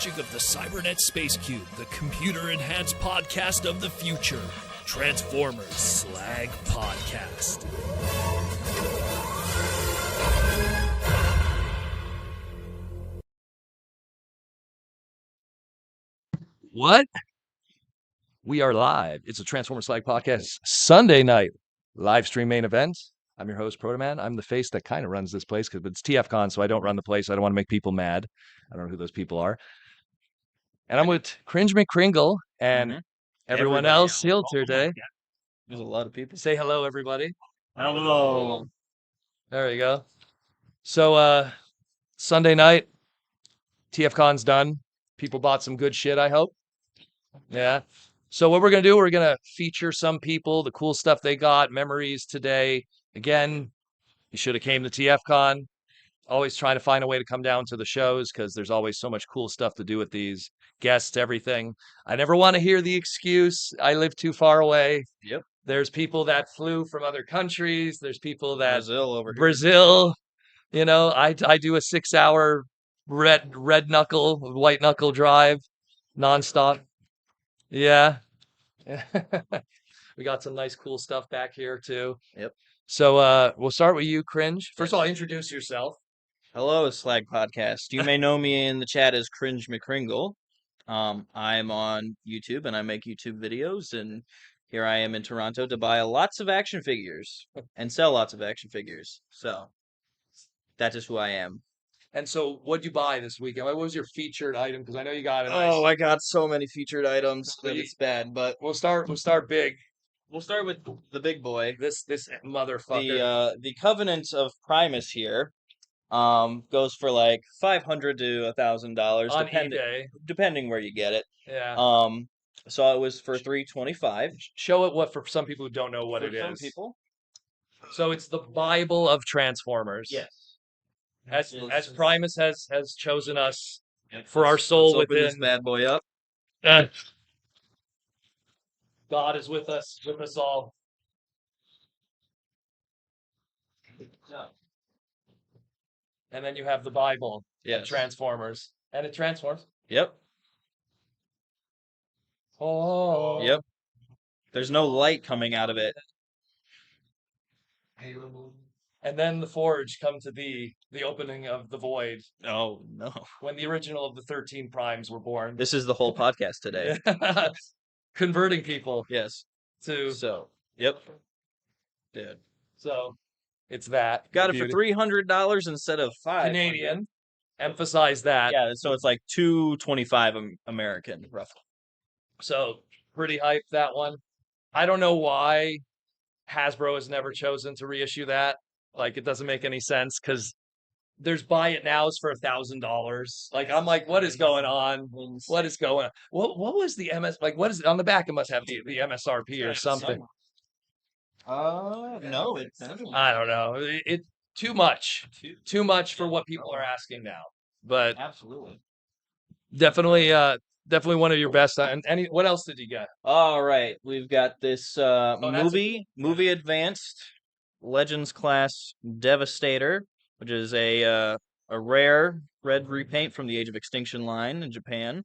magic of the Cybernet Space Cube, the computer-enhanced podcast of the future. Transformers Slag Podcast. What? We are live. It's a Transformers Slag Podcast Sunday night live stream main event. I'm your host, Protoman. I'm the face that kind of runs this place because it's TFcon, so I don't run the place. I don't want to make people mad. I don't know who those people are. And I'm with Cringe McCringle and everyone else here today. There's a lot of people. Say hello, everybody. Hello. There you go. So, Sunday night, TFcon's done. People bought some good shit, I hope. Yeah. So what we're going to do, we're going to feature some people, the cool stuff they got, memories today. Again, you should have came to TFcon. Always trying to find a way to come down to the shows because there's always so much cool stuff to do with these guests, everything. I never want to hear the excuse, I live too far away. Yep. There's people that flew from other countries. There's people that Brazil over here. Brazil, you know, I do a 6-hour white knuckle drive nonstop. Yeah. We got some nice cool stuff back here too. Yep. So we'll start with you, Cringe. First of all, introduce yourself. Hello, Slag Podcast. You may know me in the chat as Cringe McCringle. I'm on YouTube and I make YouTube videos, and here I am in Toronto to buy lots of action figures and sell lots of action figures. So that is who I am. And so what'd you buy this weekend? What was your featured item? Because I know you got it. Oh, I got so many featured items that it's bad, but We'll start big. we'll start with the big boy. This motherfucker. The Covenant of Primus here goes for like $500 to $1,000 on eBay. depending where you get it. Yeah. So it was for $325. Show it for some people who don't know what For it some is. people. So it's the Bible of Transformers. Yes. As Primus has chosen us for our soul Let's open within. this bad boy up. God is with us all. And then you have the Bible of Yes. Transformers. And it transforms. Yep. Oh. Yep. There's no light coming out of it. And then the Forge come to the opening of the Void, Oh no. when the original of the 13 Primes were born. This is the whole podcast today. Converting people Yes. to. So, yep. Dude. So it's that. Got it Beauty. for $300 instead of $500. Canadian. Emphasize that. Yeah, so it's like $225 American, roughly. So pretty hyped, that one. I don't know why Hasbro has never chosen to reissue that. Like, it doesn't make any sense because there's buy it nows for $1,000. Like, I'm like, what is going on? What is going on? What was the MS? Like, what is it on the back? It must have the MSRP or something. No, it's I don't know. It too much for what people are asking now. But absolutely. definitely one of your best. And what else did you get? All right, we've got this that's movie advanced Legends class Devastator, which is a rare red repaint from the Age of Extinction line in Japan.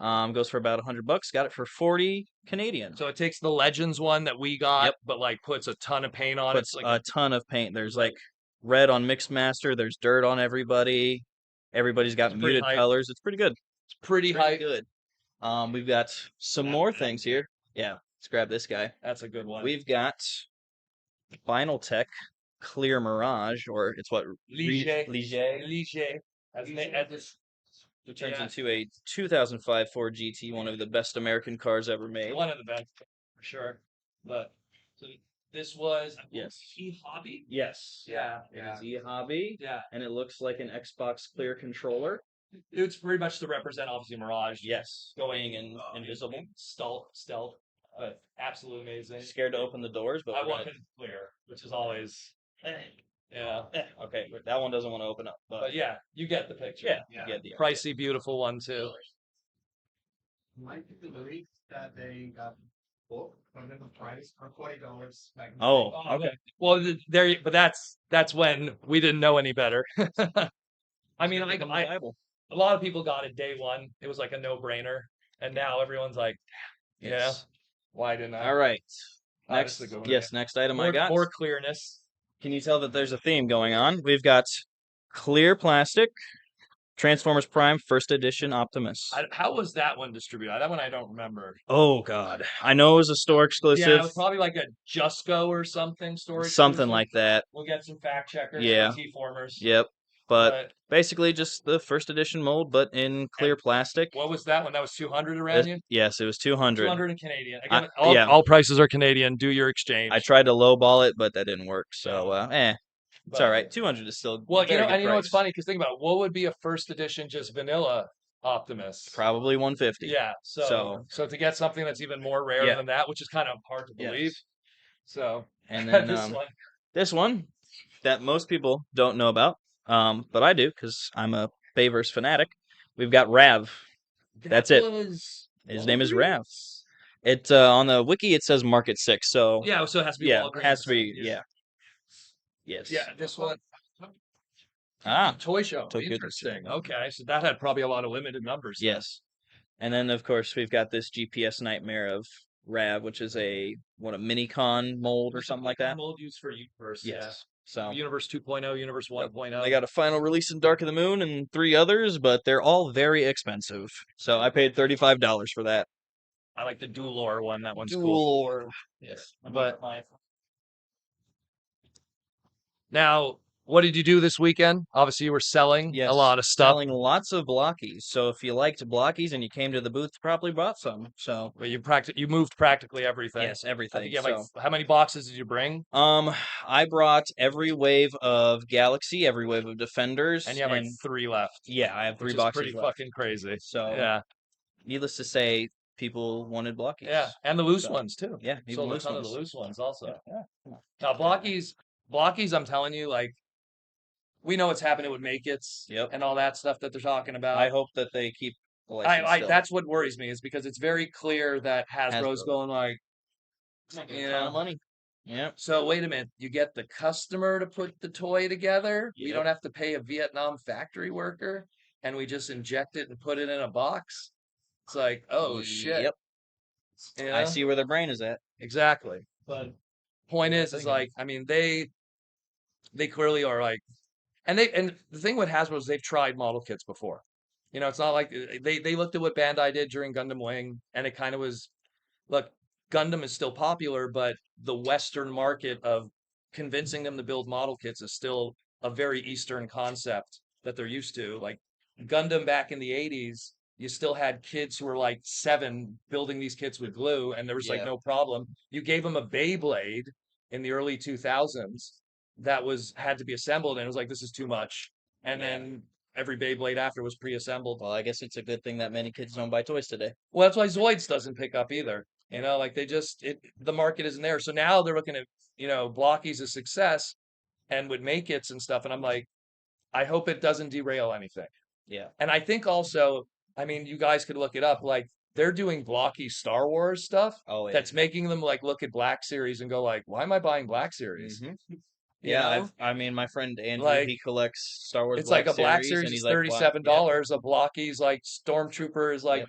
Goes for about $100. Got it for 40 Canadian. So it takes the Legends one that we got, Yep. but like puts a ton of paint on Puts it. a ton of paint. There's like red on Mixmaster. There's dirt on everybody. Everybody's got muted colors. It's pretty good. It's pretty high. Good. We've got some more things here. Yeah, let's grab this guy. That's a good one. We've got Final Tech Clear Mirage, or it's what? Ligier. Ligier. It turns into a 2005 Ford GT, one of the best American cars ever made. One of the best, for sure. But so this was E-Hobby? Yes. Yeah. It is E-Hobby. Yeah. And it looks like an Xbox Clear controller. It's pretty much to represent, obviously, Mirage. Yes. Going invisible. Stealth. But absolutely amazing. Scared to open the doors, but I wanted clear, which is always. Yeah. Okay, that one doesn't want to open up. But yeah, you get the picture. Yeah. You get the pricey, beautiful one too. Might be the belief that they got both from the price for $40 back in the Oh, day. okay. Well, but that's when we didn't know any better. I mean, Bible. a lot of people got it day one. It was like a no-brainer. And now everyone's like, yeah, Yes. why didn't I? All right. Next, Next, yes, next item I got. more clearness. Can you tell that there's a theme going on? We've got clear plastic, Transformers Prime First Edition Optimus. How was that one distributed? That one I don't remember. Oh God, I know it was a store Yeah, exclusive, it was probably like a Justco or something store. something exclusive. like that. We'll get some fact checkers Yeah. for T-formers. Yep, but basically just the first edition mold, but in clear plastic. What was that one? That was 200 around you? Yes, it was 200. 200 in Canadian. I- Again, yeah. all prices are Canadian. Do your exchange. I tried to lowball it, but that didn't work. So, it's But- all right. 200 is still Well, very good you know what's price. funny? Because think about it, what would be a first edition just vanilla Optimus? Probably 150. Yeah. So to get something that's even more rare Yeah. than that, which is kind of hard to believe. Yes. So And then this one. this one that most people don't know about, but I do because I'm a Bayverse fanatic. We've got Rav. That's it. His name is Rav. It on the wiki it says Market 6. So Yeah, so it has to be yeah, Walgreens. has to be Yes. Yeah, this one. Ah, Toy show. Tokyo Interesting. Okay, so that had probably a lot of limited numbers. then. yes. And then of course we've got this GPS nightmare of Rav, which is a mini-con mold or something like that. Mold used for Universe. Yes. So Yeah. Universe 2.0, Universe 1.0. they got a final release in Dark of the Moon and 3 others, but they're all very expensive. So I paid $35 for that. I like the dual lore one. That one's cool. Dual or Yes. But now, what did you do this weekend? Obviously, you were selling Yes, a lot of stuff. selling lots of blockies. So if you liked blockies and you came to the booth, you probably bought some. So But you moved practically everything. yes, I everything. think you have like how many boxes did you bring? I brought every wave of Galaxy, every wave of Defenders, And you have like 3 left. yeah, I have 3 Which is boxes pretty left. fucking crazy. So Yeah, needless to say, people wanted blockies. yeah, and the loose So, ones too. yeah, even Sold a loose ton of ones. the loose ones also. Yeah. Now blockies, I'm telling you, like we know what's happening with Make It's Yep. and all that stuff that they're talking about. I hope that they keep the license still. That's what worries me is because it's very clear that Hasbro's Hasbro. going like, Making you a ton know. of money. Yeah. So wait a minute, you get the customer to put the toy together. We Yep. don't have to pay a Vietnam factory worker, and we just inject it and put it in a box. It's like, oh shit. Yep. You I know? see where their brain is at. Exactly. But point is Thinking. like, I mean, they clearly are like, and the thing with Hasbro is they've tried model kits before. You know, it's not like they looked at what Bandai did during Gundam Wing, and it kind of was, look, Gundam is still popular, but the Western market of convincing them to build model kits is still a very Eastern concept that they're used to. Like Gundam back in the 80s, you still had kids who were like 7 building these kits with glue, and there was like Yeah. no problem. You gave them a Beyblade in the early 2000s that had to be assembled, and it was like, this is too much. And then every Beyblade after was pre-assembled. Well, I guess it's a good thing that many kids don't buy toys today. Well, that's why Zoids doesn't pick up either. You know, like the market isn't there. So now they're looking at, Blockies as success and would make its and stuff. And I'm like, I hope it doesn't derail anything. Yeah. And I think also, I mean, you guys could look it up. Like they're doing blocky Star Wars stuff Oh, yeah. that's making them like look at Black Series and go like, why am I buying Black Series? Mhm. You Yeah, know? I mean, my friend Andrew, Like, he collects Star Wars. It's like a Black and Series is he's like, "Wow." $37. A Blocky's like Stormtrooper is like, Yep.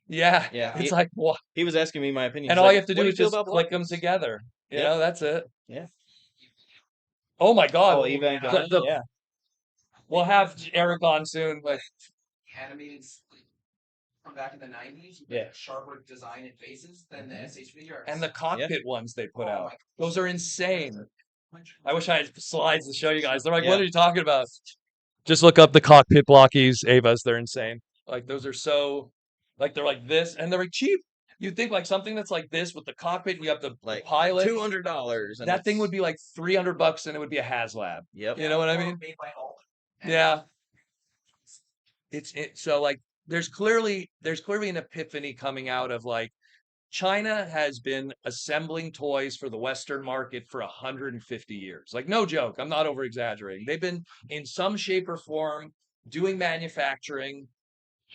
yeah, Yeah, it's like what? He was asking me my opinion. And He's all like, you have to "What do is you feel just about click them Blockies?" together. You Yep. know, that's it. Yeah. Oh my God. Oh, Eva, yeah. We'll have Eric on soon. But Animated from back in the 90s. With Yeah. Sharper design and faces than the SH figures. and the cockpit ones they put Oh out, my those are insane. I wish I had slides to show you guys. They're like, Yeah. what are you talking about? Just look up the cockpit blockies, Avas. They're insane. Like those are so, like they're like this, and they're like cheap. You'd think like something that's like this with the cockpit, and you have the Like pilot. $200. That thing would be like $300, and it would be a HasLab. Yep. You know what I mean? Made by all. Yeah. So like there's clearly an epiphany coming out of like China has been assembling toys for the Western market for 150 years. Like no joke, I'm not over exaggerating. They've been in some shape or form doing manufacturing,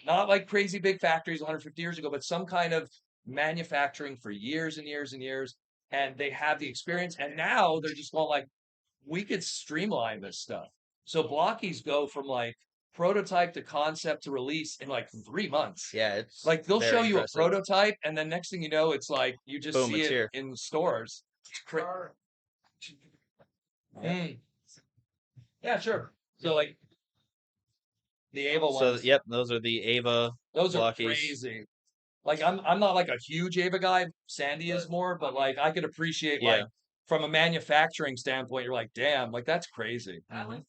not like crazy big factories 150 years ago, but some kind of manufacturing for years and years and years. And they have the experience. And now they're just going like, we could streamline this stuff. So blockies go from like prototype to concept to release in like 3 months. Yeah, it's Like they'll very show you a impressive. prototype, and then next thing you know, it's like you just Boom, see it's it here. in stores. It's Mm. Yeah, sure. So like the Ava So ones, yep, those are the Ava those are blockies. crazy. Like I'm not like a huge Ava guy. Sandy is more, but like I could appreciate Yeah. like from a manufacturing standpoint, you're like, damn, like that's crazy. I like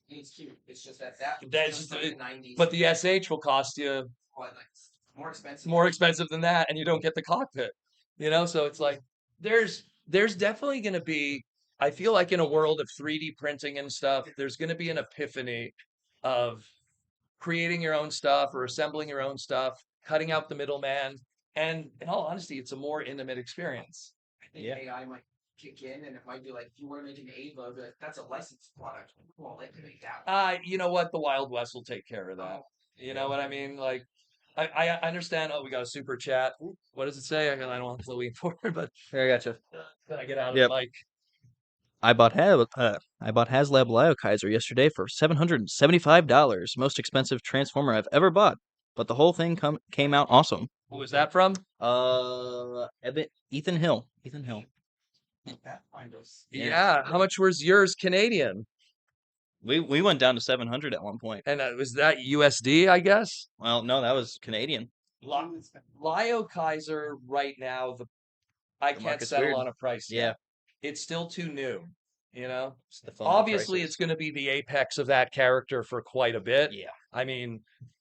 it's cute. It's just that That's just just like the 90s. But the SH will cost you Like more expensive than that, and you don't get the cockpit. So it's like there's definitely going to be. I feel like in a world of 3D printing and stuff, there's going to be an epiphany of creating your own stuff or assembling your own stuff, cutting out the middleman, and in all honesty, it's a more intimate experience. I think AI might kick in, and it might be like, if you want to make an Ava, but that's a licensed product. Well, they can make that. You know what? The Wild West will take care of that. You know what I mean? Like, I understand. Oh, we got a super chat. Ooh, what does it say? I don't want to lean forward, but Here, I gotcha. can I get out of Yep. the mic? I bought HasLab Lyokaiser yesterday for $775, most expensive Transformer I've ever bought. But the whole thing came out awesome. Who was that from? Ethan Hill. Ethan Hill. Yeah. How much was yours Canadian? We went down to 700 at one point. And was that USD? I guess. Well, no, that was Canadian. Lyo Kaiser right now. I can't market's settle weird. on a price. Yeah. Yet. It's still too new. It's the fun Obviously, prices. it's going to be the apex of that character for quite a bit. Yeah. I mean,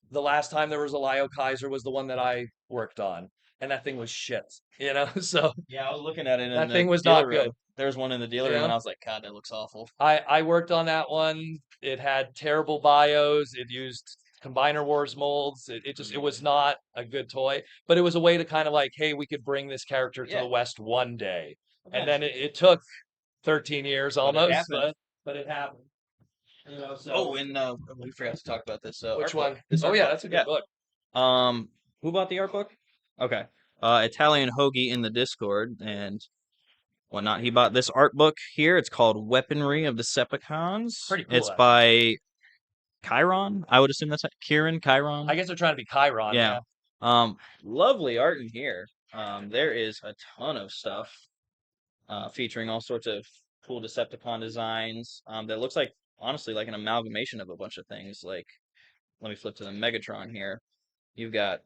the last time there was a Lyo Kaiser was the one that I worked on, and that thing was shit. So Yeah, I was looking at it. that thing was not good. There was one in the dealer room, Yeah. and I was like, God, that looks awful. I worked on that one. It had terrible bios. It used Combiner Wars molds. It was not a good toy, but it was a way to kind of like, hey, we could bring this character to Yeah. the West one day. And then it took 13 years almost, but it happened. So Oh, and we forgot to talk about this. which art one? book. This Oh art yeah, book. that's a good book. Who bought the art book? Okay. Italian Hoagie in the Discord and whatnot. He bought this art book here. It's called Weaponry of Decepticons. Pretty cool, It's actually. by Chiron. I would assume that's Chiron. I guess they're trying to be Chiron. Yeah. Lovely art in here. There is a ton of stuff featuring all sorts of cool Decepticon designs. That looks like honestly like an amalgamation of a bunch of things. Like, let me flip to the Megatron here. You've got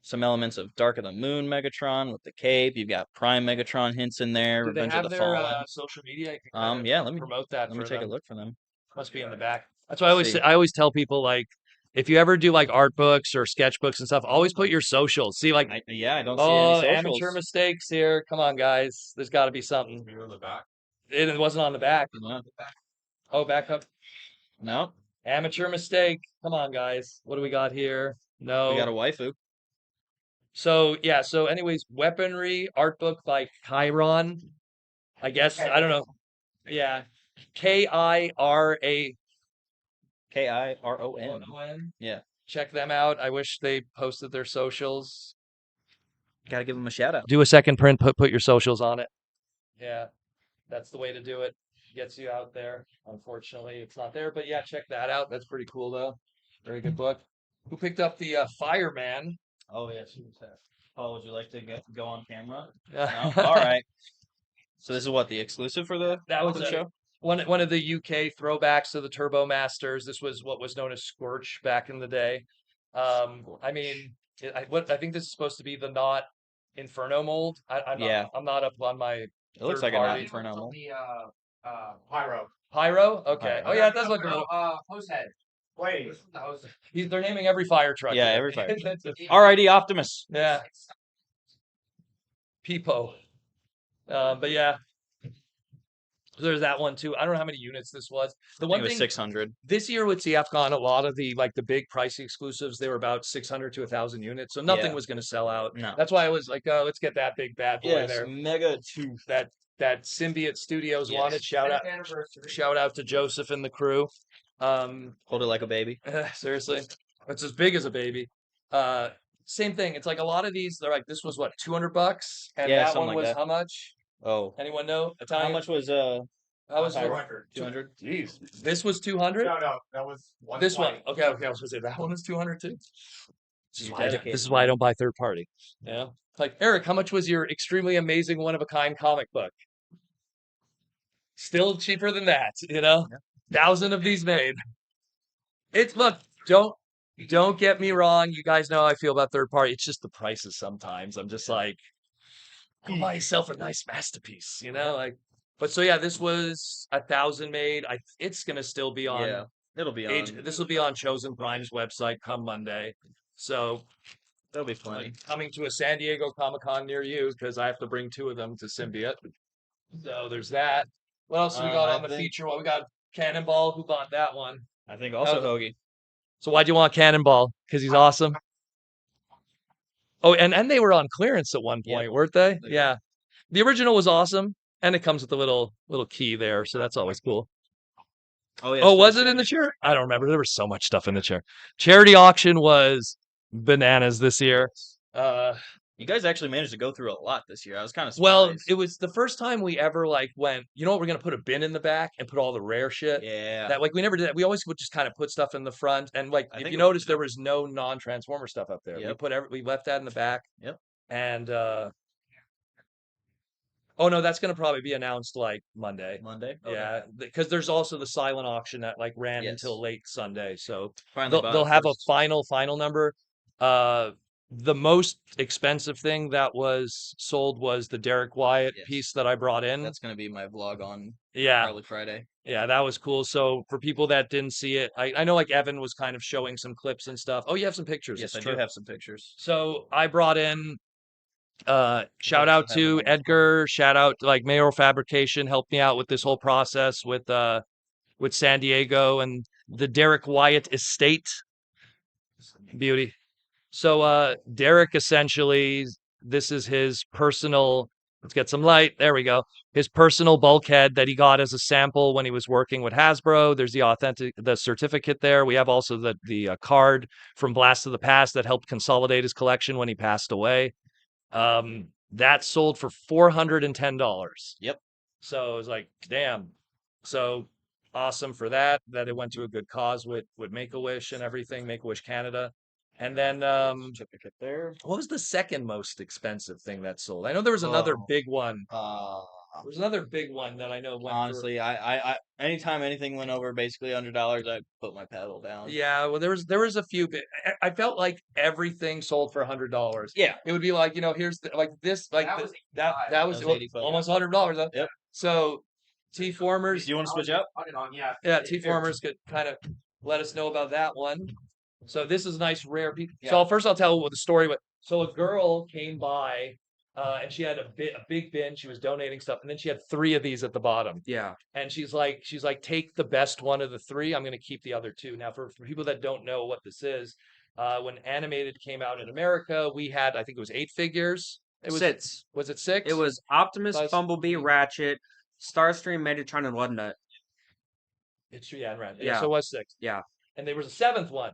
some elements of Dark of the Moon Megatron with the cape. You've got Prime Megatron hints in there. Do they Revenge have of the their Fallen. social media? You can kind of Yeah. Let me promote that. let me for take them. a look for them. Must be in the back. That's why I always See. I always tell people like, if you ever do like art books or sketchbooks and stuff, always put your socials. See, like, I don't see any socials. amateur mistakes here. Come on, guys. There's got to be something. on the back. It wasn't on the back. No. Oh, back up. No. Amateur mistake. Come on, guys. What do we got here? No. We got a waifu. So yeah. So anyways, weaponry art book by Chiron. I guess I don't know. Yeah. KIRA. Kiron. Yeah. Check them out. I wish they posted their socials. Gotta give them a shout out. Do a second print. Put your socials on it. Yeah, that's the way to do it. Gets you out there. Unfortunately, it's not there, but yeah, check that out. That's pretty cool though. Very good book. Who picked up the Fireman? Oh yes, Paul, would you like to go on camera? No? All right. So this is what the exclusive for the That was for the a- show. One of the UK throwbacks to the Turbo Masters. This was what was known as Scorch back in the day. I mean, I think this is supposed to be the not Inferno mold. I'm not up on my It looks third like a party. not Inferno mold. The Pyro. Pyro. Okay. Pyro. Oh yeah, it does look a little. Hose head. Wait. The hose head. They're naming every fire truck. Yeah, here. every fire That's a- Alrighty, Optimus. Yeah. Peepo. But yeah. There's that one too. I don't know how many units this was. The I one think it was thing 600. this year with TFcon, a lot of the big pricey exclusives, they were about 600 to 1,000 units, so nothing Yeah. was going to sell out. No. That's why I was like, let's get that big bad boy Yes, there. Mega 2. That Symbiote Studios Yes. wanted. Shout out, 10th anniversary. shout out to Joseph and the crew. Hold it like a baby. Seriously, it's as big as a baby. Same thing. It's like a lot of these. They're like, this was what $200, and Yeah, that something one like was that. how much? Oh. Anyone know? How Italian. much was That was 200. 200. Jeez, this was 200. No, that was 120. This one, okay. I was gonna say that one was 200 too. You're This dedicated, is why I man. don't buy third party. Yeah. Like Eric, how much was your extremely amazing one of a kind comic book? Still cheaper than that, you know? 1,000 of these made. It's look, don't get me wrong. You guys know how I feel about third party. It's just the prices sometimes. I'm just like, go buy yourself a nice masterpiece, you know? Like, but so yeah, this was 1,000 made. It's gonna still be on Yeah, it'll be on. This will be on Chosen Prime's website come Monday. So There'll be plenty. coming to a San Diego Comic Con near you because I have to bring 2 of them to Symbiote. So there's that. What else we got I on the think- feature? Well, we got Cannonball. Who bought that one? I think also Oh. Hoagie. So why'd you want Cannonball? Because he's awesome. Oh, and they were on clearance at one point, weren't they? They were. Yeah. The original was awesome, and it comes with a little key there, so that's always cool. Oh yeah. Oh, was it in the chair? I don't remember. There was so much stuff in the chair. Charity auction was bananas this year. You guys actually managed to go through a lot this year. I was kind of surprised. Well, it was the first time we ever like went, you know what, we're gonna put a bin in the back and put all the rare shit. Yeah. That like we never did that. We always would just kind of put stuff in the front. And like I if think you it was- notice there was no non-transformer stuff up there. Yep. We left that in the back. Yep. And oh no, that's gonna probably be announced like Monday. Monday. Okay. Yeah, because there's also the silent auction that like ran Yes. until late Sunday. So Finally bought they'll it have first. a final number. The most expensive thing that was sold was the Derek Wyatt Yes. piece that I brought in. That's gonna be my vlog on Yeah, early Friday. yeah, that was cool. So for people that didn't see it, I know like Evan was kind of showing some clips and stuff. Oh, you have some pictures. Yes, I It's do true. have some pictures. So I brought in shout also out have to them on- Edgar, shout out to like Mayoral Fabrication, helped me out with this whole process with San Diego and the Derek Wyatt estate. Beauty. So Derek essentially, this is his personal, let's get some light. There we go. His personal bulkhead that he got as a sample when he was working with Hasbro. There's the certificate there. We have also the card from Blast of the Past that helped consolidate his collection when he passed away. That sold for $410. Yep. So it was like, damn. So awesome for that it went to a good cause with Make-A-Wish and everything, Make-A-Wish Canada. And then Certificate there. what was the second most expensive thing that sold? I know there was another Oh. big one. There was another big one that I know went Honestly, I anytime anything went over basically $100, I put my pedal down. Yeah, well, there was a few. I felt like everything sold for $100. Yeah. It would be like, you know, here's like this, like That this, was that was That was 85. almost $100. Huh? Yep. So T-formers, Do you want to switch out? Put it on, yeah. yeah, T-formers could kind of let us know about that one. So this is a nice rare piece. Yeah. So first I'll tell what the story was. So a girl came by, and she had a big bin. She was donating stuff, and then she had 3 of these at the bottom. Yeah. And she's like, take the best one of the 3. I'm going to keep the other 2. Now, for people that don't know what this is, when Animated came out in America, we had, I think it was 8 figures. It was 6. Was it 6? It was Optimus, Buzz- Bumblebee, Ratchet, Starscream, Megatron, and Ludnut. It's yeah, and Ren. Yeah. So it was 6. Yeah. And there was a 7th one.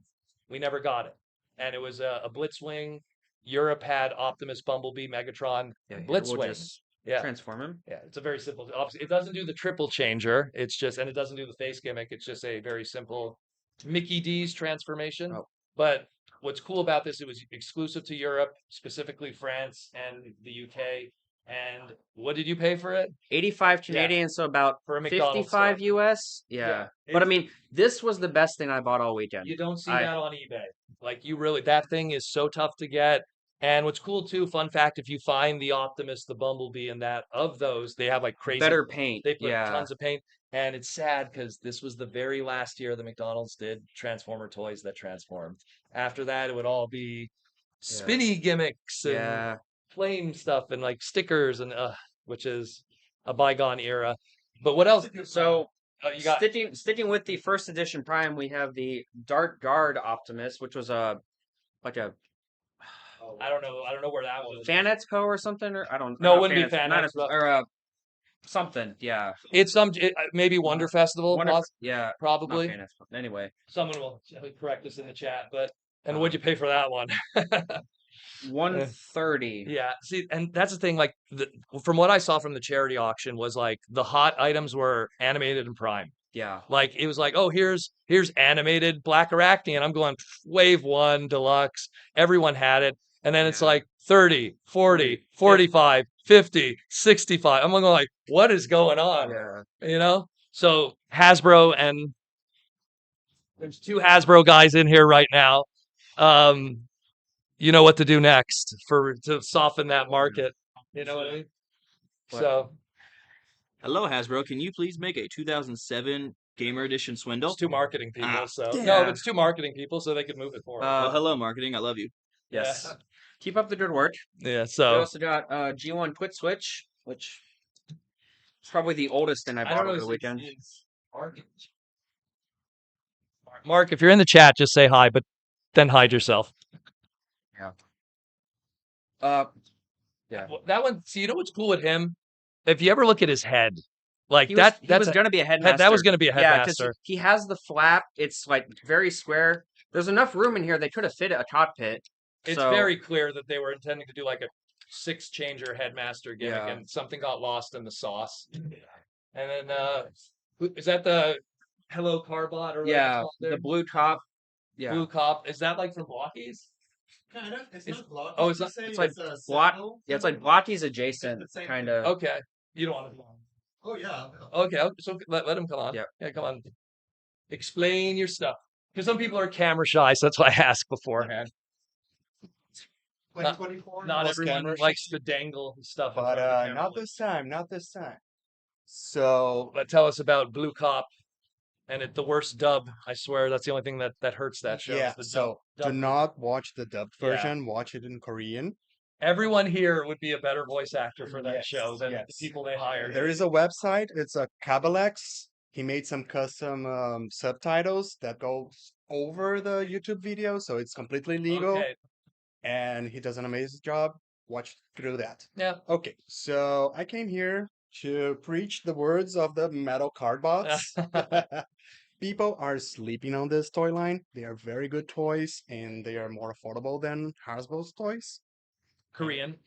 We never got it. And it was a Blitzwing. Europe had Optimus, Bumblebee, Megatron, Yeah, here, Blitzwing. we'll just Yeah. transform him. Yeah, it's a very simple. It doesn't do the triple changer. It's just, and it doesn't do the face gimmick. It's just a very simple Mickey D's transformation. Oh. But what's cool about this, it was exclusive to Europe, specifically France and the UK. And what did you pay for it? 85 Canadian, so about For a McDonald's 55 store. US. Yeah. But I It's- mean, this was the best thing I bought all weekend. You don't see I- that on eBay. Like you really, that thing is so tough to get. And what's cool too, fun fact, if you find the Optimus, the Bumblebee, and that of those, they have like crazy Better paint. They put yeah. tons of paint, and it's sad because this was the very last year the McDonald's did Transformer toys that transformed. After that, it would all be spinny gimmicks and Yeah. flame stuff and like stickers and which is a bygone era. But what else? So You got sticking with the first edition Prime, we have the Dark Guard Optimus, which was a like a I don't know where that was. Fanexco or something, or I don't. No, it not wouldn't be not Fanex, but- or something. Yeah. It's maybe Wonder Festival, Yeah. Not probably. Fanexco. Anyway. Someone will correct us in the chat. But and what'd you pay for that one? 130. Yeah, see, and that's the thing. Like, from what I saw from the charity auction, was like the hot items were animated and Prime. Yeah. Like it was like, oh, here's animated Black Arachne, and I'm going wave 1 deluxe. Everyone had it, and then it's Yeah. like 30, 40, 45, 50, 65. I'm going like, what is going on? Yeah. You know? So Hasbro, and there's 2 Hasbro guys in here right now. You know what to do next to soften that market. You know what I mean? What? So Hello, Hasbro. Can you please make a 2007 Gamer Edition Swindle? it's 2 marketing people. Ah, So damn. no, it's 2 marketing people, so they could move it forward. Well, hello, marketing. I love you. Yes. Yeah. Keep up the good work. Yeah. We So also got G1 Quit Switch, which is probably the oldest thing I I bought don't know. over the weekend. Mark, if you're in the chat, just say hi, but then hide yourself. Uh, Yeah. That one. See, you know what's cool with him? If you ever look at his head, like he that. was going to be a headmaster. That was going to be a Yeah, because headmaster. he has the flap. It's like very square. There's enough room in here. They could have fit a cockpit. It's So- very clear that they were intending to do like a 6-changer headmaster gimmick, Yeah. and something got lost in the sauce. And then, is that the Hello Carbot or whatever it's Yeah, called there? the blue top. Yeah. Blue Cop? Is that like from Blockies? Kind of. It's It's- not block. oh, it's not- it's like a block. Sentinel Yeah, it's like symbol. Blocky's adjacent, It's the same kind thing. of. Okay. You don't want to. Oh yeah. Okay, so let him come on. Yep. Yeah, come on. Explain your stuff. Because some people are camera shy, so that's why I asked beforehand. 2024. Not Most everyone cameras. likes to dangle stuff. in But front of the camera. not this time, not this time. So But tell us about Blue Cop and the worst dub. I swear that's the only thing that hurts that show. yeah, is the so dub. do not watch the dubbed Yeah. version. Watch it in Korean. Everyone here would be a better voice actor for that Yes, show than yes. the people they hired. There is a website. It's a Kabalex. He made some custom subtitles that goes over the YouTube video, so it's completely legal. Okay. And he does an amazing job. Watch through that. Yeah. Okay, so I came here to preach the words of the metal card bots. People are sleeping on this toy line. They are very good toys, and they are more affordable than Hasbro's toys. Korean.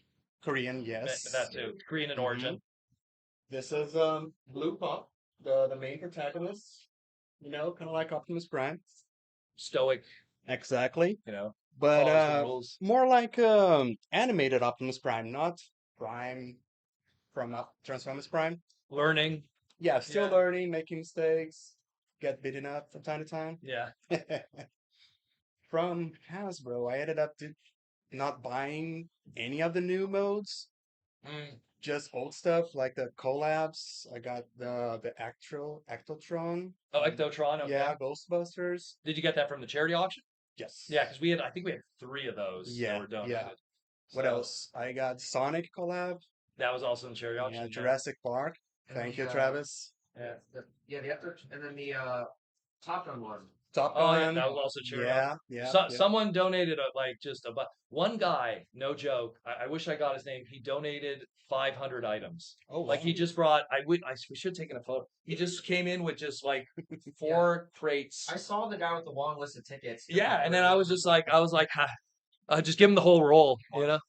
Korean, yes. That too. Korean in Mhm. origin. This is Blue Pop, the main protagonist. You know, kind of like Optimus Prime. Stoic, Exactly. you know. But follows the rules. more like animated Optimus Prime, not Prime from Transformers Prime. Learning. Yeah, still Yeah. learning, making mistakes, get beaten up from time to time. Yeah. From Hasbro, I ended up not buying any of the new modes, Mm. just old stuff like the collabs. I got the actual Ectotron. Oh, Ectotron. Okay. Yeah, Ghostbusters. Did you get that from the charity auction? Yes. Yeah, because I think we had 3 of those that were donated. yeah. What So, else? I got Sonic collab. That was also in the charity auction. Yeah, yeah. Jurassic Park. And Thank the, you, Travis. Yeah. Yeah, and then the Top Gun one. Top Oh, yeah, Gun. that was also charity. Yeah. Someone donated one guy, no joke. I wish I got his name. He donated 500 items. Oh, Like he wow. just brought. we should have taken a photo. He just came in with just like 4 crates. I saw the guy with the long list of tickets. Yeah, and then I was like, just give him the whole roll, you know?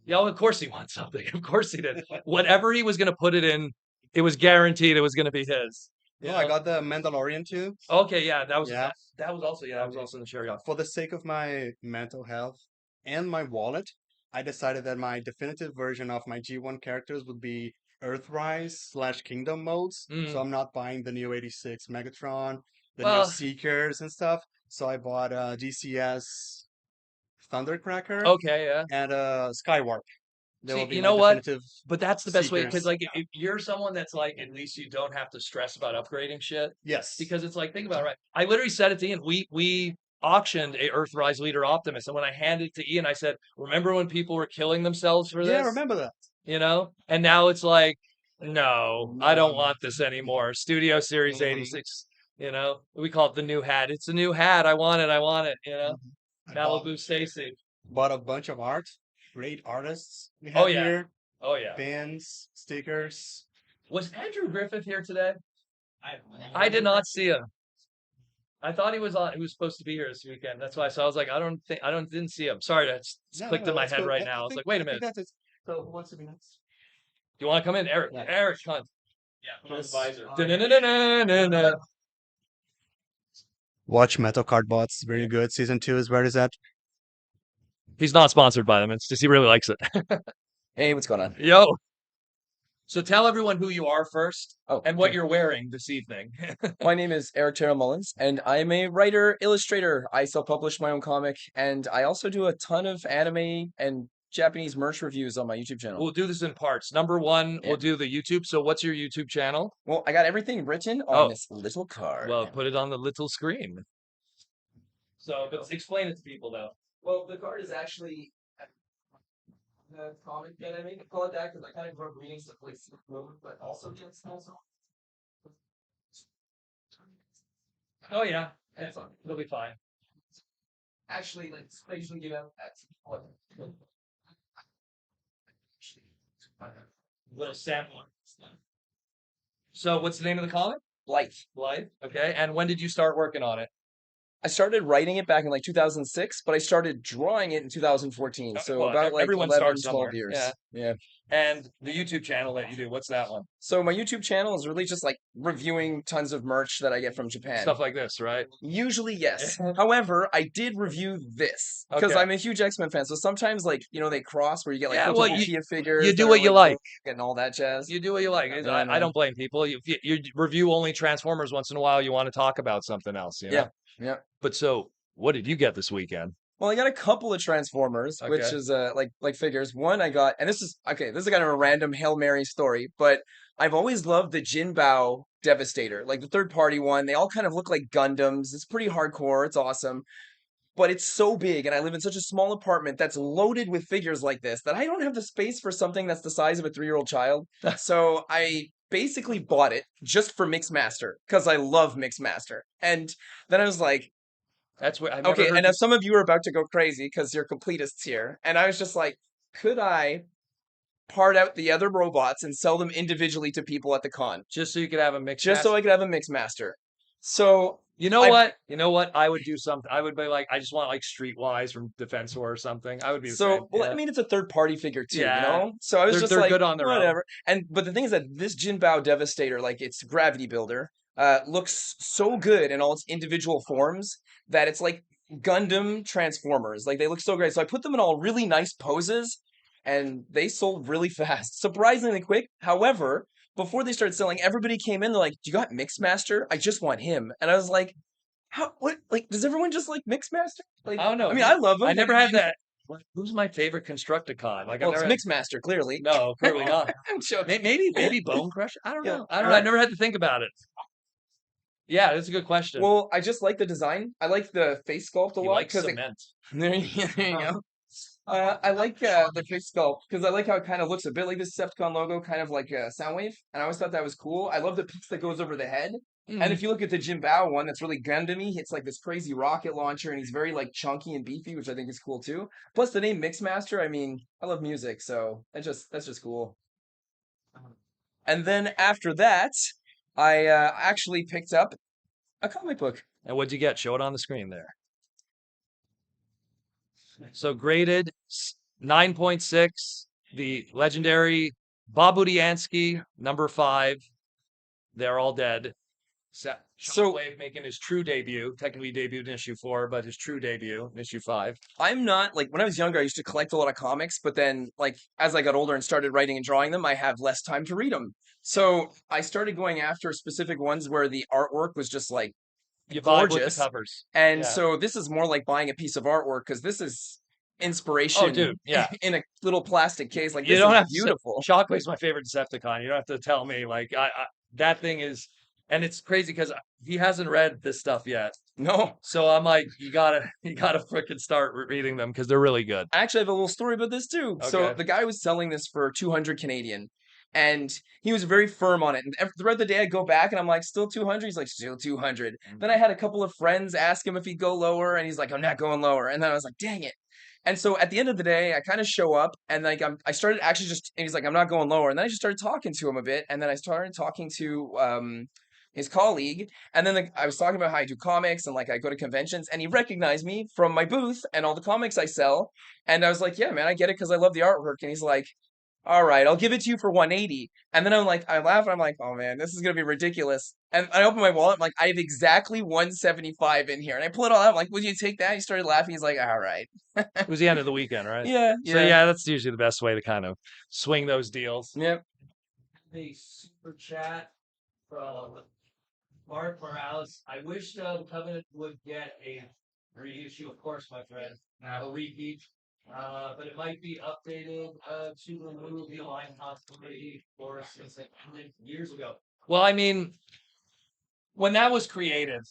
Yeah, well, of course he wants something. Of course he did. Whatever he was going to put it in, it was guaranteed it was going to be his. you No, I know? got the Mandalorian too. Okay, yeah, that was Yeah. that was also in the cherry auction. For the sake of my mental health and my wallet, I decided that my definitive version of my G1 characters would be Earthrise/Kingdom modes. Mm. So I'm not buying the new 86 Megatron, the Well- new Seekers and stuff. So I bought DCS Thundercracker Okay, yeah. and Skywarp. They See, will be you my know what? definitive. But that's the best way because Seekers. like if you're someone that's like at least you don't have to stress about upgrading shit Yes. because it's like think about it, right. I literally said at the end we auctioned a Earthrise Leader Optimus, and when I handed it to Ian, I said, "Remember when people were killing themselves for yeah, this?" remember that. You know, and now it's like, no, I don't No. want this anymore. Studio Series Mhm. 86. You know, we call it the new hat. It's a new hat. I want it. I want it. You know, I bought, Malibu Stacy. bought a bunch of art. Great artists we Oh, have yeah. here. Oh yeah. Pins, stickers. Was Andrew Griffith here today? I did not see him. I thought he was on. He was supposed to be here this weekend. That's why. So I was like, didn't see him. Sorry, that's No, clicked no, in my that's head cool. right now. I was like, wait a I think minute. that's it. So who wants to be next? Do you want to come in, Eric? Yeah. Eric, come on. Yeah, put on the visor. Da-na-na-na-na-na. Watch Metal Card Bots. Very good. Season 2 is where is that? He's not sponsored by them. It's just he really likes it. Hey, what's going on? Yo. So tell everyone who you are first Oh, and what okay. you're wearing this evening. My name is Eric Terrell Mullins, and I'm a writer, illustrator. I self-publish my own comic, and I also do a ton of anime and Japanese merch reviews on my YouTube channel. We'll do this in parts. Number one, Yeah. we'll do the YouTube. So what's your YouTube channel? Well, I got everything written Oh. on this little card. Well, put it on the little screen. So, but explain it to people though. Well, the card is actually the comic that I made. I call it that because I kind of grew up reading stuff like Silk Road, but also just also. Oh yeah, it'll be fine. Actually, like I usually give out at Little sample. So, what's the name of the comic? Life. Life. Okay. And when did you start working on it? I started writing it back in like 2006, but I started drawing it in 2014. So Well, about like everyone 11, starts 12 somewhere. years. Yeah. Yeah. And the YouTube channel that you do, what's that one? So my YouTube channel is really just like reviewing tons of merch that I get from Japan. Stuff like this, right? Usually, yes. However, I did review this because Okay. I'm a huge X-Men fan. So sometimes, like, you know, they cross where you get like Yeah, multiple well, Kia figures. You do that what are, you like. and all that jazz. You do what you like. Yeah, I man. don't blame people. You review only Transformers once in a while. You want to talk about something else, you know? Yeah, yeah. But so, what did you get this weekend? Well, I got a couple of Transformers, which Okay. is like figures. One I got, and this is okay. This is kind of a random Hail Mary story, but I've always loved the Jinbao Devastator, like the third party one. They all kind of look like Gundams. It's pretty hardcore. It's awesome. But it's so big, and I live in such a small apartment that's loaded with figures like this that I don't have the space for something that's the size of a 3-year-old child. So I basically bought it just for Mixmaster because I love Mixmaster. And then I was like, That's what I've never okay, heard and you- if some of you are about to go crazy because you're completists here, and I was just like, could I part out the other robots and sell them individually to people at the con? just so you could have a mix. Just so I could have a Mixmaster. So You know I- what? You know what? I would do something. I would be like, I just want like Streetwise from Defensor or something. I would be the same. So, well, Yeah. I mean, it's a third party figure too, Yeah. you know? So I was just They're like, good on their own. whatever. But the thing is that this Jinbao Devastator, like its gravity builder, looks so good in all its individual forms that it's like Gundam Transformers. Like they look so great. So I put them in all really nice poses and they sold really fast, surprisingly quick. However, before they started selling, everybody came in, they're like, "Do you got Mixmaster? I just want him." And I was like, how, what, like, does everyone just like Mixmaster? Like, I don't know. I mean, I love him. I never had that. Who's my favorite Constructicon? Like, Well, I've it's never had- Mixmaster, clearly. No, clearly not. I'm joking. Maybe Bone Crusher. I don't Yeah. know. I don't know. I never had to think about it. Yeah, that's a good question. Well, I just like the design. I like the face sculpt a you lot like because cement. there you go. I like the face sculpt because I like how it kind of looks a bit like the Decepticon logo, kind of like Soundwave, and I always thought that was cool. I love the piece that goes over the head. Mm-hmm. And if you look at the Jinbao one, that's really Gundam-y. It's like this crazy rocket launcher, and he's very like chunky and beefy, which I think is cool too. Plus the name Mixmaster. I mean, I love music, so that's just cool. And then after that, I actually picked up a comic book. And what'd you get? Show it on the screen there. So graded 9.6. The legendary Bob Budiansky, number 5. They're all dead. So- Shockwave making his true debut. Technically debuted in issue 4, but his true debut in issue 5. I'm not like when I was younger, I used to collect a lot of comics, but then like as I got older and started writing and drawing them, I have less time to read them. So I started going after specific ones where the artwork was just like You vibe with gorgeous. the covers. And Yeah. so this is more like buying a piece of artwork because this is inspiration Oh, dude, yeah. in a little plastic case. Like You this don't is have to say- beautiful. Shockwave's my favorite Decepticon. You don't have to tell me. Like I that thing is, and it's crazy because he hasn't read this stuff yet. No, So I'm like, you gotta freaking start reading them because they're really good. I actually have a little story about this too. So Okay. the guy was selling this for 200 Canadian. And he was very firm on it. And throughout the day, I'd go back and I'm like, still 200? He's like, still 200. Then I had a couple of friends ask him if he'd go lower. And he's like, I'm not going lower. And then I was like, dang it. And so at the end of the day, I kind of show up and like I started actually just, and he's like, I'm not going lower. And then I just started talking to him a bit. And then I started talking to his colleague, and then I was talking about how I do comics and like I go to conventions, and he recognized me from my booth and all the comics I sell, and I was like, yeah, man, I get it because I love the artwork, and he's like, all right, I'll give it to you for 180. And then I'm like, I laugh and I'm like, oh man, this is gonna be ridiculous. And I open my wallet, I'm like, I have exactly 175 in here. And I pull it all out, I'm like, would you take that? He started laughing. He's like, all right. It was the end of the weekend, right? Yeah, So yeah. yeah, that's usually the best way to kind of swing those deals. Yep. A super chat from Mark Morales. I wish the Covenant would get a reissue, of course, my friend. A repeat. But it might be updated to remove the line continuity for since it ended years ago. Well, I mean, when that was created,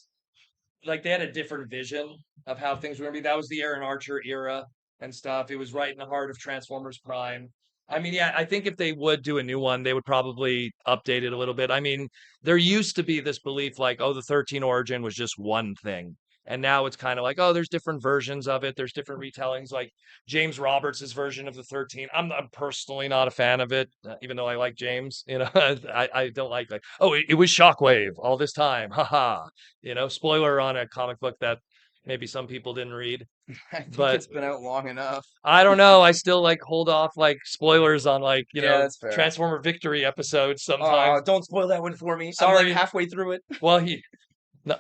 like they had a different vision of how things were gonna be. That was the Aaron Archer era and stuff. It was right in the heart of Transformers Prime. I mean, yeah, I think if they would do a new one, they would probably update it a little bit. I mean, there used to be this belief like, oh, the 13 origin was just one thing. And now it's kind of like, oh, there's different versions of it. There's different retellings. Like James Roberts' version of the 13. I'm personally not a fan of it, even though I like James. You know, I don't like oh, it was Shockwave all this time. Haha. You know, spoiler on a comic book that maybe some people didn't read. I think But it's been out long enough. I don't know. I still like hold off like spoilers on like, you Yeah, know, that's fair. Transformer Victory episodes Oh, sometimes. don't spoil that one for me. I'm Sorry. like halfway through it. Well,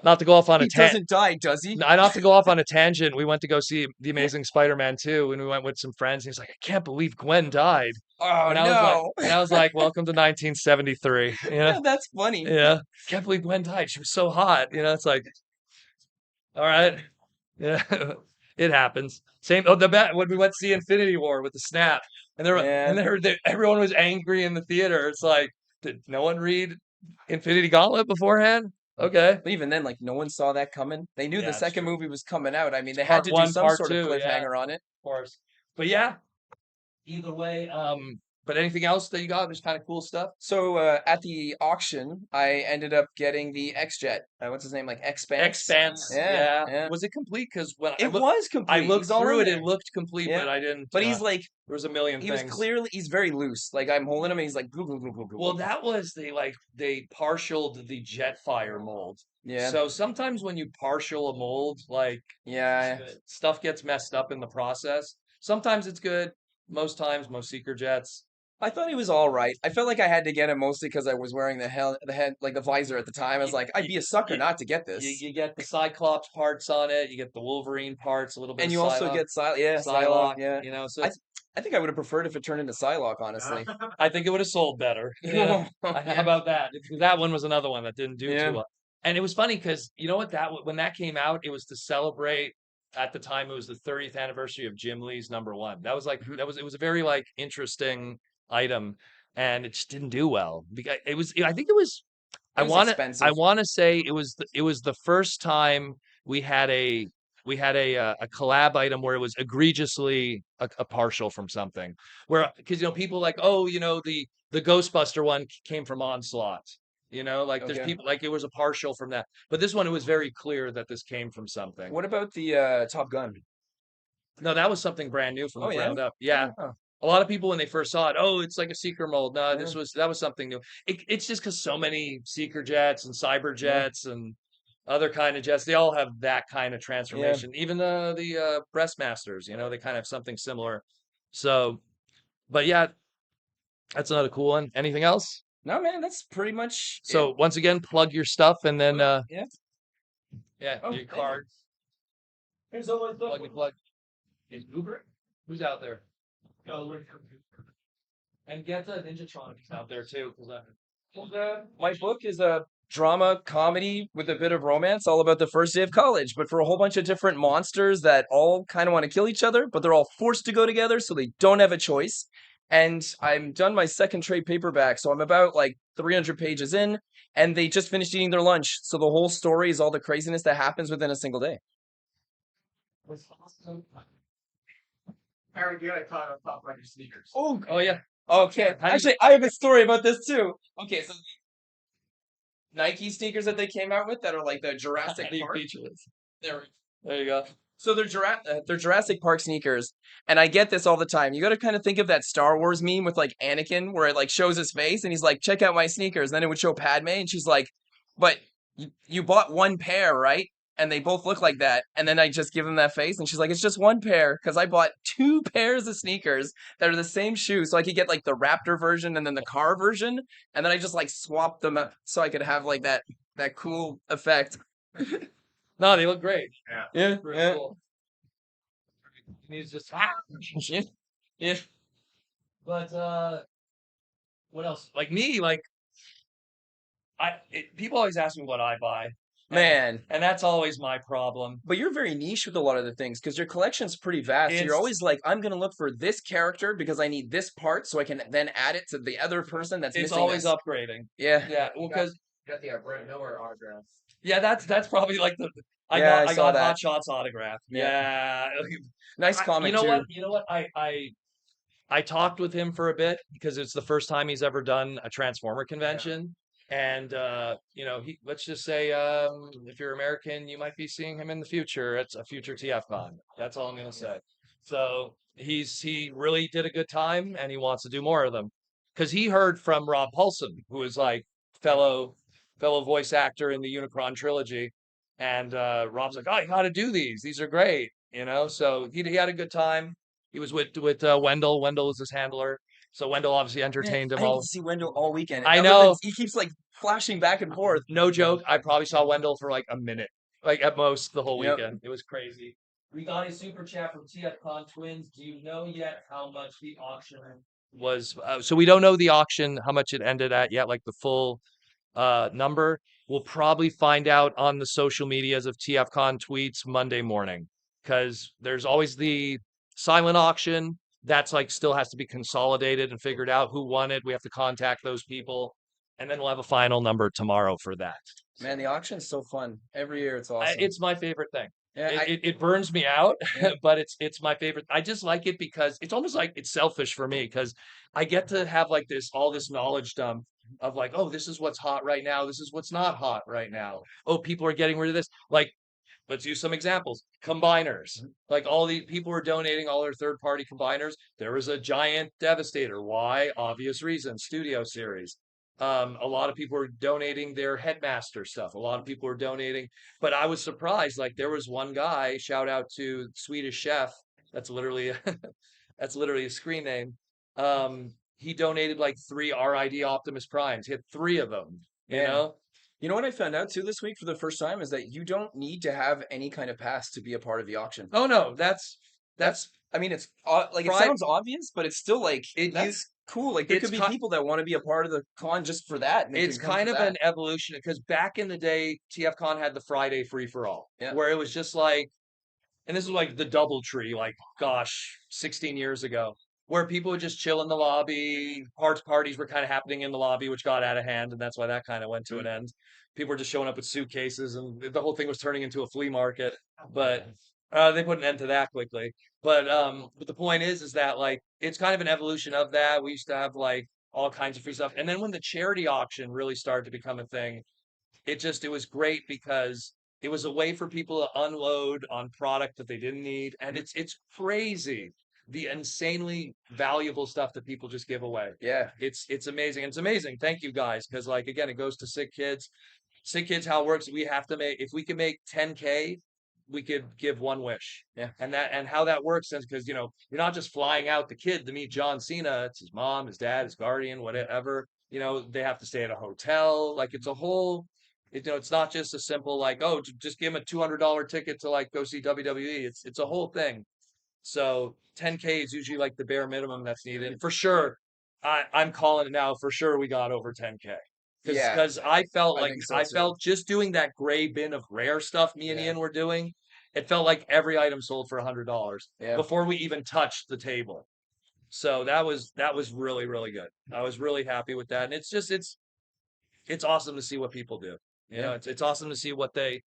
not to go off on a He tangent. doesn't die, does he? Not to go off on a tangent. We went to go see The Amazing Spider-Man 2, and we went with some friends. And he's like, I can't believe Gwen died. Oh And I was like, welcome to 1973. You know? That's funny. Yeah. Can't believe Gwen died. She was so hot. You know, it's like, all right. Yeah. It happens. Same. Oh, when we went to see Infinity War with the snap, and everyone was angry in the theater. It's like, did no one read Infinity Gauntlet beforehand? Okay. But even then, like no one saw that coming. They knew Yeah, the it's second true. movie was coming out. I mean, they Part had to do one, some part sort of two, yeah. cliffhanger on it. Of course. But yeah, either way. But anything else that you got? There's kind of cool stuff. So at the auction, I ended up getting the X-Jet. What's his name? Like Expanse. Expanse. Yeah, Yeah. yeah. Was it complete? Because when It was complete. I looked He's all through in it, there. it looked complete, Yeah. but I didn't. But he's like, there was a million he things. was clearly, he's very loose. Like I'm holding him, and he's like, glue, glue, glue, glue, glue. Well, that was they partialed the Jetfire mold. Yeah. So sometimes when you partial a mold, like Yeah. stuff gets messed up in the process. Sometimes it's good. Most times, most seeker jets. I thought he was all right. I felt like I had to get him mostly because I was wearing the head, like the visor at the time. I was like, I'd be a sucker not to get this. You get the Cyclops parts on it. You get the Wolverine parts, a little bit. And of you also Psylocke, get Psylocke. Psylocke. Yeah. You know, so I think I would have preferred if it turned into Psylocke, honestly. I think it would have sold better. Yeah. How about that? Because that one was another one that didn't do Yeah. too well. And it was funny because you know what when that came out, it was to celebrate. At the time, it was the 30th anniversary of Jim Lee's #1. That was like it was a very like interesting item, and it just didn't do well. Because I think it was. It was expensive. I want to say it was the first time we had a collab item where it was egregiously a partial from something. Where because people like, oh, the Ghostbuster one came from Onslaught. Like there's Okay. people like it was a partial from that. But this one, it was very clear that this came from something. What about the Top Gun? No, that was something brand new from the Oh, yeah? ground up. Yeah. Oh. A lot of people when they first saw it, oh, it's like a seeker mold. No, Yeah. that was something new. It's just because so many seeker jets and cyber jets and other kind of jets, they all have that kind of transformation. Even the Breastmasters, they kind of have something similar. So, but yeah, that's another cool one. Anything else? No, man, that's pretty much So it. once again, plug your stuff and then Yeah. yeah, Oh, your thank you. card. Here's always the Plug. Is Uber? Who's out there? And get the Ninjatronics out there too. My book is a drama comedy with a bit of romance, all about the first day of college, but for a whole bunch of different monsters that all kind of want to kill each other, but they're all forced to go together, so they don't have a choice. And I'm done my second trade paperback, so I'm about like 300 pages in, and they just finished eating their lunch. So the whole story is all the craziness that happens within a single day. Aaron, you gotta caught on top like your sneakers. Oh, Oh yeah. okay. How do you- Actually, I have a story about this too. Okay, so Nike sneakers that they came out with that are like the Jurassic Park. They're There you go. So they're Jurassic Park sneakers, and I get this all the time. You got to kind of think of that Star Wars meme with like Anakin, where it like shows his face, and he's like, "Check out my sneakers." And then it would show Padme, and she's like, but you bought one pair, right? And they both look like that. And then I just give them that face, and she's like, it's just one pair because I bought 2 pairs of sneakers that are the same shoe, so I could get like the Raptor version and then the car version, and then I just like swapped them up so I could have like that cool effect. No, they look great. Yeah, Very yeah. cool. And he's just Yeah. Yeah. but what else? Like me, like people always ask me what I buy. Man. And that's always my problem. But you're very niche with a lot of the things because your collection's pretty vast. So you're It's- always like, I'm gonna look for this character because I need this part, so I can then add it to the other person that's It's missing always this. upgrading. Yeah. Yeah, well, because Got the Brent Nowhere autograph. yeah, that's probably like the I Yeah, I got saw that. Hot Shots autograph. Yeah. Yeah. Nice comic You know too. what? You know what? I talked with him for a bit because it's the first time he's ever done a Transformer convention. And you know, let's just say if you're American, you might be seeing him in the future. It's a future TFcon. That's all I'm gonna say. So he really did a good time and he wants to do more of them. Because he heard from Rob Paulson, who is like fellow voice actor in the Unicron trilogy. And Rob's like, oh, you gotta do these. These are great, you know. So he had a good time. He was with Wendell. Wendell is his handler. So Wendell obviously entertained I him didn't all. see Wendell all weekend. I Other know. than he keeps like flashing back and forth. No joke. I probably saw Wendell for like a minute, like at most the whole Yep. weekend. It was crazy. We got a super chat from TFcon Twins. Do you know yet how much the auction Was so we don't know the auction how much it ended at yet, like the full number. We'll probably find out on the social medias of TFCon tweets Monday morning because there's always the silent auction that's like still has to be consolidated and figured out who won it. We have to contact those people, and then we'll have a final number tomorrow for that. Man, the auction's so fun. Every year it's awesome. It's my favorite thing. Yeah, It burns me out, Yeah. but it's my favorite. I just like it because it's almost like it's selfish for me because I get to have like all this knowledge dump of like, oh, this is what's hot right now. This is what's not hot right now. Oh, people are getting rid of this. Like, let's use some examples. Combiners. Like all the people were donating all their third party combiners. There was a giant Devastator. Why? Obvious reason. Studio series. A lot of people were donating their Headmaster stuff. A lot of people were donating, but I was surprised. Like there was one guy. Shout out to Swedish Chef. That's literally that's literally a screen name. He donated like 3 RID Optimus Primes. He had 3 of them. You Man. know. You know what I found out too this week for the first time is that you don't need to have any kind of pass to be a part of the auction. Oh no, that's I mean, it's like it Pride- sounds obvious, but it's still like That's cool. Like there it's could be ki- people that want to be a part of the con just for that. And they it's can come kind for of that. an evolution because back in the day, TFCon had the Friday free for all, Yeah. where it was just like, and this was like the Double Tree, like gosh, 16 years ago, where people would just chill in the lobby. Parties were kind of happening in the lobby, which got out of hand, and that's why that kind of went to an end. People were just showing up with suitcases, and the whole thing was turning into a flea market. But they put an end to that quickly. But the point is that like it's kind of an evolution of that. We used to have like all kinds of free stuff, and then when the charity auction really started to become a thing, it was great because it was a way for people to unload on product that they didn't need, and it's crazy the insanely valuable stuff that people just give away. Yeah. It's amazing. It's amazing. Thank you guys, because like again, it goes to sick kids. Sick kids, how it works, we have to make if we can make 10K, we could give one wish. Yeah. And how that works is because you're not just flying out the kid to meet John Cena. It's his mom, his dad, his guardian, whatever. They have to stay at a hotel. Like it's a whole. It's not just a simple like, oh, just give him a $200 ticket to like go see WWE. It's a whole thing. So 10K is usually like the bare minimum that's needed. And for sure, I'm calling it now. For sure, we got over 10K. Yeah. Because I felt I like think so, I too. felt just doing that gray bin of rare stuff me and Yeah. Ian were doing. It felt like every item sold for $100 Yeah. before we even touched the table. So that was really, really good. I was really happy with that. And it's awesome to see what people do. Yeah. It's awesome to see what they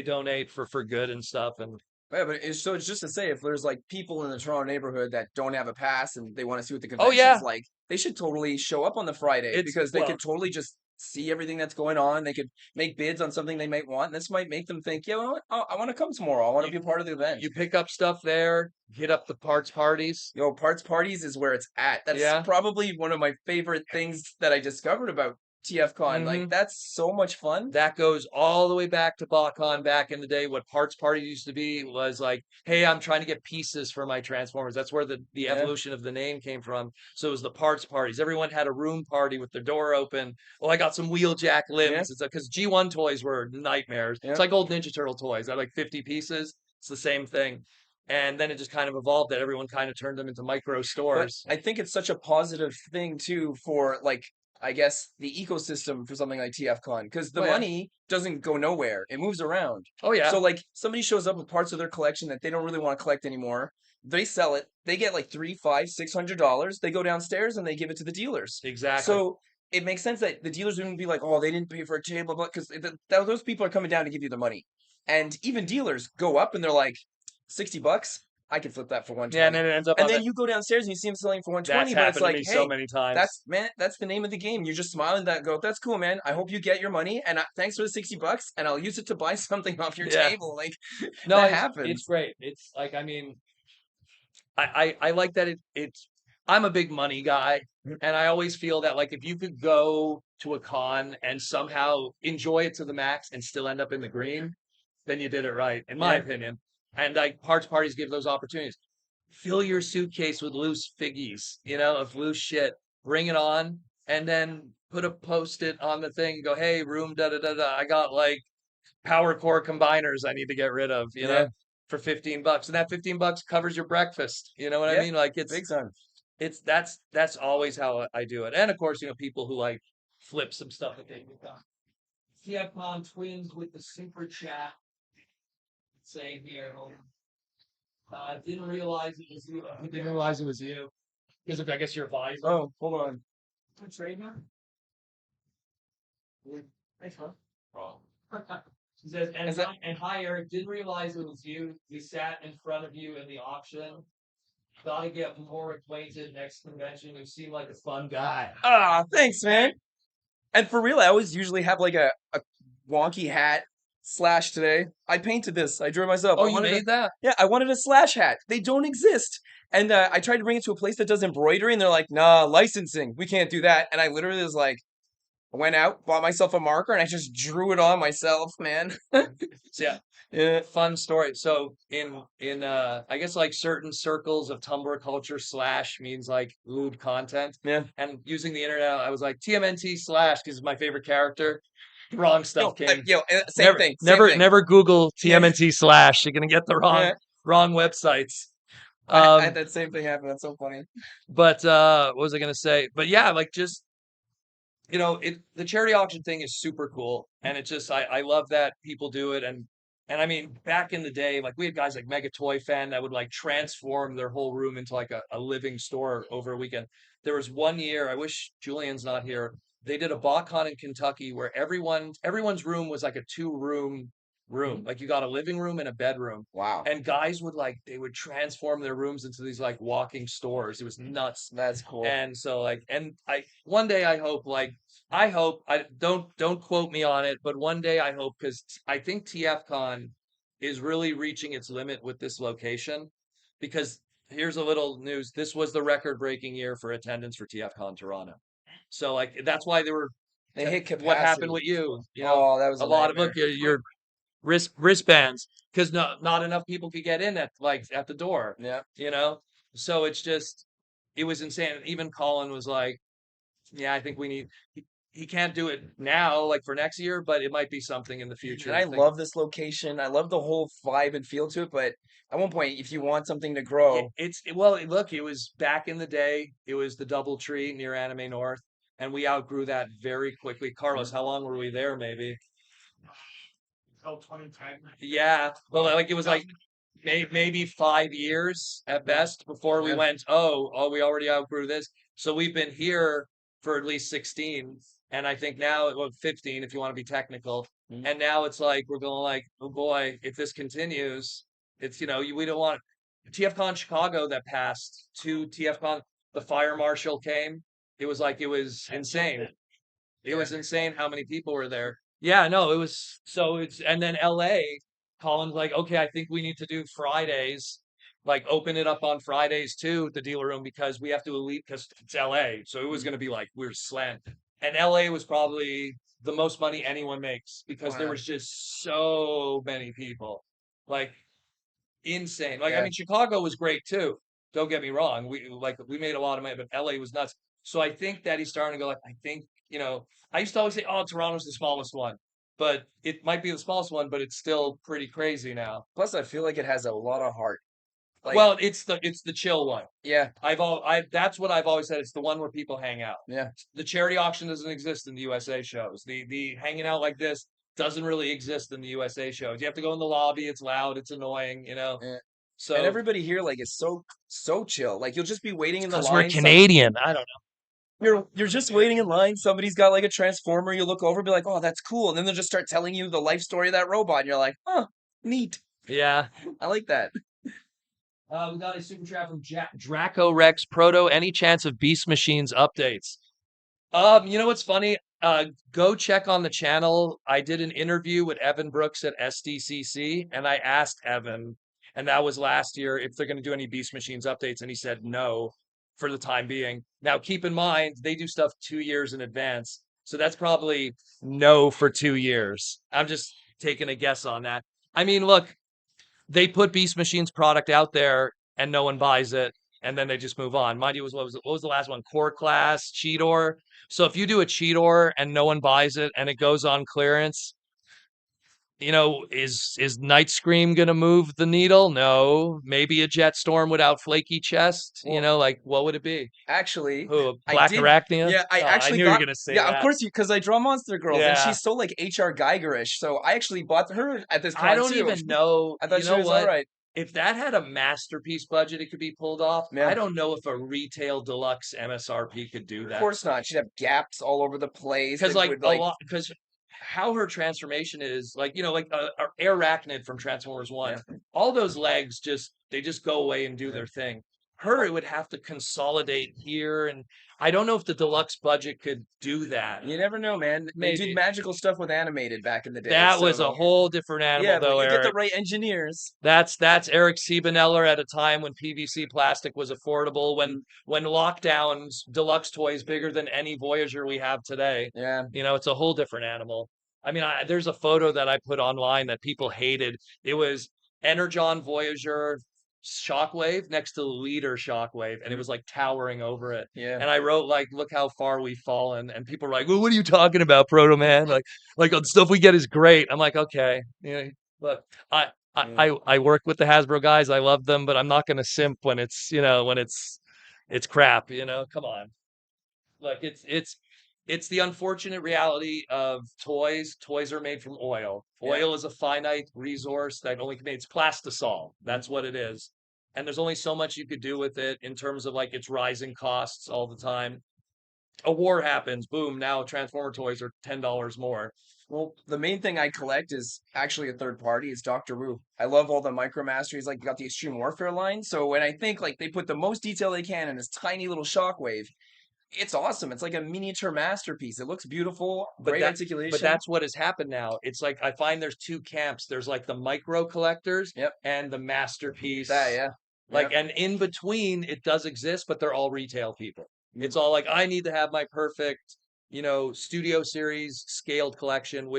donate for good and stuff. And Yeah, but it's just to say, if there's like people in the Toronto neighborhood that don't have a pass and they want to see what the Oh, convention's yeah. like, they should totally show up on the Friday because they could totally just see everything that's going on. They could make bids on something they might want. And this might make them think, you know what? Oh, I want to come tomorrow. I want to be a part of the event. You pick up stuff there, hit up the parts parties. Parts parties is where it's at. That's Yeah. probably one of my favorite things that I discovered about TFcon. Like Mhm. that's so much fun. That goes all the way back to BotCon back in the day. What Parts Party used to be was like, hey, I'm trying to get pieces for my Transformers. That's where the Yeah. evolution of the name came from. So it was the parts parties. Everyone had a room party with their door open. Oh, I got some Wheeljack limbs. Yeah. It's because G1 toys were nightmares. Yeah. It's like old Ninja Turtle toys. I had like 50 pieces. It's the same thing. And then it just kind of evolved that everyone kind of turned them into micro But stores. I think it's such a positive thing too for like I guess the ecosystem for something like TFCon because the Oh, yeah. money doesn't go nowhere. It moves around. Oh, yeah. So like somebody shows up with parts of their collection that they don't really want to collect anymore. They sell it. They get like $300, $500, $600. They go downstairs and they give it to the dealers. Exactly. So it makes sense that the dealers wouldn't be like, oh, they didn't pay for a table, because those people are coming down to give you the money. And even dealers go up and they're like, $60. I can flip that for 120. Yeah, and then it ends up And on then that. you go downstairs and you see them selling for 120, That's but it's happened to like, me hey, so many times. that's the name of the game. You're just smiling that go, that's cool, man. I hope you get your money and thanks for the $60 and I'll use it to buy something off your Yeah. table. Like No, that it's happens. great. It's like, I mean, I like that it's I'm a big money guy, and I always feel that like if you could go to a con and somehow enjoy it to the max and still end up in the green, then you did it right, in my Yeah. opinion. And like parts parties give those opportunities. Fill your suitcase with loose figgies, of loose shit. Bring it on, and then put a post-it on the thing. And go, hey, room da da da da. I got like power core combiners I need to get rid of, Yeah. for $15. And that $15 covers your breakfast. You know what I Yeah, mean? Like big time. that's always how I do it. And of course, people who like flip some stuff that they got. TFcon twins with the super chat saying here, didn't realize it was you. Didn't realize it was you. Because I guess your visor. Oh, hold on. Trademark? Thanks, man. He says, Is that- and hi, Eric, didn't realize it was you. We sat in front of you in the auction. Gotta get more acquainted next convention. You seem like a fun guy. Ah, thanks, man. And for real, I always usually have like a wonky hat slash today. I painted this. I drew it myself. Oh, I you wanted made that? Yeah, I wanted a slash hat. They don't exist. And I tried to bring it to a place that does embroidery, and they're like, nah, licensing. We can't do that. And I literally was like, went out, bought myself a marker, and I just drew it on myself, man. So, yeah. Yeah. Fun story. So in I guess like certain circles of Tumblr culture, slash means like lewd content. Yeah. And using the internet, I was like TMNT slash because it's my favorite character. Wrong stuff came. Same thing. Never Google TMNT slash. You're gonna get the wrong websites. I had that same thing happen. That's so funny. But what was I gonna say? But yeah, like just the charity auction thing is super cool, and it's just I love that people do it, and I mean back in the day, like we had guys like Mega Toy Fan that would like transform their whole room into like a living store over a weekend. There was one year, I wish Julian's not here. They did a BotCon in Kentucky where everyone's room was like a 2-room room. Like you got a living room and a bedroom. Wow. And guys they would transform their rooms into these like walking stores. It was nuts. That's cool. And so one day I hope I don't quote me on it, but one day I hope, because I think TFCon is really reaching its limit with this location, because here's a little news. This was the record-breaking year for attendance for TFCon Toronto. So like that's why they hit capacity. What happened with you? Oh, that was a lot of your wristbands, because not enough people could get in at the door. Yeah. So it was insane. Even Colin was like, yeah, I think we need he can't do it now, like for next year, but it might be something in the future. And I love this location. I love the whole vibe and feel to it, but at one point, if you want something to grow, look, it was back in the day. It was the DoubleTree near Anime North, and we outgrew that very quickly. Carlos, how long were we there? Maybe. Until 2010. Yeah, well, like it was like maybe 5 years at best before we went, oh, we already outgrew this. So we've been here for at least 16, and I think now 15 if you want to be technical. Mhm. And now it's like we're going like, oh boy, if this continues, it's we don't want TFCon Chicago that passed to TFCon. The fire marshal came. It was insane. It was insane how many people were there. Yeah, no, it was and then LA, Colin's like, okay, I think we need to do Fridays, like open it up on Fridays too, the dealer room, because we have to elite, because it's LA. So it was going to be like, we're slammed. and LA was probably the most money anyone makes because there Wow. was just so many people, like insane. Like I Yeah. mean, Chicago was great too. Don't get me wrong. We made a lot of money, but LA was nuts. So I think that he's starting to go like I think I used to always say, oh, Toronto's the smallest one, but it might be the smallest one, but it's still pretty crazy now. Plus, I feel like it has a lot of heart. Like, Well, it's the chill one. yeah, That's what I've always said. It's the one where people hang out. yeah. The charity auction doesn't exist in the USA shows. The hanging out like this doesn't really exist in the USA shows. You have to go in the lobby. It's loud. It's annoying. Yeah. So And everybody here like is so chill. Like you'll just be waiting in the because we're line. Canadian. I don't You're just waiting in line. Somebody's got like a transformer. You look over, be like, oh, that's cool. And then they'll just start telling you the life story of that robot. And you're like, oh, neat. know. Yeah. I like that. We got a super chat from Draco Rex Proto. Any chance of Beast Machines updates? You know what's funny? Go check on the channel. I did an interview with Evan Brooks at SDCC, and I asked Evan, and that was last year, if they're going to do any Beast Machines updates, and he said no for the time being. Now, keep in mind, they do stuff 2 years in advance, so that's probably no for 2 years. I'm just taking a guess on that. I mean, look, they put Beast Machine's product out there, and no one buys it, and then they just move on. Mind you, what was the last one? Core Class, Cheetor. So if you do a Cheetor and no one buys it and it goes on clearance, is Night Scream gonna move the needle? No. Maybe a Jetstorm without flaky chest. Well, Like what would it be? actually, Who? A I Black did. Arachnia? Yeah, I Oh, actually knew you were thought. gonna say Yeah, of that. course you, because I draw Monster Girls, and Yeah. she's so like HR Geigerish. So I actually bought her at this con I don't too. even know. I thought You she know was what? all right. If that had a masterpiece budget, it could be pulled off. Yeah. I don't know if a retail deluxe MSRP could do Of that. course not. She'd have gaps all over the place. Because It like would, a lot, because how her transformation is, like Arachnid from Transformers One, Yeah. all those legs they just go away and do their thing. Her, it would have to consolidate here, and I don't know if the deluxe budget could do that. You never know, man. They Maybe. did magical stuff with animated back in the day. That was a so- whole different animal, Yeah, but though, you get the Eric. right engineers. That's Eric Siebeneller at a time when PVC plastic was affordable, when lockdowns, deluxe toys bigger than any Voyager we have today. Yeah. It's a whole different animal. I mean, there's a photo that I put online that people hated. It was Energon Voyager Shockwave next to the Leader Shockwave, and it was like towering over it. Yeah. And I wrote like, "Look how far we've fallen." And people were like, "Well, what are you talking about, Proto Man? Like the stuff we get is great." I'm like, "Okay, look, I work with the Hasbro guys. I love them, but I'm not going to simp when it's crap. Come on. Look, it's the unfortunate reality of toys. Toys are made from oil. Yeah. Oil is a finite resource that only can be. It's plastisol. That's what it is. And there's only so much you could do with it in terms of like its rising costs all the time. A war happens, boom, now Transformer toys are $10 more. Well, the main thing I collect is actually a third party. It's Doctor Wu. I love all the Micromasteries. Like, you got the Extreme Warfare line. So when I think like they put the most detail they can in this tiny little Shockwave, it's awesome. It's like a miniature masterpiece. It looks beautiful, great articulation. But that's what has happened now. It's like I find there's two camps. There's like the micro collectors Yep. and the masterpiece. Yeah. Like, and in between, it does exist, but they're all retail people. It's all like, I need to have my perfect, studio series scaled collection,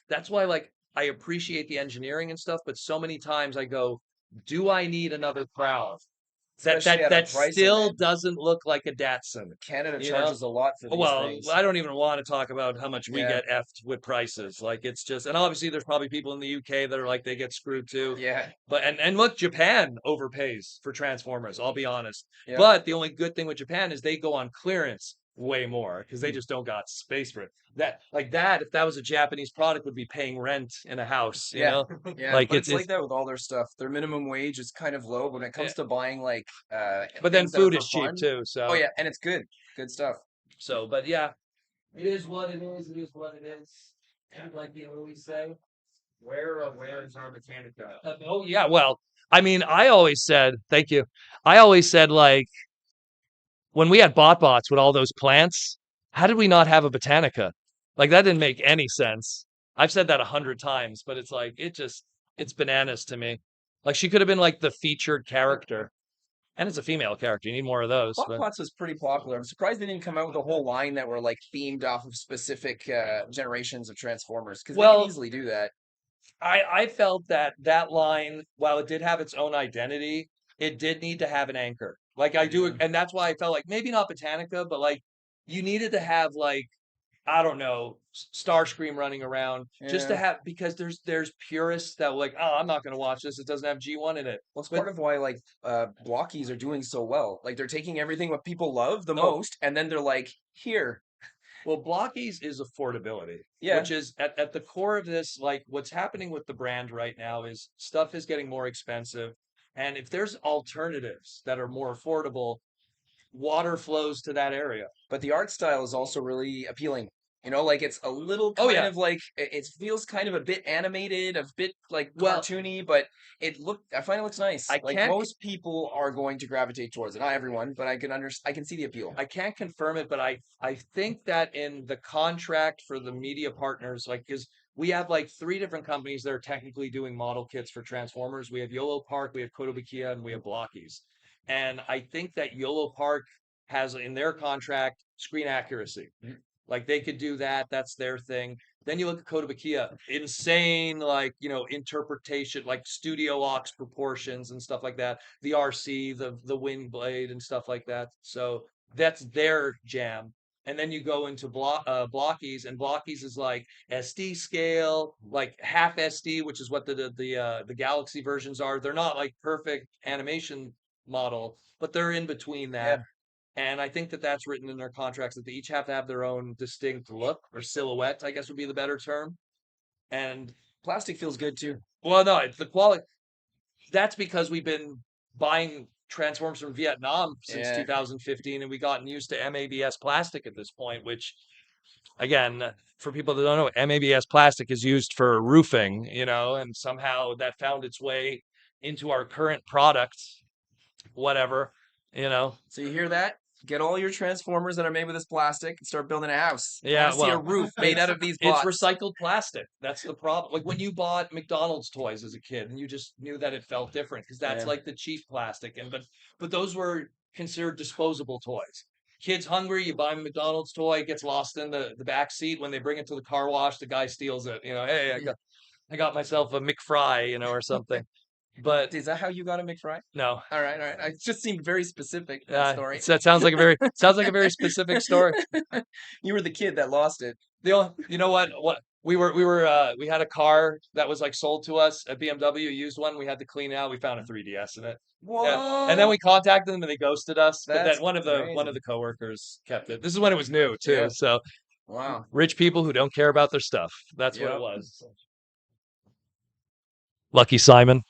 that's why, like, I appreciate the engineering and stuff, but so many times I go, do I need another crowd? Especially at a That price still event. doesn't look like a Datsun. Canada you know? charges a lot for these Well, things. I don't even want to talk about how much we Yeah. get effed with prices. Like, it's just, and obviously there's probably people in the UK that are like, they get screwed too. Yeah. But and look, Japan overpays for Transformers, I'll be honest. Yeah. But the only good thing with Japan is they go on clearance way more because they just don't got space for it. If that was a Japanese product, would be paying rent in a house, Yeah. know? Yeah, Like, but it's like that with all their stuff. Their minimum wage is kind of low when it comes to buying like But then things that are food for is cheap fun. too. So Oh yeah, and it's good. Good stuff. So, but yeah, it is what it is. It is what it is. Like you always say. Where is our Botanica? Oh yeah, well, I mean, I always said, thank you. I always said, like, when we had BotBots with all those plants, how did we not have a Botanica? Like, that didn't make any sense. I've said that 100 times, but it's like it's bananas to me. Like, she could have been like the featured character. And it's a female character. You need more of those. Hot But Pots was pretty popular. I'm surprised they didn't come out with a whole line that were like themed off of specific generations of Transformers, because they Well, could easily do that. I felt that that line, while it did have its own identity, it did need to have an anchor. Like I do, and that's why I felt like maybe not Botanica, but like you needed to have like I don't know, Starscream running around just to Yeah. have because there's purists that were like, oh, I'm not gonna watch this. It doesn't have G1 in it. Well, it's But part of why like blockies are doing so well. Like they're taking everything what people love the No. most, and then they're like, here. well, blockies is affordability, Yeah. which is at the core of this. Like what's happening with the brand right now is stuff is getting more expensive, and if there's alternatives that are more affordable, water flows to that area. But the art style is also really appealing. You know, like it's a little Oh, kind yeah. of like it feels kind of a bit animated, a bit like Well- cartoony, but I find it looks nice. I Like can't- most people are going to gravitate towards it. Not everyone, but I can see the appeal. I can't confirm it, but I think that in the contract for the media partners, like because we have like 3 different companies that are technically doing model kits for Transformers. We have Yolo Park, we have Kotobukiya, and we have Blockies. And I think that Yolo Park has in their contract screen accuracy. Like they could do that. That's their thing. Then you look at Kotobukiya, insane, like, interpretation, like Studio Ox proportions and stuff like that. The RC, the wind blade and stuff like that. So that's their jam. And then you go into Blockies, and Blockies is like SD scale, like half SD, which is what the Galaxy versions are. They're not like perfect animation model, but they're in between that. Yeah. And I think that that's written in their contracts that they each have to have their own distinct look or silhouette, I guess would be the better term. And Plastic feels good too. well, no, it's the quality. That's because we've been buying Transformers from Vietnam since Yeah. 2015, and we gotten used to MABS plastic at this point, which, again, for people that don't know, MABS plastic is used for roofing, and somehow that found its way into our current product, whatever, So you hear that? Get all your Transformers that are made with this plastic and start building a house. I Yeah, wanna see a well, roof made out of these It's bots. recycled plastic. That's the problem. Like when you bought McDonald's toys as a kid, and you just knew that it felt different because that's Yeah. like the cheap plastic. But those were considered disposable toys. Kids hungry, you buy 'em a McDonald's toy, it gets lost in the back seat. When they bring it to the car wash, the guy steals it. Hey, I got myself a McFry, or something. But Is that how you got a McFry? no, All right. It just seemed very specific, that story. that sounds like a very specific story. You were the kid that lost it. You know what? We had a car that was like sold to us at BMW, a used one. We had to clean it out. We found a 3DS in it. Whoa! Yeah. And then we contacted them and they ghosted us. But That's then one of the crazy. coworkers kept it. This is when it was new too. Yeah. So Wow. rich people who don't care about their stuff. That's what Yep. it was. Lucky Simon.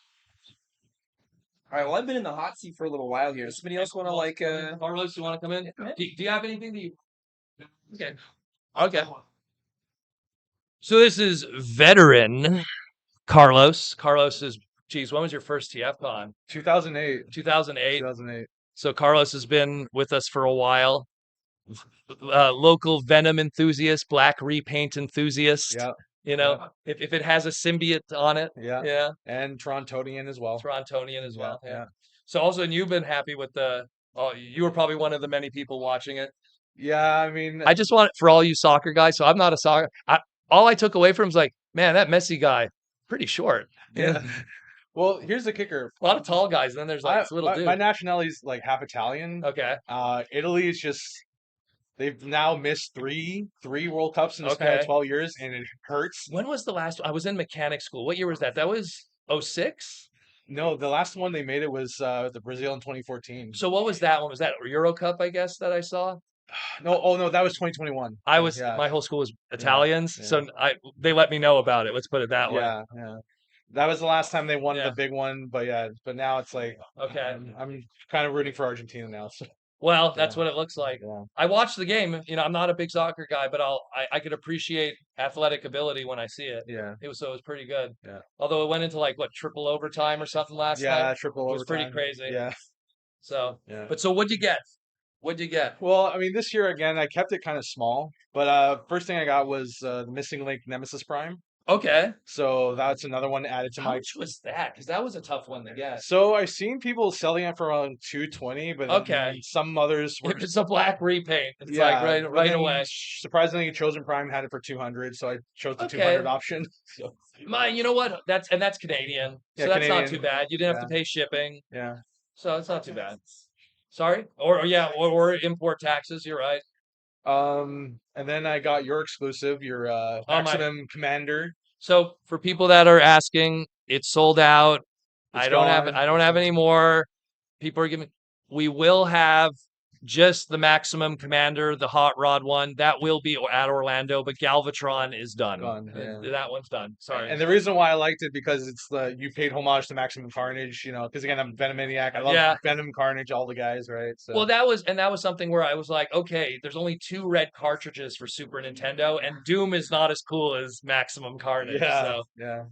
All right. Well, I've been in the hot seat for a little while here. Does somebody else want to Carlos, you want to come in? Yeah. Do you have anything that you? Okay. Okay. So this is veteran Carlos. Carlos is, geez, when was your first TFcon? 2008. 2008. 2008. So Carlos has been with us for a while. Local Venom enthusiast, black repaint enthusiast. Yeah. If it has a symbiote on it. Yeah. Yeah. And Torontonian as well. Torontonian as well. Yeah. So also, and you've been happy with you were probably one of the many people watching it. Yeah. I mean, I just want it for all you soccer guys. So I'm not a soccer. All I took away from is like, man, that Messi guy, pretty short. yeah. Well, here's the kicker. A lot of tall guys. And then there's like this little dude. My nationality is like half Italian. Okay. Italy is just they've now missed three World Cups in the span Okay. of 12 years, and it hurts. When was the last one? I was in mechanic school. What year was that? That was 06? No, the last one they made it was the Brazil in 2014. So what was that one? Was that Euro Cup, I guess, that I saw? No, that was 2021. Yeah. My whole school was Italians, yeah. so they let me know about it. Let's put it that way. Yeah. That was the last time they won Yeah. the big one, but now it's like Okay. I'm kind of rooting for Argentina now. So. Well, that's what it looks like. Yeah. I watched the game. I'm not a big soccer guy, but I could appreciate athletic ability when I see it. Yeah. It was pretty good. Yeah. Although it went into like triple overtime or something last night. Triple It was pretty overtime. crazy. Yeah. So, Yeah. but so what'd you get? What'd you get? Well, I mean, this year again, I kept it kind of small. But first thing I got was the Missing Link Nemesis Prime. Okay. So that's another one added to How my. much was that? Because that was a tough one to get. So I've seen people selling it for around 220, but then Okay. some others were. If it's a black repaint, it's like but right then away. Surprisingly, Chosen Prime had it for 200, so I chose the Okay. 200 option. So, You know what? That's Canadian, so Yeah, that's not too Canadian. bad. You didn't have to Yeah. pay shipping, yeah. so it's not too bad. Sorry, or import taxes. You're right. And then I got your exclusive, your Oh, my- Maximum Commander. So for people that are asking, it's sold out. It's I don't have any more. People are giving. We will have just the Maximum Commander, the hot rod one. That will be at Orlando, but Galvatron is done. Gone, yeah. That one's done. Sorry. And the reason why I liked it because it's you paid homage to Maximum Carnage, because again I'm a Venom maniac. I love Yeah. Venom, Carnage, all the guys, right? So Well, that was something where I was like, okay, there's only 2 red cartridges for Super Nintendo, and Doom is not as cool as Maximum Carnage. yeah, So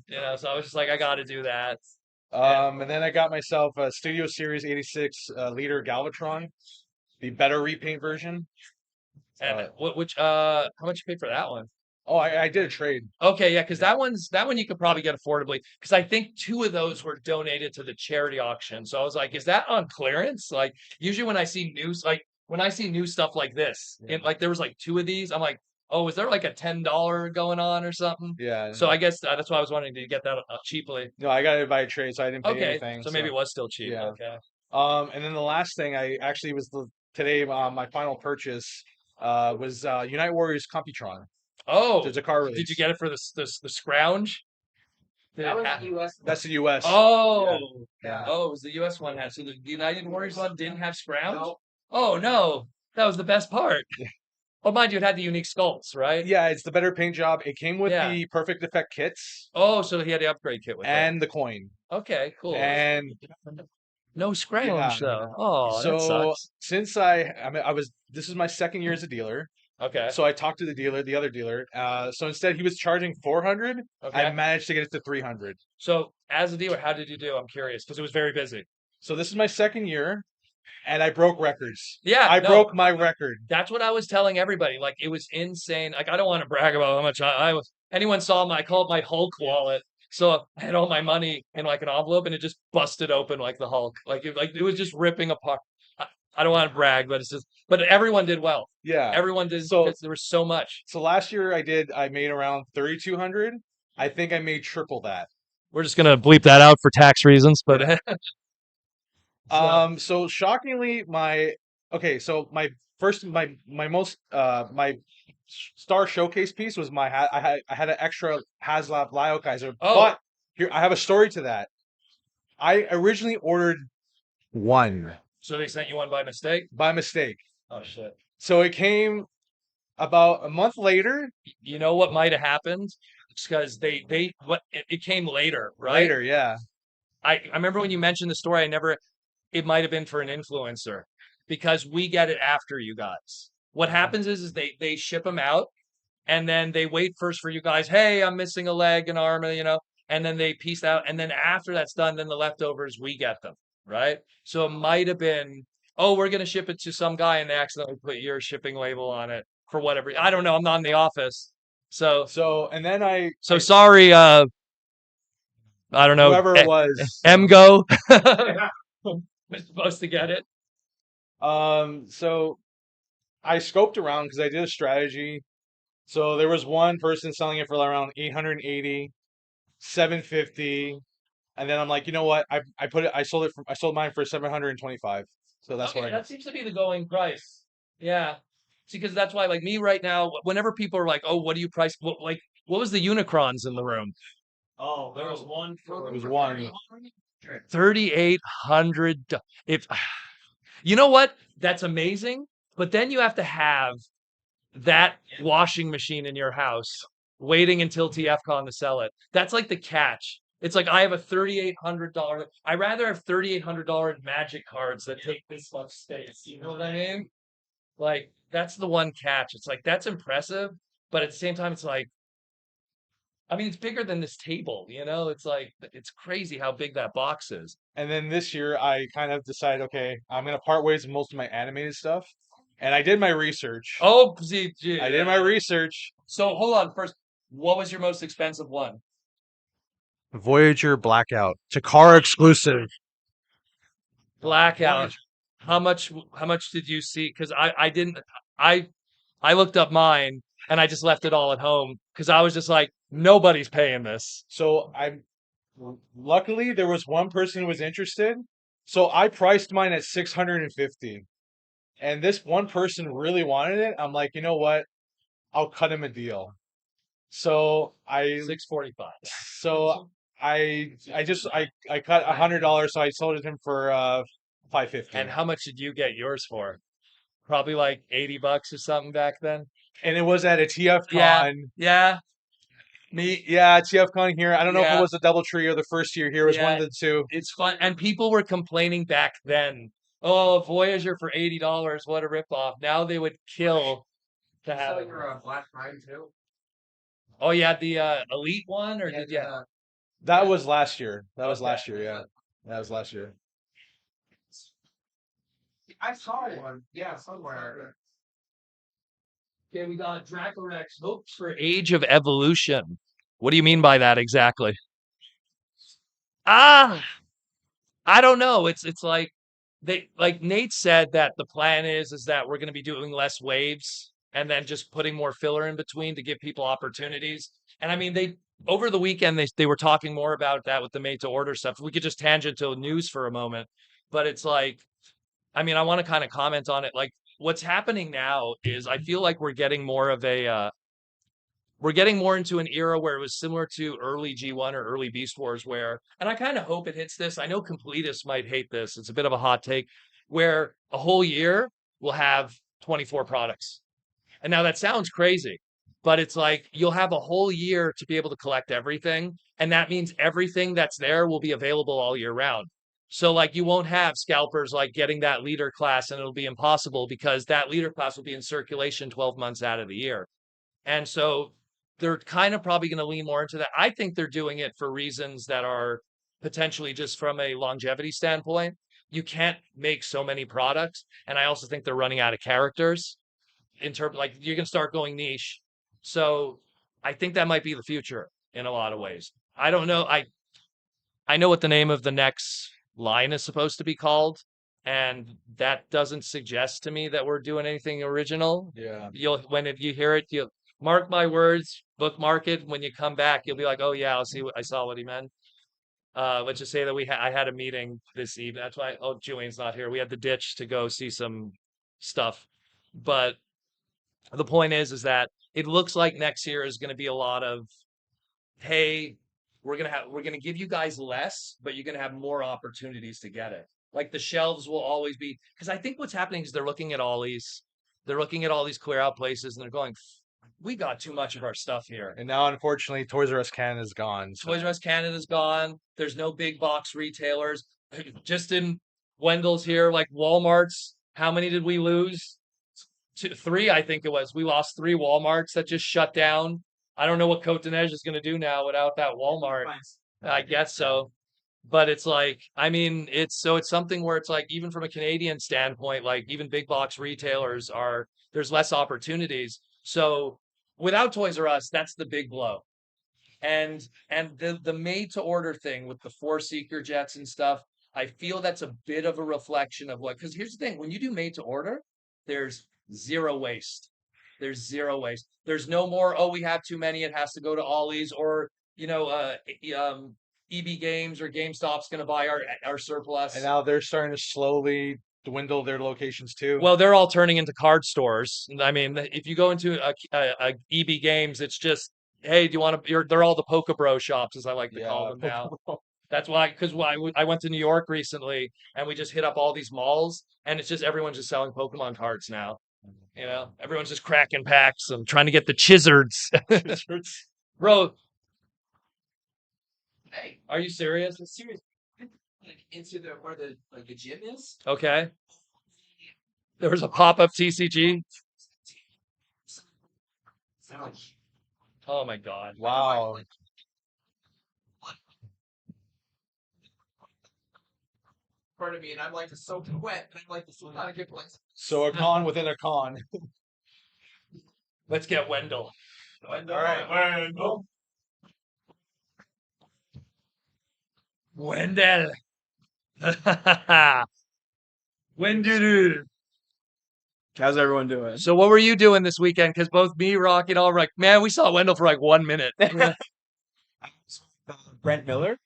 yeah. so I was just like, I got to do that. And then I got myself a Studio Series 86 liter Galvatron, the better repaint version. And how much you paid for that one? Oh, I did a trade. Okay, yeah, because that one you could probably get affordably. Because I think 2 of those were donated to the charity auction. So I was like, is that on clearance? Like usually when I see new stuff like this, like there was like 2 of these, I'm like, oh, is there like a $10 going on or something? Yeah. So I guess that's why I was wanting to get that cheaply. No, I got it by trade, so I didn't pay Okay, anything. so maybe it was still cheap. yeah. Okay. And then the last thing I actually was today my final purchase was Unite Warriors Computron. Oh, There's a car release. did you get it for the scrounge? Did That it was have- the U.S. That's the US. Oh, Yeah. oh, it was the U.S. one had. So the United Warriors one didn't have scrounge? No. Oh no, that was the best part. Yeah. Oh, mind you, it had the unique sculpts, right? Yeah, it's the better paint job. It came with Yeah. the Perfect Effect kits Oh, so he had the upgrade kit with and the coin. it. Okay, cool. And No scrounge Yeah. though. Oh, that so sucks. since this is my second year as a dealer. Okay. So I talked to the other dealer. So instead he was charging 400. Okay. I managed to get it to 300. So as a dealer, how did you do? I'm curious because it was very busy. So this is my second year, and I broke records. Yeah, I no. broke my record. That's what I was telling everybody. Like it was insane. Like I don't want to brag about how much I was. Anyone saw I call it my Hulk wallet. So I had all my money in like an envelope, and it just busted open like the Hulk. Like it was just ripping apart. I don't want to brag, but but everyone did well. Yeah. Everyone did. So- because there was so much. So last year I made around 3,200. I think I made triple that. We're just gonna bleep that out for tax reasons, but So shockingly, my most my star showcase piece was I had an extra Haslab Lyokaiser. Oh. But here I have a story to that. I originally ordered one So they sent you one by mistake? by mistake. Oh shit. So it came about a month later. You know what might have happened? It's because it came later, right? Later, yeah. I remember when you mentioned the story, it might have been for an influencer because we get it after you guys. What happens is they ship them out and then they wait first for you guys. Hey, I'm missing a leg, an arm, and then they piece out. And then after that's done, then the leftovers, we get them, right? So it might have been, oh, we're going to ship it to some guy and they accidentally put your shipping label on it for whatever. I don't know. I'm not in the office. So And then sorry, I don't know. whoever it was. Emgo was supposed to get it. So I scoped around because I did a strategy. So there was one person selling it for around 880, 750, and then I'm like, you know what? I sold mine for 725. So that's Okay, what I that got. seems to be the going price. Yeah. See, because that's why, like me right now, whenever people are like, "Oh, what do you price?" What was the Unicrons in the room? Oh, there was one. It was one. $3,800. If you know what, that's amazing. But then you have to have that washing machine in your house waiting until TFcon to sell it. That's like the catch. It's like I have a $3,800. I rather have $3,800 Magic cards that take this much space. You know what I mean? Like that's the one catch. It's like that's impressive, but at the same time, it's like, I mean, it's bigger than this table. It's like it's crazy how big that box is. And then this year I kind of decided, okay, I'm gonna part ways with most of my animated stuff, and I did my research. Oh, see, gee, I did my research. So hold on first. What was your most expensive one? Voyager Blackout. Takara exclusive. Blackout. How much did you see? Because I didn't I looked up mine and I just left it all at home because I was just like, nobody's paying this. So luckily there was one person who was interested. So I priced mine at 650. And this one person really wanted it. I'm like, you know what? I'll cut him a deal. So I 645. so I cut $100, so I sold it to him for $550. And how much did you get yours for? Probably like $80 or something back then. And it was at a TFcon. Yeah. TFcon here. I don't know if it Yeah. was the DoubleTree or the first year here. It was one of the two. It's fun. And people were complaining back then. Oh, Voyager for $80. What a ripoff. Now they would kill to have So it. your Black Prime too? Oh, yeah, the Elite one? Or did you? That was last year. That was Okay. last year, yeah. That was last year. I saw one. Yeah, somewhere. Okay, we got Dracorex hopes for Age of Evolution. What do you mean by that exactly? Ah, I don't know. It's like like Nate said that the plan is that we're going to be doing less waves and then just putting more filler in between to give people opportunities. And I mean, they over the weekend they were talking more about that with the made to order stuff. We could just tangent to news for a moment, but it's like, I mean, I want to kind of comment on it. Like what's happening now is I feel like we're getting more of a we're getting more into an era where it was similar to early G1 or early Beast Wars, where, and I kind of hope it hits this. I know completists might hate this. It's a bit of a hot take, where a whole year will have 24 products. And now that sounds crazy, but it's like you'll have a whole year to be able to collect everything. And that means everything that's there will be available all year round. So, like, you won't have scalpers like getting that leader class, and it'll be impossible because that leader class will be in circulation 12 months out of the year. And so they're kind of probably going to lean more into that. I think they're doing it for reasons that are potentially just from a longevity standpoint. You can't make so many products. And I also think they're running out of characters in terms like you can start going niche. So I think that might be the future in a lot of ways. I don't know. I know what the name of the next line is supposed to be called, and that doesn't suggest to me that we're doing anything original. Yeah. You'll when if you hear it, you'll mark my words, bookmark it. When you come back, you'll be like, "Oh yeah, I saw what he meant." Let's just say that I had a meeting this evening. That's why. Oh, Julian's not here. We had the ditch to go see some stuff, but the point is that it looks like next year is going to be a lot of, hey, we're gonna give you guys less, but you're gonna have more opportunities to get it. Like the shelves will always be because I think what's happening is they're looking at all these clear out places and they're going, we got too much of our stuff here. And now, unfortunately, Toys R Us Canada is gone. So. Toys R Us Canada's gone. There's no big box retailers. Just in Wendell's here, like Walmart's. How many did we lose? Three, I think it was. We lost 3 Walmarts that just shut down. I don't know what Cote d'Ivoire is going to do now without that Walmart. I guess so. But it's like, I mean, it's something where it's like, even from a Canadian standpoint, like even big box retailers there's less opportunities. So without Toys R Us, that's the big blow. And the made to order thing with the 4 seeker jets and stuff, I feel that's a bit of a reflection of because here's the thing, when you do made to order, there's zero waste. There's zero waste. There's no more, oh, we have too many, it has to go to Ollie's, or EB Games or GameStop's going to buy our surplus. And now they're starting to slowly dwindle their locations too. Well, they're all turning into card stores. I mean, if you go into a EB Games, it's just, hey, do you want to? They're all the Poke Bro shops, as I like to call them now. That's why, because I went to New York recently, and we just hit up all these malls, and it's just everyone's just selling Pokemon cards now. You know, everyone's just cracking packs and trying to get the Chizards. Bro, Hey, are you serious? I'm serious. Like into where the gym is. Okay. There was a pop-up TCG. Oh my God. Wow. Pardon me, and I'm like to soak and wet, and I'm like this is not a good place. So a con within a con. Let's get Wendell. All right, Wendell. Wendell. Wendell. How's everyone doing? So what were you doing this weekend? Because both me, Rocky, and all were like, man, we saw Wendell for like 1 minute. Brent Miller.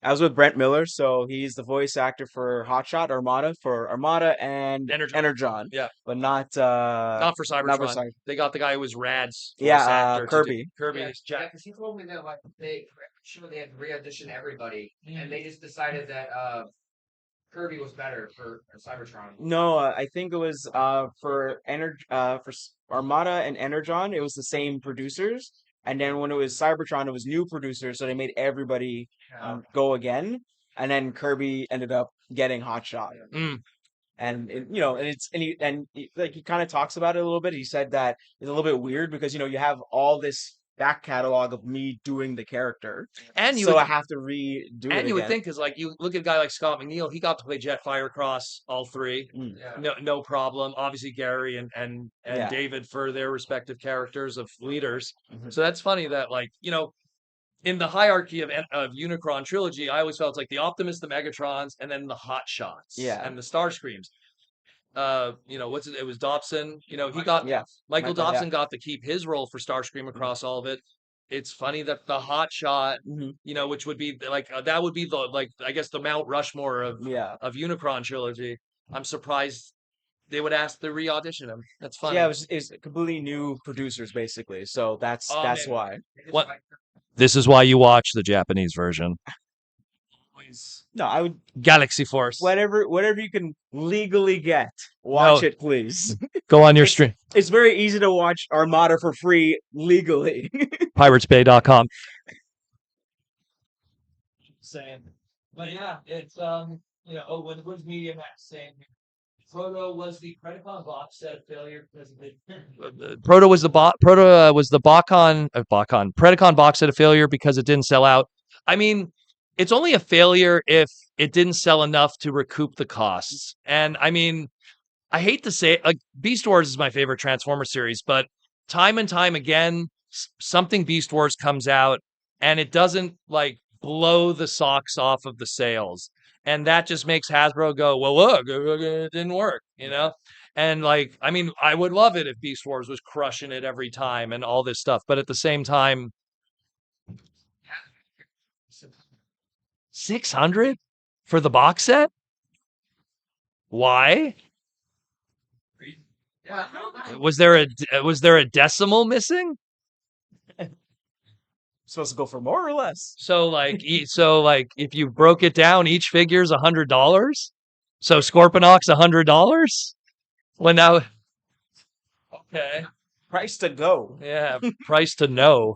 I was with Brent Miller, so he's the voice actor for Hotshot Armada and Energon. Yeah. But not Not for Cybertron. not for Cyber. They got the guy who was Rad's voice Yeah, actor to do- Kirby. Kirby. Yeah, is Jack. because he told me that like they sure they had to re-audition everybody, and they just decided that Kirby was better for Cybertron. No, I think it was Armada and Energon. It was the same producers, and then when it was Cybertron, it was new producers, so they made everybody go again, and then Kirby ended up getting Hotshot. Mm. And like he kind of talks about it a little bit. He said that it's a little bit weird because you have all this back catalog of me doing the character, And you so would, I have to redo it and you would again. think, because like you look at a guy like Scott McNeil, he got to play Jetfire across all three. Mm. Yeah. No problem. Obviously Gary and Yeah. David for their respective characters of leaders. Mhm. So that's funny that like, in the hierarchy of Unicron trilogy, I always felt it's like the Optimus, the Megatrons, and then the Hot Shots Yeah. and the Starscreams. What's it? It was Dobson. He got Yeah. Michael Michael, Dobson got to keep his role for Starscream across all of it. It's funny that the Hot Shot, Mhm. which would be like that would be the I guess the Mount Rushmore of Yeah. Unicron trilogy. I'm surprised they would ask to re-audition him. That's funny. Yeah, it's completely new producers basically, so that's man. why. What? This is why you watch the Japanese version. No, I would Galaxy Force. whatever you can legally get, watch No. it, please. Go on your stream. It's very easy to watch Armada for free legally. PiratesBay.com. Saying, but yeah, it's when it was Media Max saying Proto was the Predacon box set failure because of the Proto was the Predacon box set a failure because it didn't sell out. I mean, it's only a failure if it didn't sell enough to recoup the costs. And I mean, I hate to say it, like Beast Wars is my favorite Transformer series, but time and time again, something Beast Wars comes out and it doesn't like blow the socks off of the sales. And that just makes Hasbro go, well, look, it didn't work, And like, I mean, I would love it if Beast Wars was crushing it every time and all this stuff. But at the same time, 600 for the box set? Why? Yeah. Was there a decimal missing? Supposed to go for more or less? So like if you broke it down, each figure's $100. So Scorponok's $100. Well, now, okay, Price to go. yeah, price to know.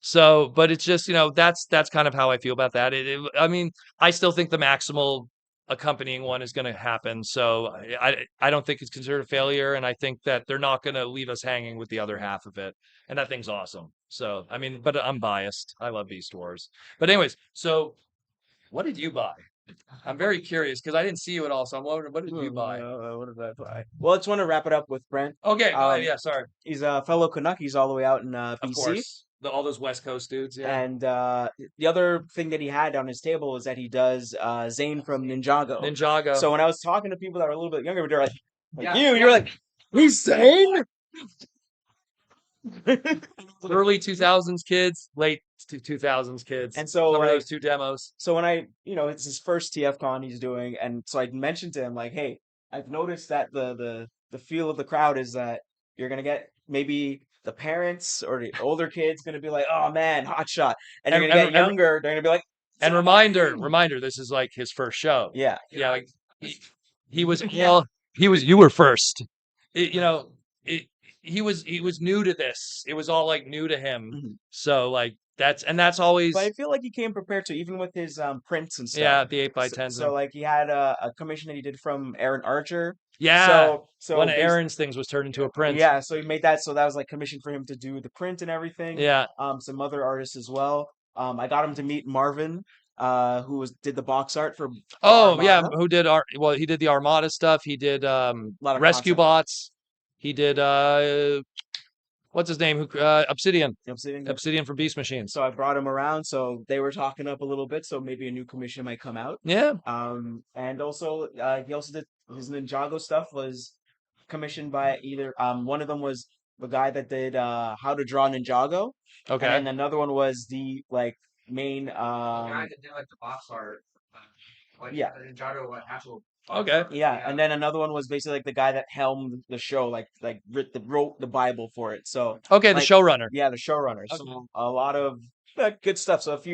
So, but it's just that's kind of how I feel about that. I mean, I still think the maximal accompanying one is going to happen. So I don't think it's considered a failure, and I think that they're not going to leave us hanging with the other half of it. And that thing's awesome. So I mean, but I'm biased. I love Beast Wars. But anyways, so what did you buy? I'm very curious because I didn't see you at all. So I'm wondering, what did you buy? What did I buy? Well, I just want to wrap it up with Brent. Okay, go ahead. Yeah, sorry. He's a fellow Canuck. He's all the way out in Of BC. course, all those West Coast dudes. Yeah. And the other thing that he had on his table is that he does Zane from Ninjago. Ninjago. So when I was talking to people that were a little bit younger, they're like Yeah, you're like, he's Zane? Early 2000s kids, late 2000s kids. And so some of like, those two demos. so when it's his first TFcon he's doing, and so I mentioned to him like, hey, I've noticed that the feel of the crowd is that you're gonna get maybe the parents or the older kids gonna be like, oh man, hot shot, and you're gonna get younger, they're gonna be like, and reminder, this is like his first show. yeah, Like he was you were first. He was new to this. It was all like new to him. Mhm. So like that's always But I feel like he came prepared to, even with his prints and stuff. yeah, the 8x10s. So like he had a commission that he did from Aaron Archer. yeah. So One of Aaron's things was turned into a print. Yeah, so he made that. So that was like commissioned for him to do the print and everything. Yeah. Some other artists as well. I got him to meet Marvin, who did the box art for. Oh yeah, Armada. who did he did the Armada stuff. He did Lot of Rescue concept. Bots. He did what's his name? Who Obsidian. I'm sitting Obsidian from Beast Machines. So I brought him around. So they were talking up a little bit. So maybe a new commission might come out. Yeah. And also he also did his Ninjago stuff was commissioned by either one of them was the guy that did How to Draw Ninjago, and Okay. then another one was the like main The guy that did like the box art. Like Yeah. the Ninjago, what actual. Okay. yeah, and then another one was basically like the guy that helmed the show, like wrote the Bible for it. So Okay, the like showrunner. yeah, the showrunner. Okay. So a lot of good stuff. So if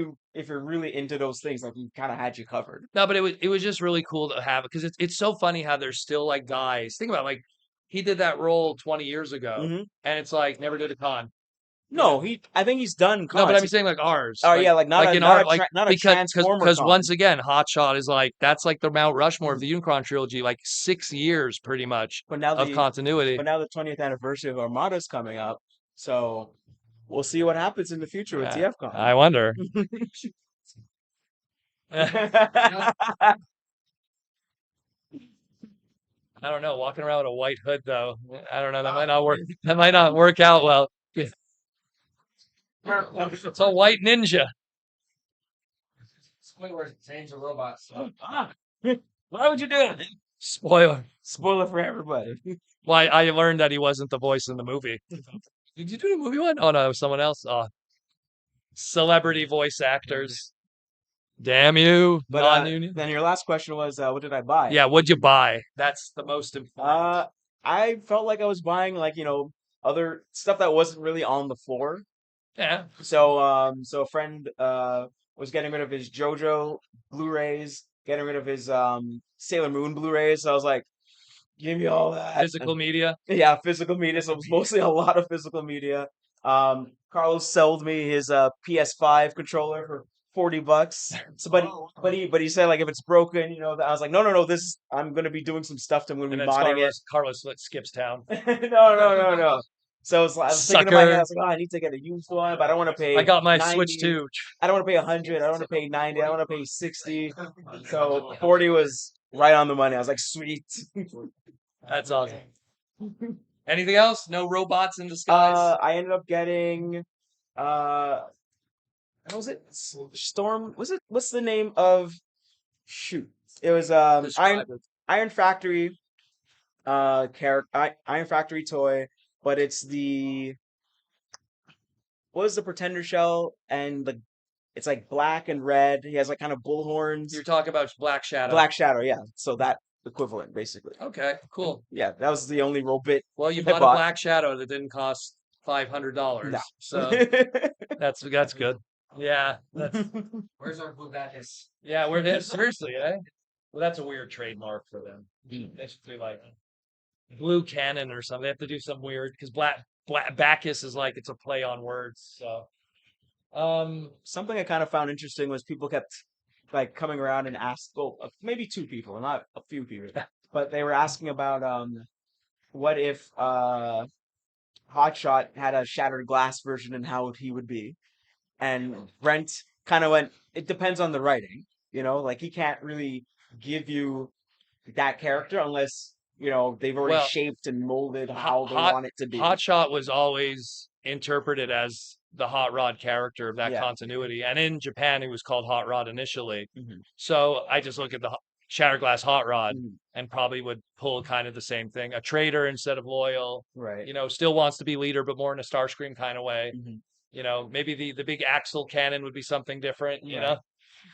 you're really into those things, like he kind of had you covered. No, but it was just really cool to have it because it's so funny how there's still like guys. Think about it, like he did that role 20 years ago, hmm and it's like never did a con. No, I think he's done No, but cons. I'm saying like ours. Oh yeah, like like in not our a like not a because Transformer con. once again, Hot Shot is like that's like the Mount Rushmore of the Unicron trilogy, like 6 years pretty much But now of continuity. but now the 20th anniversary of Armada's coming up, so we'll see what happens in the future with TFcon. I wonder. I don't know. Walking around with a white hood, though, I don't know. That might not work. That might not work out well. It's a white ninja. Squidward change the robot. So. Why would you do it? Spoiler. Spoiler for everybody. Why I learned that he wasn't the voice in the movie. Did you do the movie one? Oh no, it was someone else. Celebrity voice actors. Damn you, But non-union. then your last question was, what did I buy? Yeah, what'd you buy? That's the most important. I felt like I was buying like other stuff that wasn't really on the floor. Yeah. So so a friend was getting rid of his JoJo Blu-rays, getting rid of his Sailor Moon Blu-rays. So I was like, give me all that. Physical media. Yeah, physical media. So it was mostly a lot of physical media. Carlos sold me his PS5 controller for $40. So, but he said like if it's broken, I was like, no, I'm gonna be doing some stuff to him when we And then modding it. Carlos skips town. No. So I was thinking in my head, I Sucker. was like, I need to get a used one, but I don't want to pay. I got my 90. Switch too. I don't want to pay 100. I don't want to pay 90. I don't want to pay 60. So 40 was right on the money. I was like, sweet. That's awesome. Anything else? No robots in disguise? I ended up getting what was it? Storm. Was it? What's the name of? Shoot. It was Describe it. Iron Factory Iron Factory toy, but it's the what is the Pretender shell and it's like black and red. He has like kind of bull horns. You're talking about Black Shadow. Black Shadow, yeah. So that equivalent, basically. Okay, cool. Yeah, that was the only robot. Well, you I bought a bought. Black Shadow that didn't cost $500. No. So that's good. Yeah, that's Where's our blue Bacchus? yeah. We're there seriously, eh? Well, that's a weird trademark for them. They should do like Blue Cannon or something. They have to do some weird because black Bacchus is like it's a play on words. So, Something I kind of found interesting was people kept like coming around and maybe two people, not a few people, but they were asking about what if Hotshot had a shattered glass version and how he would be. And Brent kind of went, it depends on the writing, like he can't really give you that character unless, they've already Well, shaped and molded how they want it to be. Hotshot was always interpreted as the Hot Rod character of that Yeah. continuity, and in Japan it was called Hot Rod initially. Mhm. So I just look at the Shatterglass Hot Rod Mhm. and probably would pull kind of the same thing. A traitor instead of loyal. Right. Still wants to be leader, but more in a Starscream kind of way. Mhm. Maybe the big Axle cannon would be something different. Right.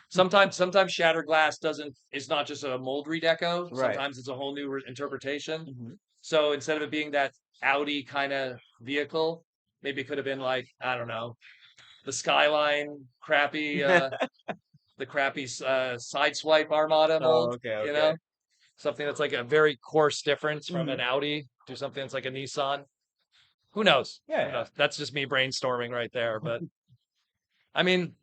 Sometimes Shatterglass is not just a mold redeco. Right. Sometimes it's a whole new interpretation. Mhm. So instead of it being that Audi kind of vehicle, maybe it could have been like, I don't know, the Skyline crappy, the crappy sideswipe Armada mold. Okay. Something that's like a very coarse difference from an Audi to something that's like a Nissan. Who knows? Yeah, Who knows? That's just me brainstorming right there. But I mean,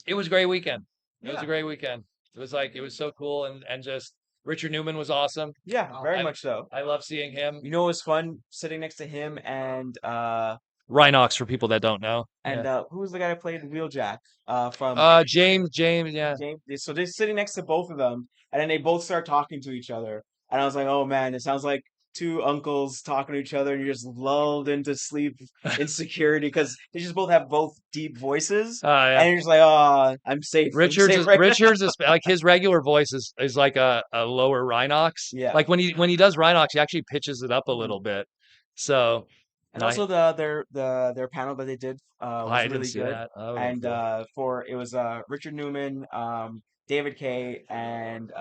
it was a great weekend. It was a great weekend. It was so cool and just Richard Newman was awesome. Yeah, very much so. I love seeing him. It was fun sitting next to him and Rhinox for people that don't know. who was the guy that played Wheeljack from James, yeah. James. So they're sitting next to both of them, and then they both start talking to each other, and I was like, oh man, it sounds like two uncles talking to each other, and you're just lulled into sleep in security because they just both have both deep voices, Yeah. and you're just like, oh, I'm safe. I'm Richards safe is right now. Richards is like his regular voice is like a lower Rhinox. Yeah. Like when he does Rhinox, he actually pitches it up a Mhm. little bit. So And I also their panel that they did was didn't really see good. that. Oh, And cool. for it was Richard Newman, David Kay, and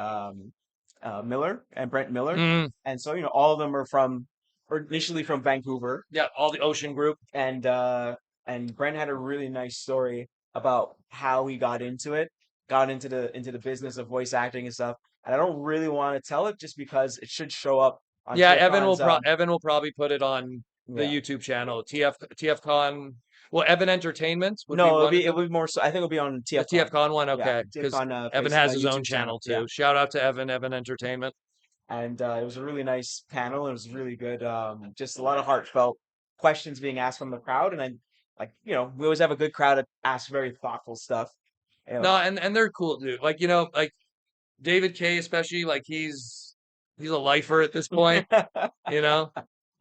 Miller and Brent Miller. Mm, And so, all of them are from or initially from Vancouver. yeah, all the Ocean Group. And Brent had a really nice story about how he got into it, got into the business of voice acting and stuff. And I don't really want to tell it just because it should show up on Yeah, TFcon's Evan will probably put it on the yeah. YouTube channel. TFcon. Well, Evan Entertainment would be No, one of it'll them. be more so. I think it'll be on The TFcon. TFcon one, Yeah, okay, because TFcon Evan has his own YouTube channel. channel Yeah, too. Shout out to Evan Entertainment. and it was a really nice panel. It was really good. Just a lot of heartfelt questions being asked from the crowd, and we always have a good crowd that asks very thoughtful stuff. You No, and they're cool, dude. Like like David Kay, especially, like he's a lifer at this point. You know,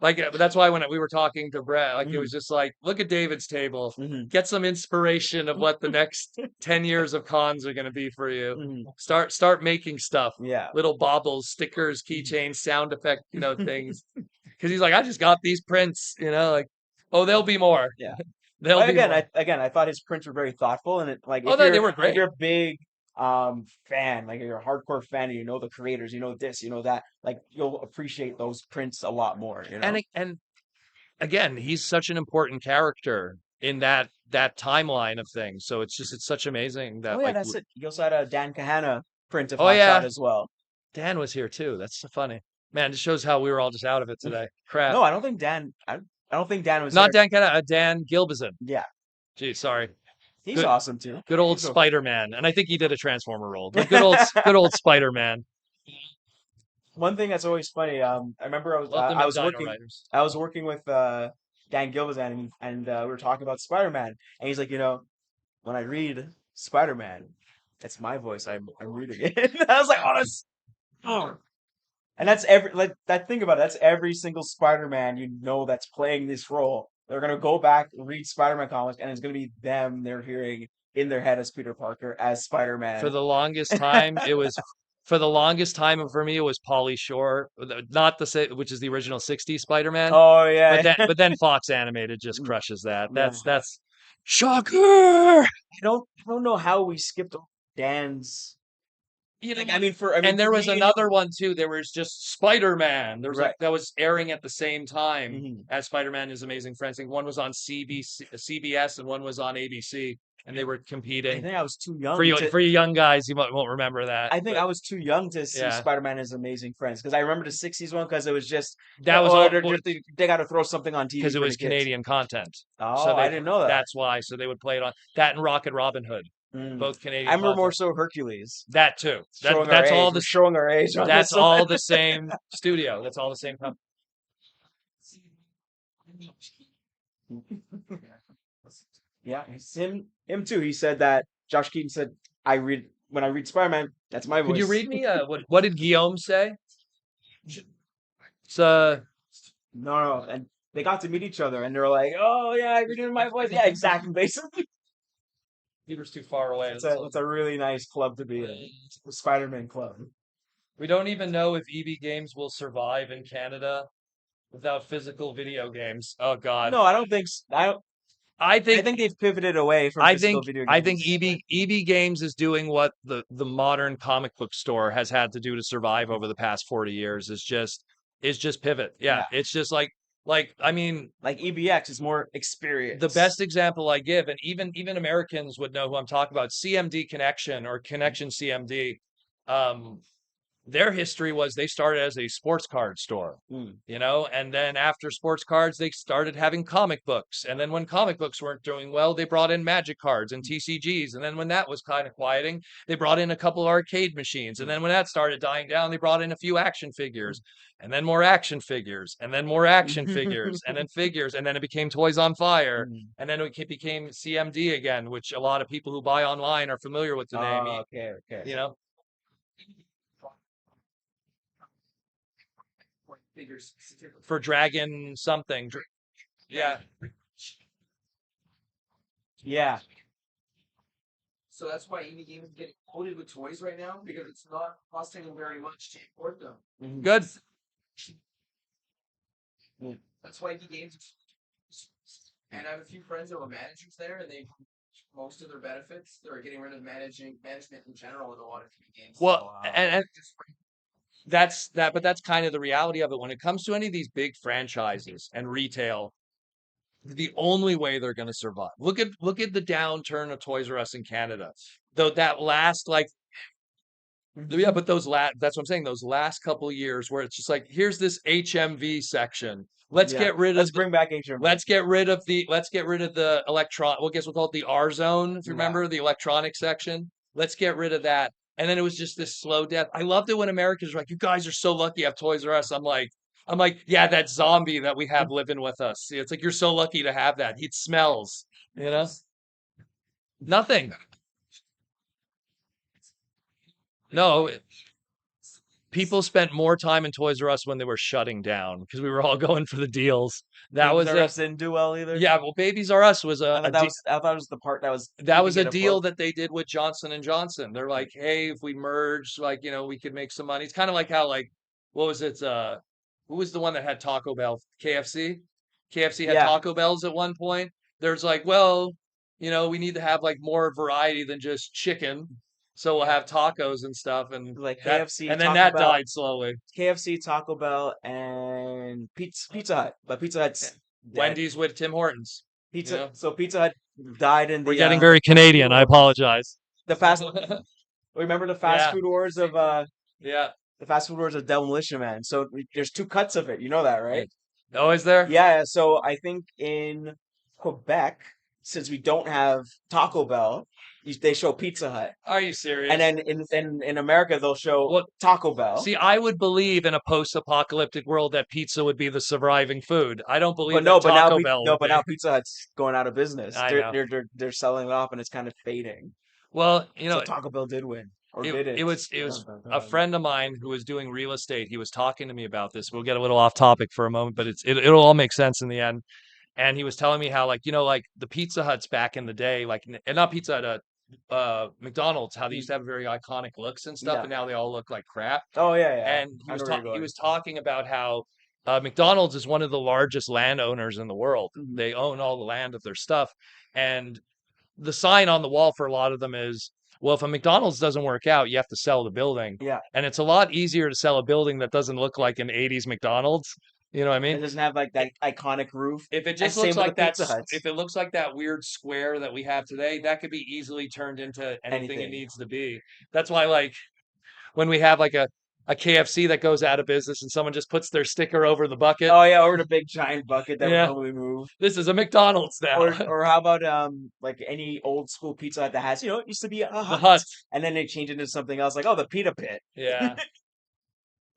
like but that's why when we were talking to Brett, like it was just like, look at David's table, Mhm. get some inspiration of what the next 10 years of cons are going to be for you. Mhm. Start making stuff, Yeah. little baubles, stickers, keychains, sound effect, things. Because he's like, I just got these prints, like, oh, there'll be more. Yeah. There'll But be more. I thought his prints were very thoughtful, and Oh, they were if great. you're a big fan, like you're a hardcore fan, and you know the creators, you know this, you know that, like you'll appreciate those prints a lot more. And again, he's such an important character in that timeline of things. So it's such amazing that Oh yeah, like that's it. You also had a Dan Kahana print of oh Hot Shot yeah, as well. Dan was here too. That's so funny. Man, it shows how we were all just out of it today. Crap. No, I don't think Dan. I don't think Dan was Not there. Dan Kenna, Dan Gilbazon. Yeah, Gee, sorry. he's Good awesome too. good old He's okay. Spider-Man. And I think he did a Transformer role. But good old Spider-Man. One thing that's always funny. I remember Love them I at was Dino working. Riders. I was working with Dan Gilvezan, and we were talking about Spider-Man, and he's like, when I read Spider-Man, it's my voice. I'm reading it. I was like, oh, oh. And that's think about it. That's every single Spider-Man that's playing this role. They're gonna go back and read Spider-Man comics, and it's gonna be them they're hearing in their head as Peter Parker as Spider-Man. For the longest time, for me, it was Pauly Shore, not which is the original '60s Spider-Man. Oh yeah. But then Fox Animated just crushes that. Yeah. That's shocker. I don't know how we skipped over Dan's. And there was another one too. There was just Spider-Man. There was Right. that was airing at the same time Mhm. as Spider-Man His Amazing Friends. I think one was on CBS and one was on ABC, and they were I competing. think I was too young. For you young guys, you won't remember that. I think I was too young to see Yeah. Spider-Man His Amazing Friends because I remember the '60s one because it was just That was all they got to throw something on TV because it for was the kids. Canadian content. Oh, So I didn't know that. That's why. So they would play it on that and Rocket Robin Hood, Mm. both Canadian. I remember more content. so Hercules. That too. Showing That's our all age. the We're showing our age. On That's this one. all the same studio. That's all the same company. Yeah, it's him too. He said that Josh Keaton said, when I read Spider-Man, that's my voice." Could you read me? What did Guillaume say? It's No, and they got to meet each other, and they're like, "Oh yeah, I read it in my voice." Yeah, exactly. Basically, Peter's too far away. it's a really nice club to be in. The Spider-Man club. We don't even know if EB Games will survive in Canada without physical video games. Oh God. No, I don't think. I think they've pivoted away from physical video games. I think EB Games is doing what the modern comic book store has had to do to survive over the past 40 years. Is just pivot. Yeah. It's just like I mean, like EBX is more experience. The best example I give, and even Americans would know who I'm talking about, CMD Connection or Connection CMD. Their history was they started as a sports card store, and then after sports cards, they started having comic books. And then when comic books weren't doing well, they brought in magic cards and TCGs. And then when that was kind of quieting, they brought in a couple of arcade machines. And then when that started dying down, they brought in a few action figures, and then more action figures, and then more action figures, and then figures. And then it became Toys on Fire. And then it became CMD again, which a lot of people who buy online are familiar with the name. Okay. figures specifically. for Dragon something. Yeah. Yeah. So that's why indie games get loaded with toys right now because it's not costing them very much to import them. Good. That's why indie games. And I have a few friends that were managers there, and they most of their benefits they're getting rid of management in general in a lot of indie games. Well, and but that's kind of the reality of it when it comes to any of these big franchises and retail. The only way they're going to survive. Look at the downturn of Toys R Us in Canada. Though that last like yeah, but that's what I'm saying. Those last couple of years where it's just like here's this HMV section. Let's Yeah. get rid Let's of bring back HMV. let's get rid of the electron. Well, I guess we'll call it the R zone. If you remember the electronic section, let's get rid of that. And then it was just this slow death. I loved it when Americans were like, "You guys are so lucky you have Toys R Us." I'm like, yeah, that zombie that we have living with us. It's like you're so lucky to have that. It smells, you know. Nothing. No, people spent more time in Toys R Us when they were shutting down because we were all going for the deals. That Babies was R Us didn't do well either. yeah. Well, Babies R Us was I thought it was the part that was that was a keeping it deal afloat. that they did with Johnson and Johnson. They're like, hey, if we merge, like we could make some money. It's kind of like how what was it? Who was the one that had Taco Bell? KFC. KFC had Yeah. Taco Bells at one point. There's like, well, we need to have like more variety than just chicken. So we'll have tacos and stuff, and Like that, KFC, and then Taco that Bell. died slowly. KFC, Taco Bell, and Pizza Hut. But Pizza Hut's dead. Wendy's with Tim Hortons. So Pizza Hut died in the. We're getting very Canadian. I apologize. The fast. Remember the fast Yeah. food wars of Yeah. the fast food wars of Demolition Man. So there's two cuts of it. You know that, right? Oh, is there? Yeah. So I think in Quebec, since we don't have Taco Bell, they show Pizza Hut, Are you serious? and then in America they'll show Well, Taco Bell. See, I would believe in a post-apocalyptic world that pizza would be the surviving food. I don't believe But no, that but now Taco Bell would but be. now Pizza Hut's going out of business. I They're know. they're selling it off, and it's kind of fading. Well, So Taco Bell did win, or did it? it was a friend of mine who was doing real estate. He was talking to me about this. We'll get a little off topic for a moment, but it'll all make sense in the end. And he was telling me how like the Pizza Huts back in the day, and not Pizza Hut, McDonald's, how they used to have very iconic looks and stuff, Yeah. and now they all look like crap. Oh yeah. And I know where you're he going. was talking about how McDonald's is one of the largest landowners in the world. Mhm. They own all the land of their stuff, and the sign on the wall for a lot of them is, well, if a McDonald's doesn't work out, you have to sell the building. Yeah. And it's a lot easier to sell a building that doesn't look like an 80s McDonald's. You know what I mean? It doesn't have like that iconic roof. If it And just same looks with like the that, Pizza Huts. if it looks like that weird square that we have today, that could be easily turned into anything it Anything. needs to be. That's why, like, when we have like a KFC that goes out of business and someone just puts their sticker over the bucket, Oh yeah, or the big giant bucket that Yeah. would probably move. this is a McDonald's now. Or how about like any old school Pizza Hut that has it used to be a the hut, hut. and then they change it into something else like the Pita Pit. Yeah.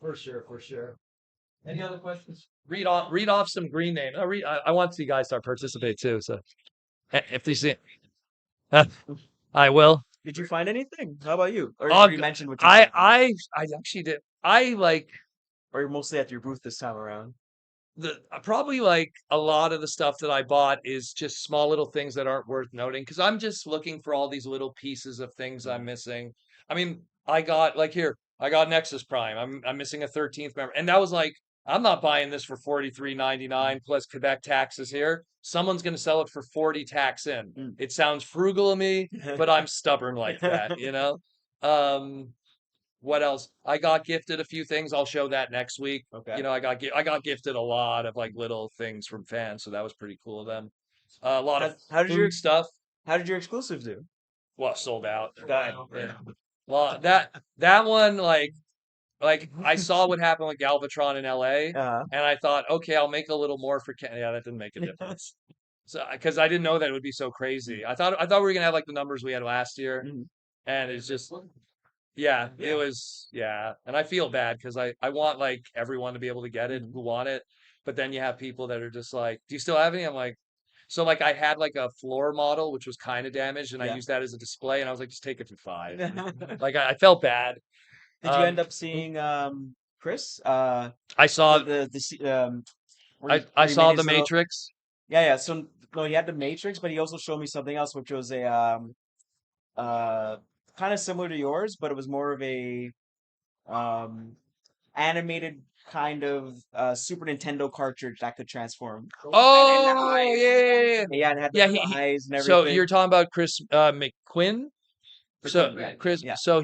For sure. Any other questions? read off some green names. I want to see you guys start participate too. So if they see, I will. Did you find anything? How about you? Or Oh, you mentioned what you found? I actually did. I like Or you're mostly at your booth this time around. probably like a lot of the stuff that I bought is just small little things that aren't worth noting because I'm just looking for all these little pieces of things I'm missing. I mean, I got Nexus Prime. I'm missing a 13th member, and that was like I'm not buying this for $43.99 plus Quebec taxes here. Someone's going to sell it for 40 tax in. Mm. It sounds frugal to me, but I'm stubborn like that, What else? I got gifted a few things. I'll show that next week. Okay. I got gifted a lot of like little things from fans, so that was pretty cool of them. A lot of How did food your stuff. How did your exclusive do? Well, sold out. That- Yeah. Well, that one like I saw what happened with Galvatron in LA, Uh-huh. and I thought, okay, I'll make a little more for Yeah, that didn't make a difference. So because I didn't know that it would be so crazy. I thought we were gonna have like the numbers we had last year, Mhm. and it's just it was and I feel bad because I want like everyone to be able to get it who want it, but then you have people that are just like, do you still have any? I'm like, so like I had like a floor model which was kind of damaged, and I Yeah. used that as a display, and I was like, just take it for $5. Like I felt bad. Did you end up seeing Chris. I saw where he, I where he saw made the his little Matrix. yeah. So no, he had the Matrix, but he also showed me something else, which was a uh kind of similar to yours, but it was more of a um animated kind of Super Nintendo cartridge that could transform. Oh yeah, yeah, yeah. Yeah, and it had Yeah, the eyes and so everything. you're talking about Chris McQuinn? So Yeah, Chris, yeah. so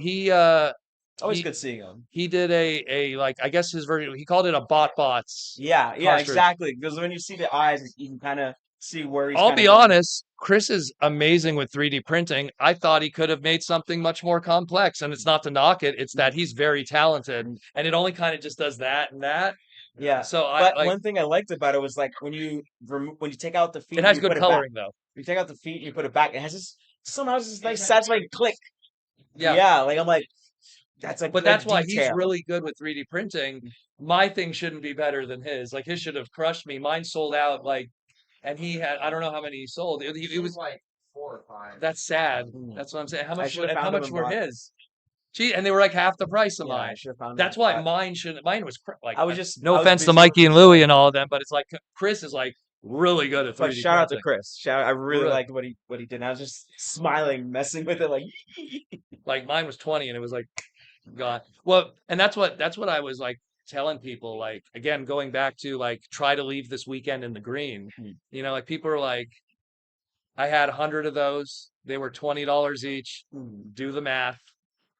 Always he good seeing him. he did a like I guess his version. He called it a bots Yeah, cartridge. exactly. Because when you see the eyes, you can kind of see where he's I'll kind be of going. honest, Chris is amazing with 3D printing. I thought he could have made something much more complex, and it's not to knock it. It's that he's very talented, and it only kind of just does that and that. Yeah, So I but like one thing I liked about it was like when you take out the feet it and has you good put it back. coloring though. You take out the feet and you put it back. It has this somehow this nice satisfying click. Yeah. Yeah, like I'm like that's a But good that's why he's detail. really good with 3D printing. My thing shouldn't be better than his. Like his should have crushed me. Mine sold out like, and he had I don't know how many he sold. It was like 4 or 5. that's sad. Mm. That's what I'm saying. How I much should have and how found him much and were bought. his? Gee, and they were like half the price of Yeah, I mine. should have found him. That's why But mine was like I was just no I was offense to busy working Mikey and so. Louie and all of them, but it's like Chris is like really good at But 3D shout out to printing. Chris. I really Really. liked what he did. And I was just smiling, messing with it, like Like mine was 20 and it was like God. Well, and that's what I was like telling people, like again, going back to like try to leave this weekend in the green. You know, like people are like, I had 100 of those. They were $20 each. Do the math.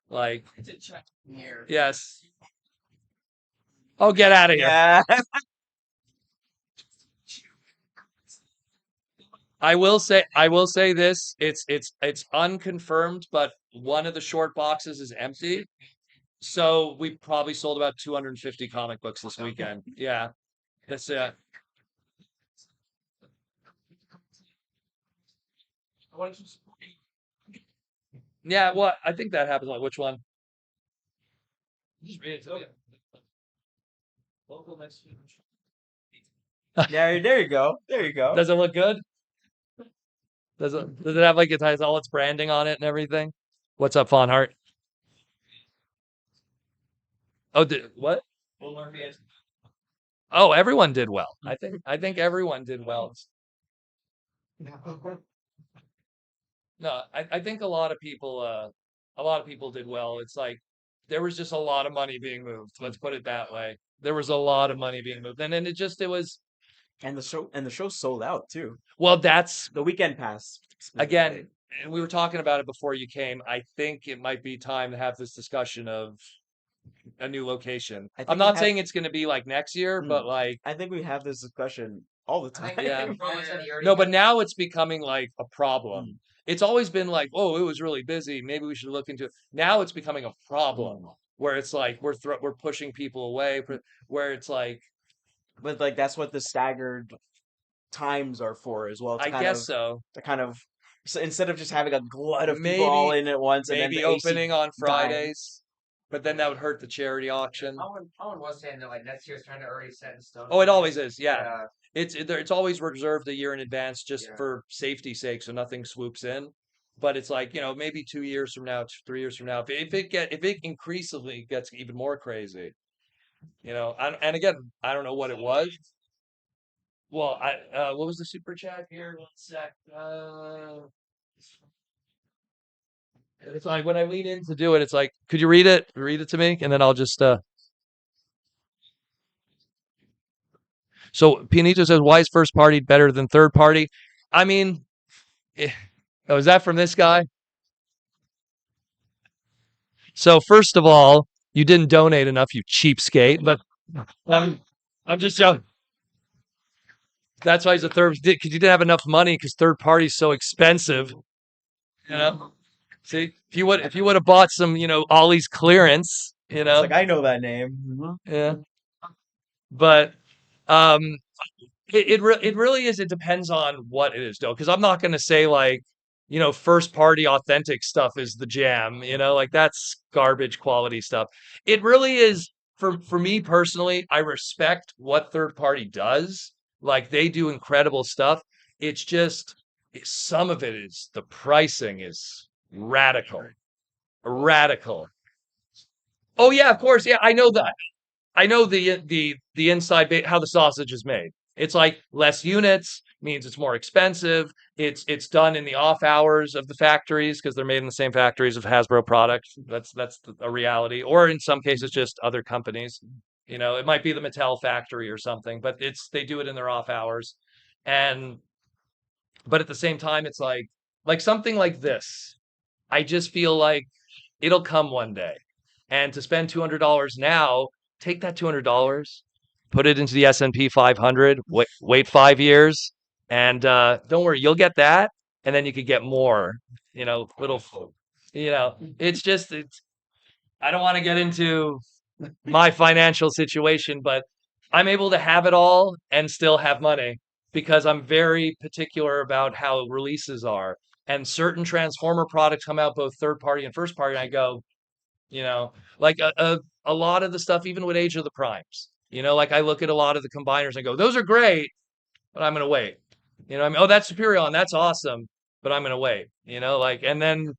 Like, I did check here. yes. Oh, get out of here. yeah. I will say this. It's unconfirmed, but one of the short boxes is empty. So we probably sold about 250 comic books this weekend. Yeah. That's it. I wanted to Yeah, well, I think that happens. Like, which one? Just read it to you. Local Mexican. Yeah, there you go. There you go. Does it look good? Does it have like it has all its branding on it and everything? What's up, Fawn Heart? Oh, what? Oh, everyone did well. I think everyone did well. No, I think a lot of people did well. It's like there was just a lot of money being moved. Let's put it that way. There was a lot of money being moved, and then it was And the show sold out too. well. That's The weekend pass. again, and we were talking about it before you came. I think it might be time to have this discussion of a new location. I think I'm we not have- saying it's going to be like next year, but like I think we have this discussion all the time. Yeah. Yeah. no, but now it's becoming like a problem. It's always been like, oh, it was really busy. Maybe we should look into it. Now it's becoming a problem where it's like we're pushing people away. Where it's like, But like that's what the staggered times are for as well. I guess so. To kind of so instead of just having a glut of people all in at once and then Maybe the AC opening on dying. Fridays, but then that would hurt the charity auction. Owen was saying that like next year's kind of already set in stone. Oh, it always is. Yeah. It's always reserved a year in advance just for safety's sake, so nothing swoops in. But it's like, maybe 2 years from now, 3 years from now, if it increasingly gets even more crazy, and again, I don't know what it was. Well, what was the super chat here? 1 sec. It's like when I lean in to do it, it's like, could you read it? Read it to me, and then I'll just. So Pianito says, "Why is first party better than third party?" I mean, oh, is that from this guy? So first of all, you didn't donate enough, you cheapskate. But I'm just joking. That's why he's a third, because you didn't have enough money because third party's so expensive. See, if you would have bought some, Ollie's clearance, It's like I know that name. yeah. But it really is. It depends on what it is, though, because I'm not going to say like, first party authentic stuff is the jam. Like that's garbage quality stuff. It really is for me personally. I respect what third party does. Like they do incredible stuff. It's just some of it is the pricing is radical. Oh yeah, of course. Yeah, I know that. I know the inside how the sausage is made. It's like less units means it's more expensive. It's done in the off hours of the factories because they're made in the same factories of Hasbro products. That's a reality. Or in some cases, just other companies. You know, it might be the Mattel factory or something, but they do it in their off hours. And but at the same time, it's like something like this. I just feel like it'll come one day. And to spend $200 now, take that $200, put it into the S&P 500, wait 5 years, and don't worry, you'll get that, and then you could get more. You know, little, it's just I don't want to get into my financial situation, but I'm able to have it all and still have money because I'm very particular about how releases are. And certain Transformer products come out both third party and first party, and I go, you know, like a lot of the stuff, even with Age of the Primes, like I look at a lot of the combiners and go, those are great, but I'm gonna wait. I mean, oh, that's Superion, that's awesome, but I'm gonna wait. Like, and then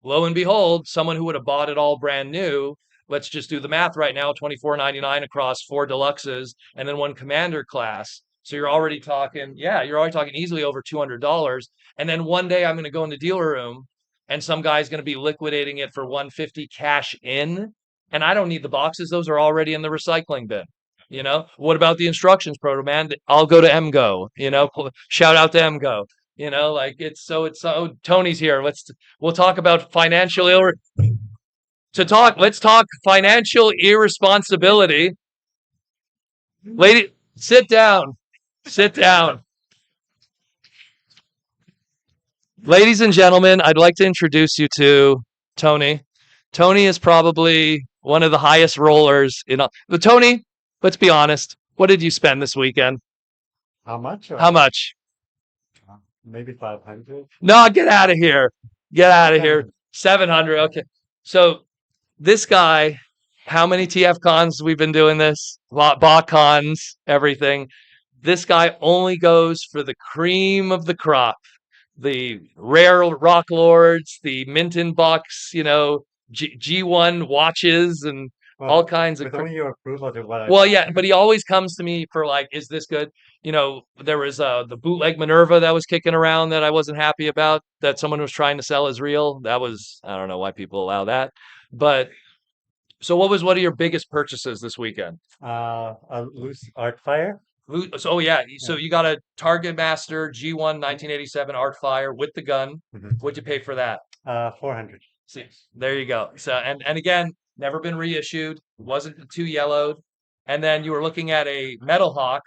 lo and behold, someone who would have bought it all brand new. Let's just do the math right now: $24.99 across 4 deluxes and then one commander class. So you're already talking easily over $200. And then one day I'm going to go in the dealer room and some guy's going to be liquidating it for 150 cash in. And I don't need the boxes; those are already in the recycling bin. What about the instructions proto, man? I'll go to MGO. Shout out to MGO. Like it's Tony's here. We'll talk about let's talk financial irresponsibility. Lady, sit down. Sit down. Ladies and gentlemen, I'd like to introduce you to Tony. Tony is probably one of the highest rollers in all. But Tony, let's be honest. What did you spend this weekend? How much? How much? Maybe 500. No, get out of here. Get out of here. 700. Okay. So this guy, how many TF cons we've been doing this? Bot cons, everything. This guy only goes for the cream of the crop. The rare rock lords, the Minton box, G1 watches and all kinds of. With only your approval to what Well, yeah, but he always comes to me for like, is this good? There was the bootleg Minerva that was kicking around that I wasn't happy about, that someone was trying to sell as real. That was, I don't know why people allow that. But so what was one of your biggest purchases this weekend? a loose art fire. So so you got a Target Master G1 1987 Artfire with the gun. What'd you pay for that? 400. See, there you go. So and again, never been reissued. Wasn't too yellowed. And then you were looking at a Metal Hawk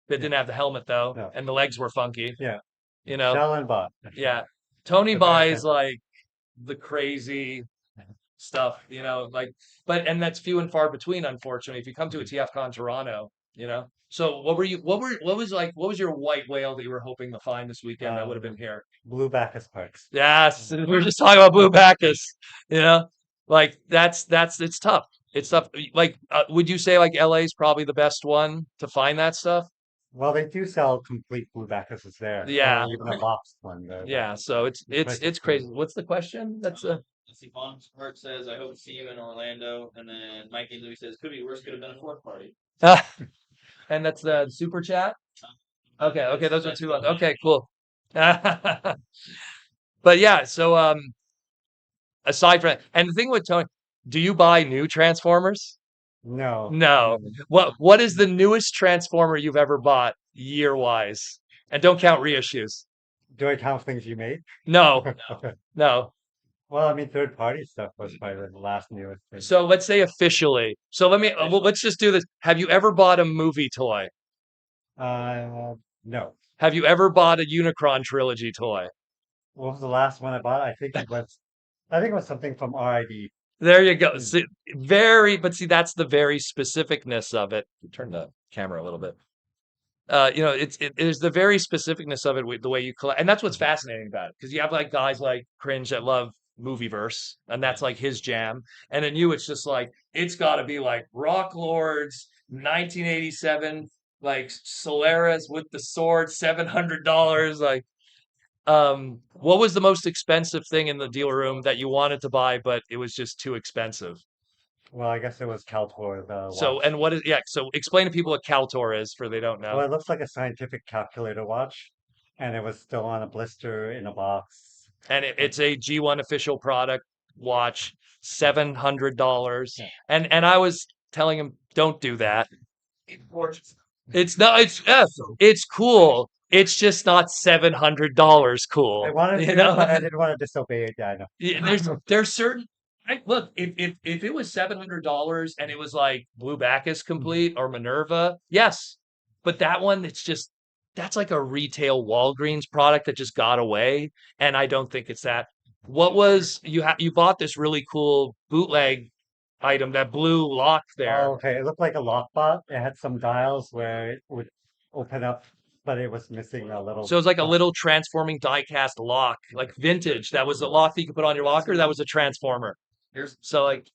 that didn't have the helmet though, No. and the legs were funky. Yeah. You know. Shell and bot. Yeah. Tony The buys best. like the crazy stuff, and that's few and far between, unfortunately. If you come to a TFcon Toronto, So what was your white whale that you were hoping to find this weekend that would have been here? Blue Bacchus parts. Yes, we were just talking about Blue Bacchus, like that's it's tough. It's tough. Like, would you say like LA is probably the best one to find that stuff? Well, they do sell complete Blue Bacchuses there. Yeah. Or even a box one there. Yeah, so it's crazy. What's the question? That's a Let's see, Von Hurt says, I hope to see him in Orlando. And then Mikey Louis says, could be worse, could have been a fourth party. and that's the super chat. Okay, those are two. Okay, cool. But yeah, so aside from and the thing with Tony, do you buy new Transformers? No. No. What is the newest Transformer you've ever bought year wise? And don't count reissues. Do I count things you made? No, Okay. no. Well, I mean, third party stuff was probably the last newest thing. So let's say officially. So let's just do this. Have you ever bought a movie toy? No. Have you ever bought a Unicron trilogy toy? What was the last one I bought? I think it was something from RID. There you go. See, that's the very specificness of it. Turn the camera a little bit. It's the very specificness of it with the way you collect, and that's what's fascinating about it. Because you have like guys like Cringe that love Movieverse, and that's like his jam. And then it's just like it's got to be like Rock Lords, 1987, like Solaris with the sword, $700. Like, what was the most expensive thing in the deal room that you wanted to buy, but it was just too expensive? Well, I guess it was Caltor, the So, watch. and what is, yeah, so explain to people what Caltor is for they don't know. Well, it looks like a scientific calculator watch, and it was still on a blister in a box. And it's a G1 official product watch, $700. And I was telling him, don't do that. Gorgeous. It's not, it's cool. It's just not $700 cool. I wanted You to, know? but I didn't want to disobey it. Yeah, I know. Yeah, there's certain look, if it was $700 and it was like Blue Bacchus complete or Minerva, yes. But that one, it's just that's like a retail Walgreens product that just got away, and I don't think it's that. What was you bought this really cool bootleg item, that blue lock there. Oh, okay. It looked like a lockbot. It had some dials where it would open up, but it was missing a little. So it's like a button. little transforming die-cast lock, like vintage. That was a lock that you could put on your locker. That was a transformer. Here's so like,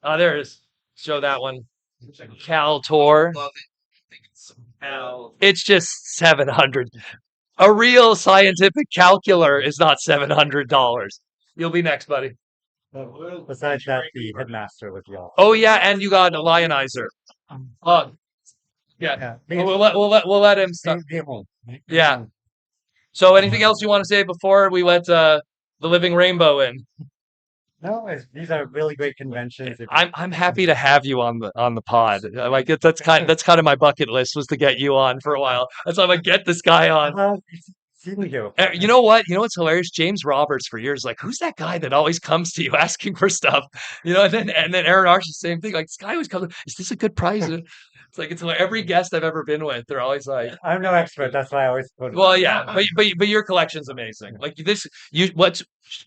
oh, there it is. Show that one. Caltor. Love it. I think it's It's just 700. A real scientific calculator is not $700. You'll be next, buddy. Besides that, the headmaster was the Oh yeah, and you got a lionizer. Oh yeah. Yeah. We'll let him start. Yeah. So anything else you want to say before we let the living rainbow in? No, these are really great conventions. I'm happy to have you on the pod. Like that's kind of my bucket list was to get you on for a while. That's why I'm like, get this guy on. Seen me here. You know what? You know what's hilarious? James Roberts for years, like, who's that guy that always comes to you asking for stuff? You know, and then Aaron Arsh, the same thing. Like, this guy always comes, is this a good price? It's like every guest I've ever been with, they're always like, I'm no expert. That's why I always put. well, yeah, but your collection's amazing. Like this,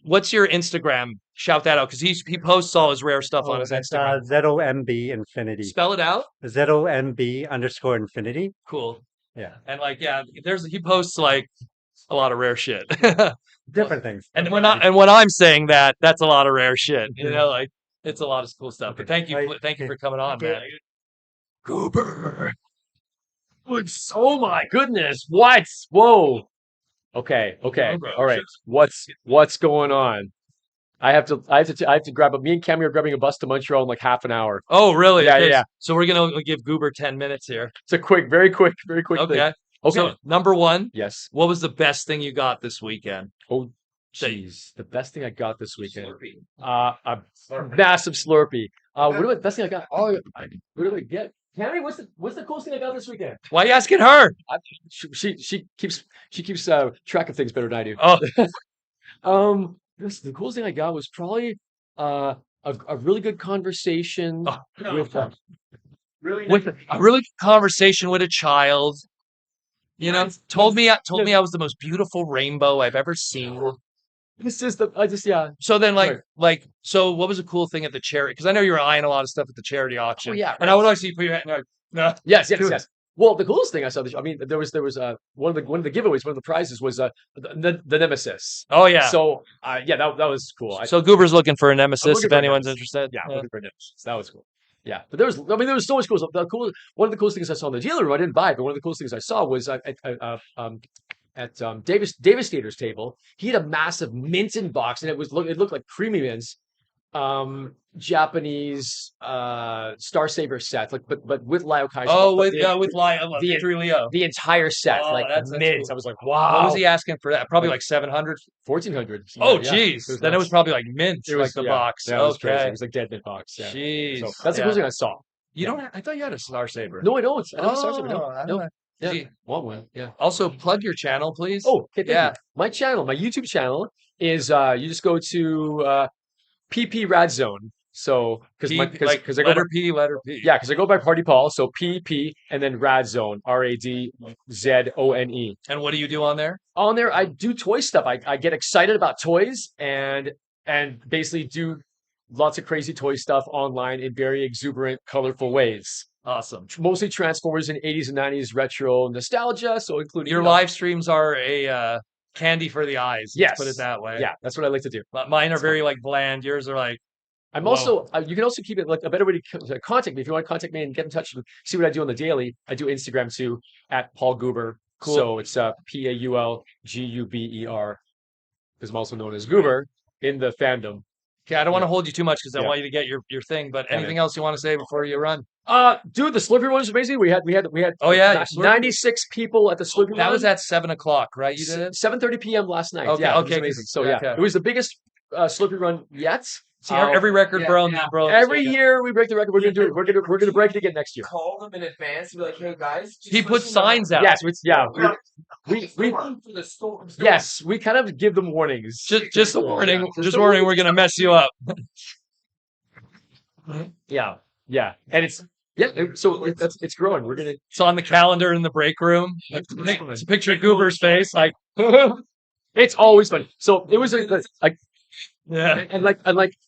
what's your Instagram? Shout that out because he posts all his rare stuff on his It's Instagram. ZOMB Infinity. Spell it out. ZOMB_Infinity. Cool. Yeah. And like, yeah, he posts like a lot of rare shit. Different things. And when I'm saying that, that's a lot of rare shit. You know, like it's a lot of cool stuff. But thank you for coming on, man. Goober. Oh my goodness! What? Whoa. Okay. All right. What's going on? I have to grab me and Cammy are grabbing a bus to Montreal in like half an hour. Oh, really? Yeah, Okay, yeah. So we're gonna give Goober 10 minutes here. It's a very quick thing. Okay. Okay. So number one, Yes. what was the best thing you got this weekend? Oh, jeez. The best thing I got this weekend. A massive Slurpee. What best thing I got? Oh, what did I get? Cammy, what's the coolest thing I got this weekend? Why are you asking her? She keeps track of things better than I do. Oh, The coolest thing I got was probably a really good conversation with with a really good conversation with a child. You know, told me I was the most beautiful rainbow I've ever seen. yeah. So then, Right. so what was a cool thing at the charity? Because I know you were eyeing a lot of stuff at the charity auction. Oh, yeah, And I would always see you put your hand. Like, no. Yes. Well, the coolest thing I saw, I mean, there was one of the giveaways, one of the prizes was the Nemesis. Oh yeah. So yeah, that was cool. So Goober's looking for a I'm nemesis looking if for a anyone's Nemesis. interested. Yeah, I'm looking for a Nemesis. That was cool. Yeah, but there was so much cool stuff. One of the coolest things I saw in the dealer room, I didn't buy, but one of the coolest things I saw was at Devastator's table. He had a massive Minton box, and it looked like creamy mints. Japanese Star Saver set, like but with Lio Kai. Oh, with Lio, Victory Leo. The entire set, Oh, like that's mints. cool. I was like, wow. What was he asking for that? Probably like 700. 1400. Oh, Yeah, geez. it was Then it was nuts. probably like mint, It was like the yeah, box. Yeah, it was crazy. Okay. It was like dead mint box. Yeah. Jeez. So that's the Yeah. coolest thing I saw. You don't. I thought you had a Star Saber. No, I don't. I don't have a Star Saber. Oh, No, I no. don't Yeah, See- want one. Yeah. Also, plug your channel, please. Oh, okay, thank Yeah. you. My channel, my YouTube channel is you just go to PP Rad Zone. So because I go by, letter P. yeah, because I go by Party Paul. So PP and then Rad Zone, RADZONE. And what do you do on there? On there, I do toy stuff. I get excited about toys and basically do lots of crazy toy stuff online in very exuberant, colorful ways. Awesome. Mostly Transformers in 80s and 90s retro nostalgia. So including Your live streams are a candy for the eyes. Yes. Let's put it that way. Yeah, that's what I like to do. Mine are very like bland. Yours are like. I'm Whoa. also, you can also keep it like a better way to contact me. If you want to contact me and get in touch and see what I do on the daily, I do Instagram too at Paul Goober. Cool. So it's PaulGuber because I'm also known as Goober in the fandom. Okay, I don't want to Yeah. hold you too much because I Yeah. want you to get your thing. But Yeah, anything else you want to say before you run? Dude, the Slippery one was amazing. We had Oh yeah, your Slurpee. 96 people at the Slippery That one. was at 7 o'clock, right? You did it. 7:30 p.m. last night. Okay, Yeah, it was okay, amazing. 'cause- So yeah, okay. it was the biggest Slippery run yet. See, every record bro. Every year we break the record. We're gonna do it. We're gonna break it again next year. Call them in advance and be like, "Hey guys." just He puts listen to signs out. Yes, we for the store. yes, we kind of give them warnings. Just a warning. Just a warning. We're gonna mess you up. Yeah, and it's it's growing. We're gonna. It's on the calendar in the break room. It's a picture of Goober's face. Like, It's always fun. So it was like yeah. and like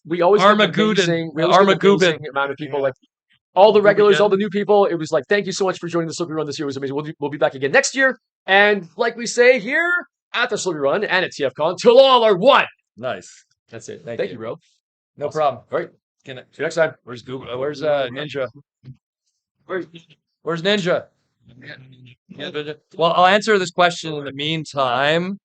we always get an Armagoodin. amazing- we always get an Armagoobin. amazing amount of people. Like all the regulars, again. all the new people. It was like, thank you so much for joining the Slippery Run this year. It was amazing. We'll be back again next year. And like we say here at the Slippery Run and at TFcon, till all are one. Nice. That's it. Thank you, bro. No problem. All right. Can I, See you next time. where's Goober? Where's Ninja? Where's Ninja? Well, I'll answer this question in the meantime.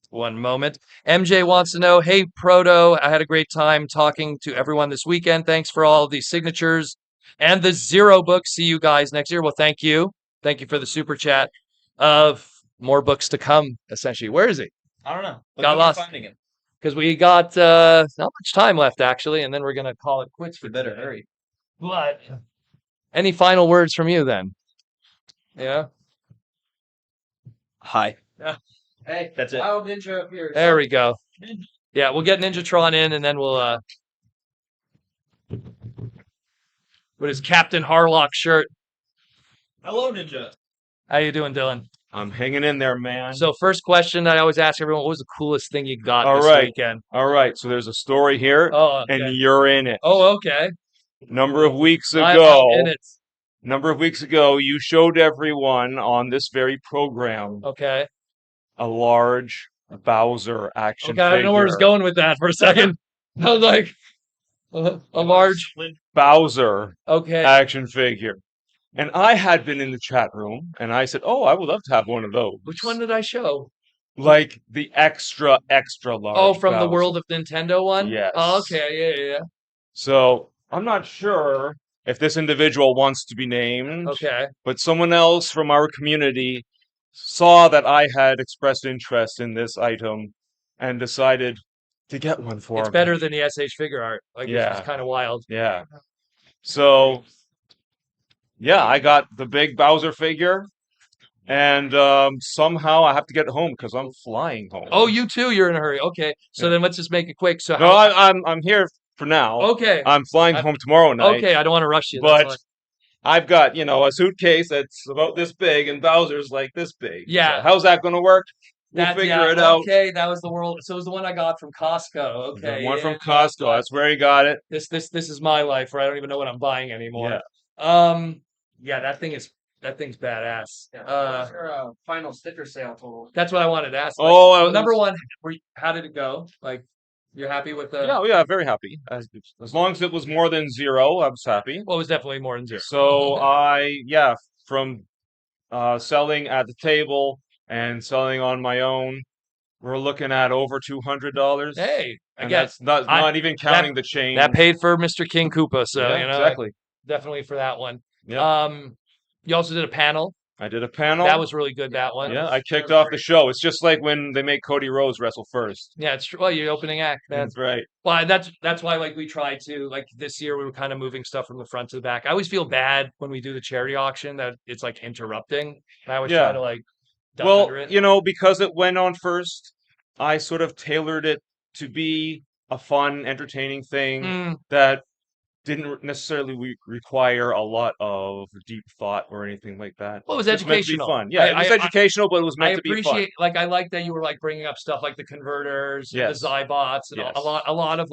One moment. MJ wants to know, hey, Proto, I had a great time talking to everyone this weekend. Thanks for all these signatures and the 0 book. See you guys next year. Well, thank you. Thank you for the super chat of more books to come, essentially. Where is he? I don't know. Got lost. Finding him. Because we got not much time left, actually, and then we're going to call it quits for You better today. hurry. But any final words from you then? Yeah? Hi. Hey, That's it. Wild Ninja here. There we go. Yeah, we'll get Ninjatron in, and then we'll with his Captain Harlock shirt. Hello, Ninja. How you doing, Dylan? I'm hanging in there, man. So first question that I always ask everyone, what was the coolest thing you got All this right. weekend? All right, so there's a story here, Oh, okay. and you're in it. Oh, okay. Number of weeks I'm ago, in it. you showed everyone on this very program Okay. a large Bowser action Okay, I don't know where it's figure. going with that for a second. I was like, a large. Bowser Okay. action figure. And I had been in the chat room, and I said, "Oh, I would love to have one of those." Which one did I show? Like the extra large. Oh, from the Bowser. World of Nintendo one? Yes. Oh, okay. Yeah. So I'm not sure if this individual wants to be named. Okay. But someone else from our community saw that I had expressed interest in this item and decided to get one for It's me. better than the SH figure art. Like, Yeah. it's kind of wild. Yeah. So, yeah, I got the big Bowser figure, and somehow I have to get home because I'm flying home. Oh, you too? You're in a hurry. Okay. So then let's just make it quick. So No, I'm here for now. Okay. I'm flying home tomorrow night. Okay, I don't want to rush you. That's But fine. I've got, a suitcase that's about this big, and Bowser's like this big. Yeah. So how's that going to work? We'll figure it out. Okay, that was the world. So it was the one I got from Costco. Okay. The one from Costco. That's where he got it. This is my life where I don't even know what I'm buying anymore. Yeah. Yeah, that thing's badass. What's your final sticker sale total? That's what I wanted to ask. Oh, number one, how did it go? Like, you're happy with the? Yeah, very happy. As long as it was more than 0, I was happy. Well, it was definitely more than 0. So from selling at the table and selling on my own, we're looking at over $200. Hey, and again, that's not even counting the change. That paid for Mr. King Koopa, so Yeah, exactly. definitely for that one. Yeah. You also did a panel. I did a panel. That was really good. That one. Yeah, I kicked off the show. It's just like when they make Cody Rhodes wrestle first. Yeah, it's true. Well, you're opening act, man. That's right. Well, that's why we tried to this year we were kind of moving stuff from the front to the back. I always feel bad when we do the charity auction that it's interrupting. I always try to duck under it. Because it went on first, I sort of tailored it to be a fun, entertaining thing that didn't necessarily require a lot of deep thought or anything like that. Well, it was Just meant to be educational. fun. Yeah, it was educational, but it was meant to be fun. I like that you were bringing up stuff like the converters, Yes. the Zybots, and Yes. a lot of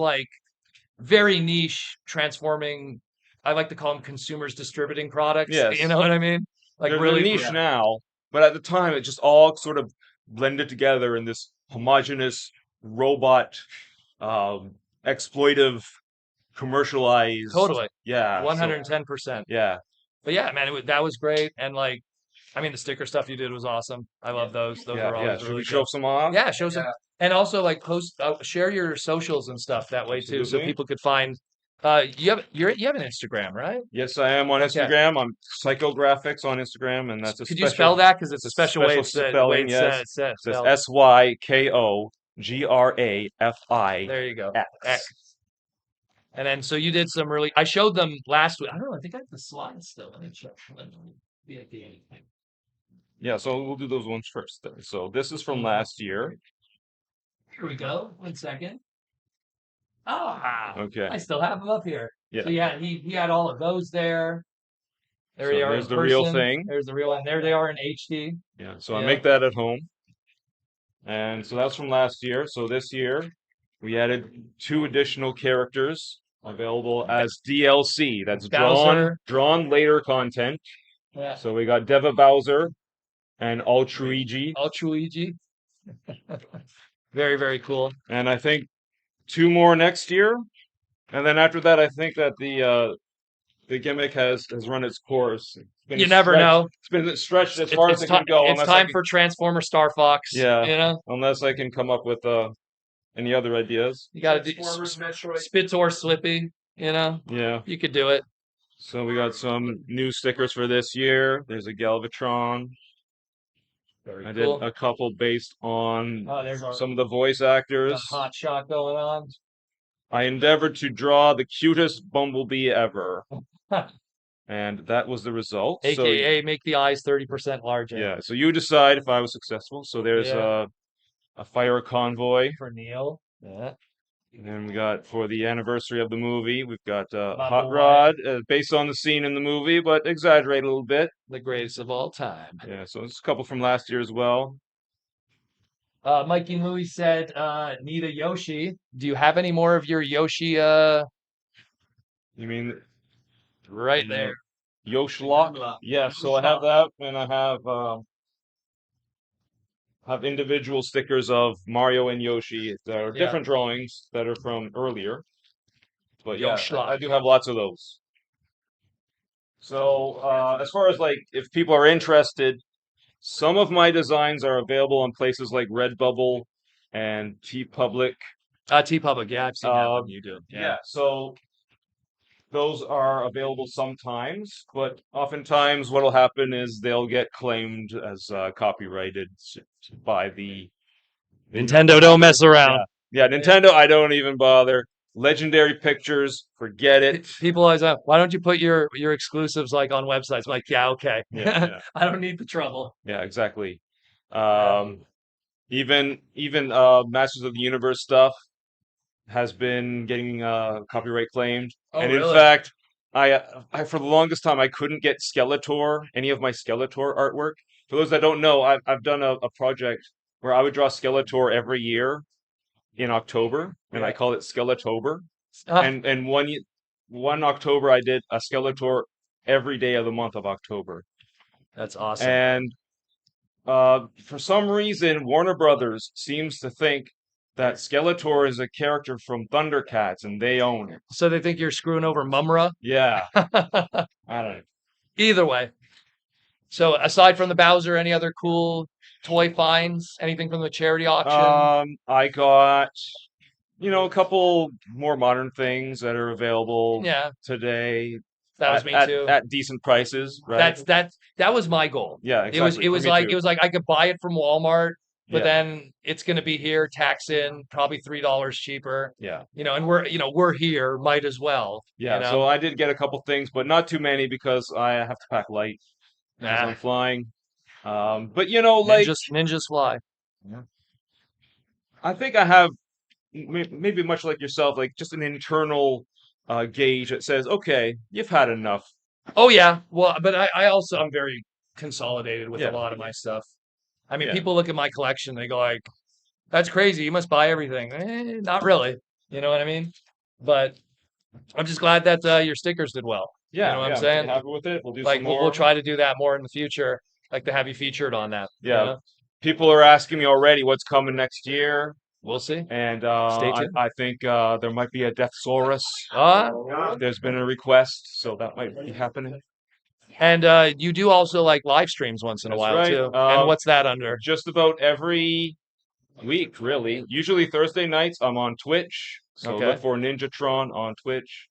very niche transforming. I like to call them consumers distributing products. Yes. You know what I mean? They're really niche now, but at the time it just all sort of blended together in this homogeneous robot, exploitive, commercialized. Totally. Yeah. 110%. Yeah. But yeah, man, that was great. And I mean, the sticker stuff you did was awesome. I love those. Those are Yeah, always should really we show good. some off? Yeah, show some, and also like post, share your socials and stuff that way too, so Absolutely. people could find. You have an Instagram, right? Yes, I am on Okay. Instagram. I'm Psychographics on Instagram, and that's a Could you special. spell that? Because it's a It's special way it's said, way spelling. it's Yes, said. it says spelled. SYKOGRAFI There you go. X. And then so you did some really. I showed them last week. I don't know. I think I have the slides still. Let me check. Let me be at the end. Yeah, so we'll do those ones first then. So this is from last year. Here we go. 1 second. Ah, Okay. I still have them up here. Yeah. So yeah, he had all of those there. There So they are. there's in the real person. thing. There's the real one. There they are in HD. Yeah, so I Yeah. make that at home. And so that's from last year. So this year we added 2 additional characters available as DLC. That's Bowser. drawn later content. Yeah. So we got Deva Bowser and Ultruigi. Ultruigi. Very, very cool. And I think 2 more next year. And then after that, I think that the gimmick has run its course. It's been You never stretched- know. It's been stretched as far as it can go. It's unless I time can- for Transformer Star Fox. Yeah. You know, unless I can come up with any other ideas. you got to do Transformers, Metroid. Spitzor Slippy. You know, Yeah. you could do it. So we got some new stickers for this year. There's a Galvatron. Very I cool. did a couple based on Oh, there's our some of the voice got actors. a hot shot going on. I endeavored to draw the cutest bumblebee ever, and that was the result. So AKA make the eyes 30% larger. yeah, so you decide if I was successful. So there's Yeah. a fire convoy, For Neil. Yeah. and then we got for the anniversary of the movie, we've got My Hot boy. Rod, based on the scene in the movie, but exaggerate a little bit. The greatest of all time. Yeah, so it's a couple from last year as well. Mikey Louie said, need a Yoshi. Do you have any more of your Yoshi You mean right there? Yoshlock? Yeah, so I have that, and I have individual stickers of Mario and Yoshi that are Yeah. different drawings that are from earlier. But yeah, Yoshlock. I do have lots of those. So as far as like if people are interested, some of my designs are available on places like Redbubble and TeePublic. TeePublic, yeah, I've seen that one. You do. Yeah, so those are available sometimes, but oftentimes what'll happen is they'll get claimed as copyrighted by the Nintendo don't mess around. Yeah, Nintendo, I don't even bother. Legendary Pictures, forget it. People always ask, why don't you put your exclusives like on websites? I'm like, yeah, okay. Yeah. I don't need the trouble. Yeah, exactly. Even Masters of the Universe stuff has been getting copyright claimed. Oh, and in really? fact, I for the longest time I couldn't get Skeletor, any of my Skeletor artwork. For those that don't know, I've done a project where I would draw Skeletor every year in October, and I Yeah. call it Skeletober. Ah, And one October I did a Skeletor every day of the month of October. that's awesome. And for some reason, Warner Brothers seems to think that Skeletor is a character from Thundercats, and they own it. So they think you're screwing over Mumra? Yeah, I don't know. Either way. So aside from the Bowser, any other cool toy finds? Anything from the charity auction? I got, a couple more modern things that are available Yeah, today that was me at, too. at decent prices, right? that was my goal. Yeah, It was exactly. it For was me like too. it was like I could buy it from Walmart, but Yeah. then it's gonna be here, tax in, probably $3 cheaper. Yeah. And we're here, might as well. Yeah, so I did get a couple things, but not too many because I have to pack light as Nah. I'm flying. But like ninjas fly. I think I have maybe much like yourself, like just an internal gauge that says, okay, you've had enough. Oh yeah. Well, but I also I'm very consolidated with Yeah. a lot of my stuff. I mean, Yeah. people look at my collection, they go like, "That's crazy. You must buy everything." Not really. You know what I mean? But I'm just glad that your stickers did well. Yeah, You know what I'm I'm saying? happy with it. We'll do Like some we'll more. try to do that more in the future. Like to have you featured on that. you Yeah. know? People are asking me already what's coming next year, We'll see. and Stay tuned. I think there might be a Deathsaurus. Ah, There's been a request, so that might be happening. And you do also like live streams once in a That's while right. too. And what's that under? Just about every week, really. Usually Thursday nights, I'm on Twitch. So Okay. look for Ninjatron on Twitch.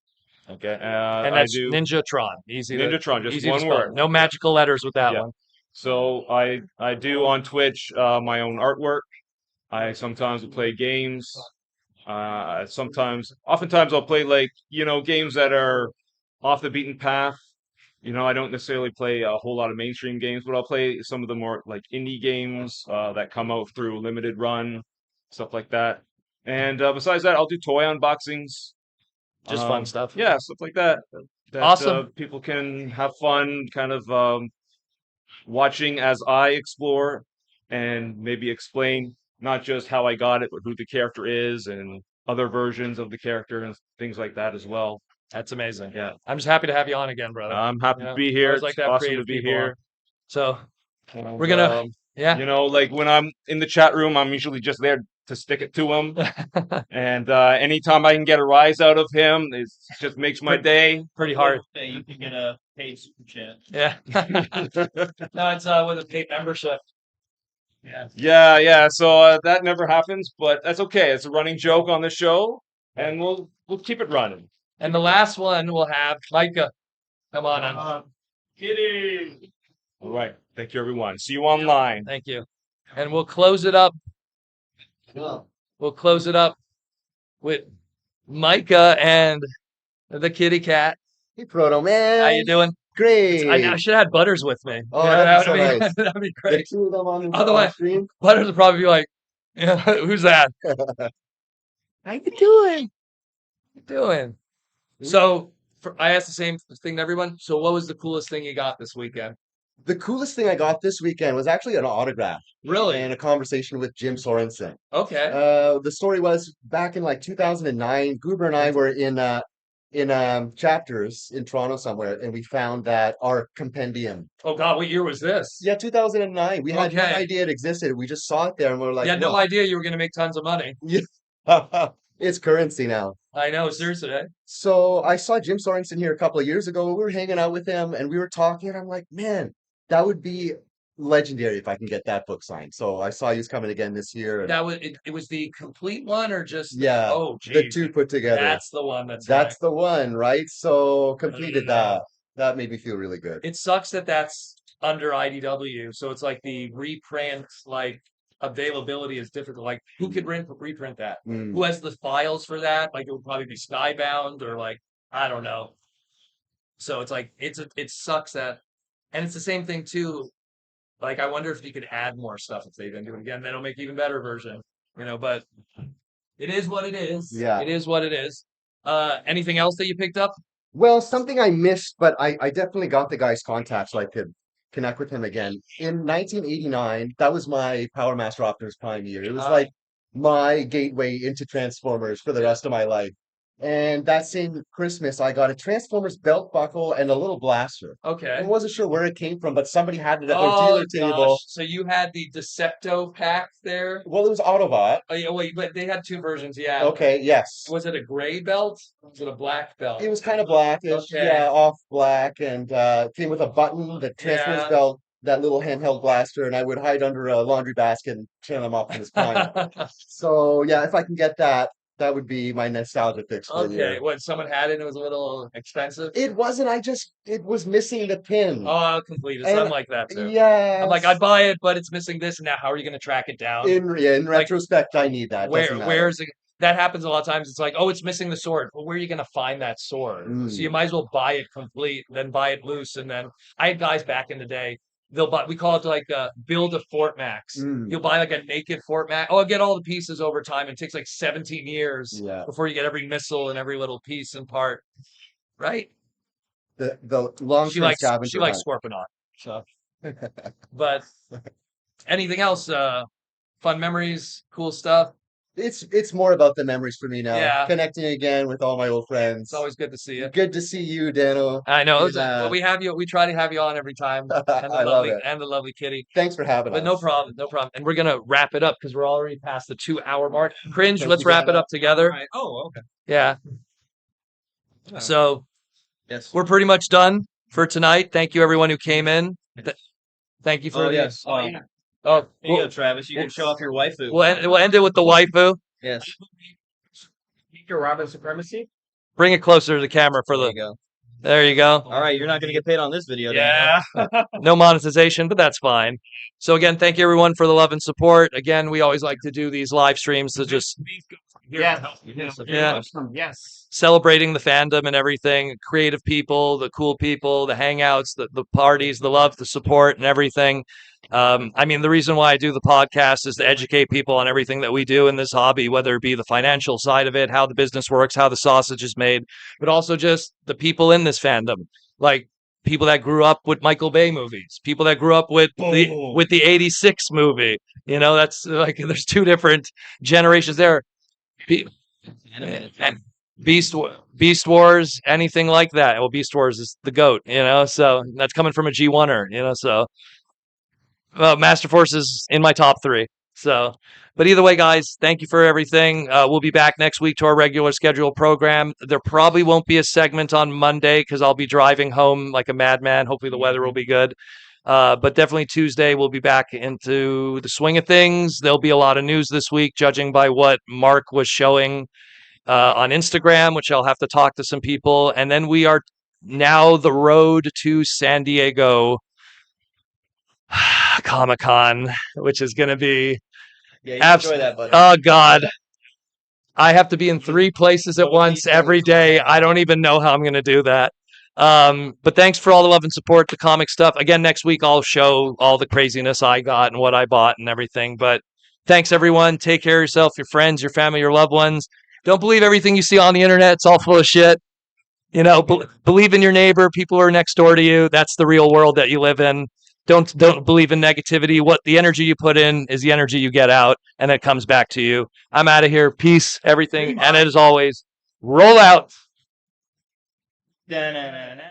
Okay. And I that's do Ninjatron. Easy to Ninjatron, just easy to one spell. word. No magical letters with that Yeah. one. So I do on Twitch my own artwork. I sometimes will play games. Oftentimes I'll play like, games that are off the beaten path. I don't necessarily play a whole lot of mainstream games, but I'll play some of the more like indie games that come out through limited run, stuff like that. And besides that, I'll do toy unboxings. Just fun stuff. Yeah, stuff like that. Awesome. People can have fun kind of watching as I explore and maybe explain not just how I got it, but who the character is and other versions of the character and things like that as well. That's amazing. Yeah. I'm just happy to have you on again, brother. I'm happy to be I here. always like It's to have awesome creative to be people on. here. So And, we're gonna yeah. like when I'm in the chat room, I'm usually just there to stick it to him. And anytime I can get a rise out of him, it just makes my day. Pretty hard. You can get a paid super chat. Yeah. No, it's with a paid membership. Yeah, yeah. So that never happens, but that's okay. It's a running joke on the show, and we'll keep it running. And the last one we'll have Micah. Come on. Kitty. All right. Thank you, everyone. See you online. Thank you. And we'll close it up. We'll close it up with Micah and the kitty cat. Hey, Proto Man. How you doing? Great. I should have had Butters with me. Oh, that'd be so nice. That'd be The great. two of them on the Otherwise, stream. Butters would probably be like, yeah, who's that? How you doing? So I asked the same thing to everyone. So what was the coolest thing you got this weekend? The coolest thing I got this weekend was actually an autograph Really? and a conversation with Jim Sorensen. Okay. The story was back in like 2009, Goober and I were in chapters in Toronto somewhere, and we found that our compendium. Oh God, what year was this? Yeah, 2009. We had no Okay. idea it existed. We just saw it there, and we were like, You had no "Whoa." idea you were going to make tons of money. It's currency now. I know, seriously. Eh? So I saw Jim Sorensen here a couple of years ago. We were hanging out with him, and we were talking, and I'm like, man, that would be legendary if I can get that book signed. So I saw he's coming again this year. And That was it was the complete one or just yeah, oh the geez. two put together. That's the one that's That's right. the one, right? So completed that. That made me feel really good. It sucks that that's under IDW, so it's like the reprint like availability is difficult. Like who could reprint that? Mm. Who has the files for that? Like it would probably be Skybound or like I don't know. So it's like it sucks that, and it's the same thing too. Like I wonder if you could add more stuff if they didn't do it again. Then it'll make even better version, But it is what it is. Yeah. It is what it is. Anything else that you picked up? Well, something I missed, but I definitely got the guy's contact so I could connect with him again. In 1989, that was my Power Master Optimus Prime year. It was like my gateway into Transformers for the rest of my life. And that same Christmas, I got a Transformers belt buckle and a little blaster. Okay. I wasn't sure where it came from, but somebody had it at their Oh dealer table. gosh! So you had the Decepto pack there. Well, it was Autobot. Oh yeah, wait, but they had two versions. Yeah. Okay, yes. Was it a gray belt? Or was it a black belt? It was kind of blackish, Okay. yeah, off black, and came with a button, the Transformers Yeah. belt, that little handheld blaster, and I would hide under a laundry basket and turn them off in his prime. So yeah, if I can get that, that would be my nostalgia fix for the year. Okay. What? Someone had it and it was a little expensive. It wasn't. it was missing the pin. Oh, I'll complete it. And- I'm like that too. Yeah. I'm like, I'd buy it, but it's missing this. And now, how are you going to track it down? In Like, retrospect, I need that. Doesn't matter. where's it? That happens a lot of times. It's like, oh, it's missing the sword. Well, where are you going to find that sword? So you might as well buy it complete, then buy it loose. And then I had guys back in the day. They'll buy. We call it like build a Fort Max. You'll buy like a naked Fort Max. Oh, I'll get all the pieces over time. It takes like 17 years before you get every missile and every little piece and part. Right? The long She likes Scorponok. So, but anything else? Fun memories, cool stuff. It's more about the memories for me now. Yeah. Connecting again with all my old friends. It's always good to see you. Good to see you, Dano. I know. And, Well, we have you. We try to have you on every time. And the I love lovely it. and the lovely Kitty. Thanks for having But us. no problem, no problem. And we're gonna wrap it up because we're already past the 2-hour mark. Cringe. Thank Let's you, wrap it Dano. up together. Oh, okay. Yeah. So Yes. we're pretty much done. for tonight. Thank you, everyone who came in. Thank you for Oh the. yes. Oh, Here oh, you go, Travis. You can show off your waifu. we'll end it with the waifu. Yes. Your Robin Supremacy. Bring it closer to the camera for There the. you go. There you go. All right, you're not going to get paid on this video. Yeah. No monetization, but that's fine. So again, thank you everyone for the love and support. Again, we always like to do these live streams to just Yeah. Yeah. Awesome. Yes. celebrating the fandom and everything, creative people, the cool people, the hangouts, the parties, the love, the support, and everything. I mean, the reason why I do the podcast is to educate people on everything that we do in this hobby, whether it be the financial side of it, how the business works, how the sausage is made, but also just the people in this fandom, like people that grew up with Michael Bay movies, people that grew up with the '86 movie. You know, that's like there's two different generations there. And Beast Wars, anything like that. Well, Beast Wars is the goat, you know. So that's coming from a G1er, you know. So Master Force is in my top 3. So, but either way, guys, thank you for everything. We'll be back next week to our regular scheduled program. There probably won't be a segment on Monday because I'll be driving home like a madman. Hopefully, the weather will be good. But definitely Tuesday, we'll be back into the swing of things. There'll be a lot of news this week, judging by what Mark was showing on Instagram, which I'll have to talk to some people. And then we are now the road to San Diego Comic-Con, which is going to be enjoy that, buddy. Oh, God. I have to be in 3 places at once every day. I don't even know how I'm going to do that. But thanks for all the love and support, the comic stuff. Again, next week I'll show all the craziness I got and what I bought and everything. But thanks, everyone. Take care of yourself, your friends, your family, your loved ones. Don't believe everything you see on the internet. It's all full of shit. You know, believe in your neighbor. People who are next door to you. That's the real world that you live in. Don't believe in negativity. What the energy you put in is the energy you get out, and it comes back to you. I'm out of here. Peace, everything. And as always, roll out. Da-na-na-na.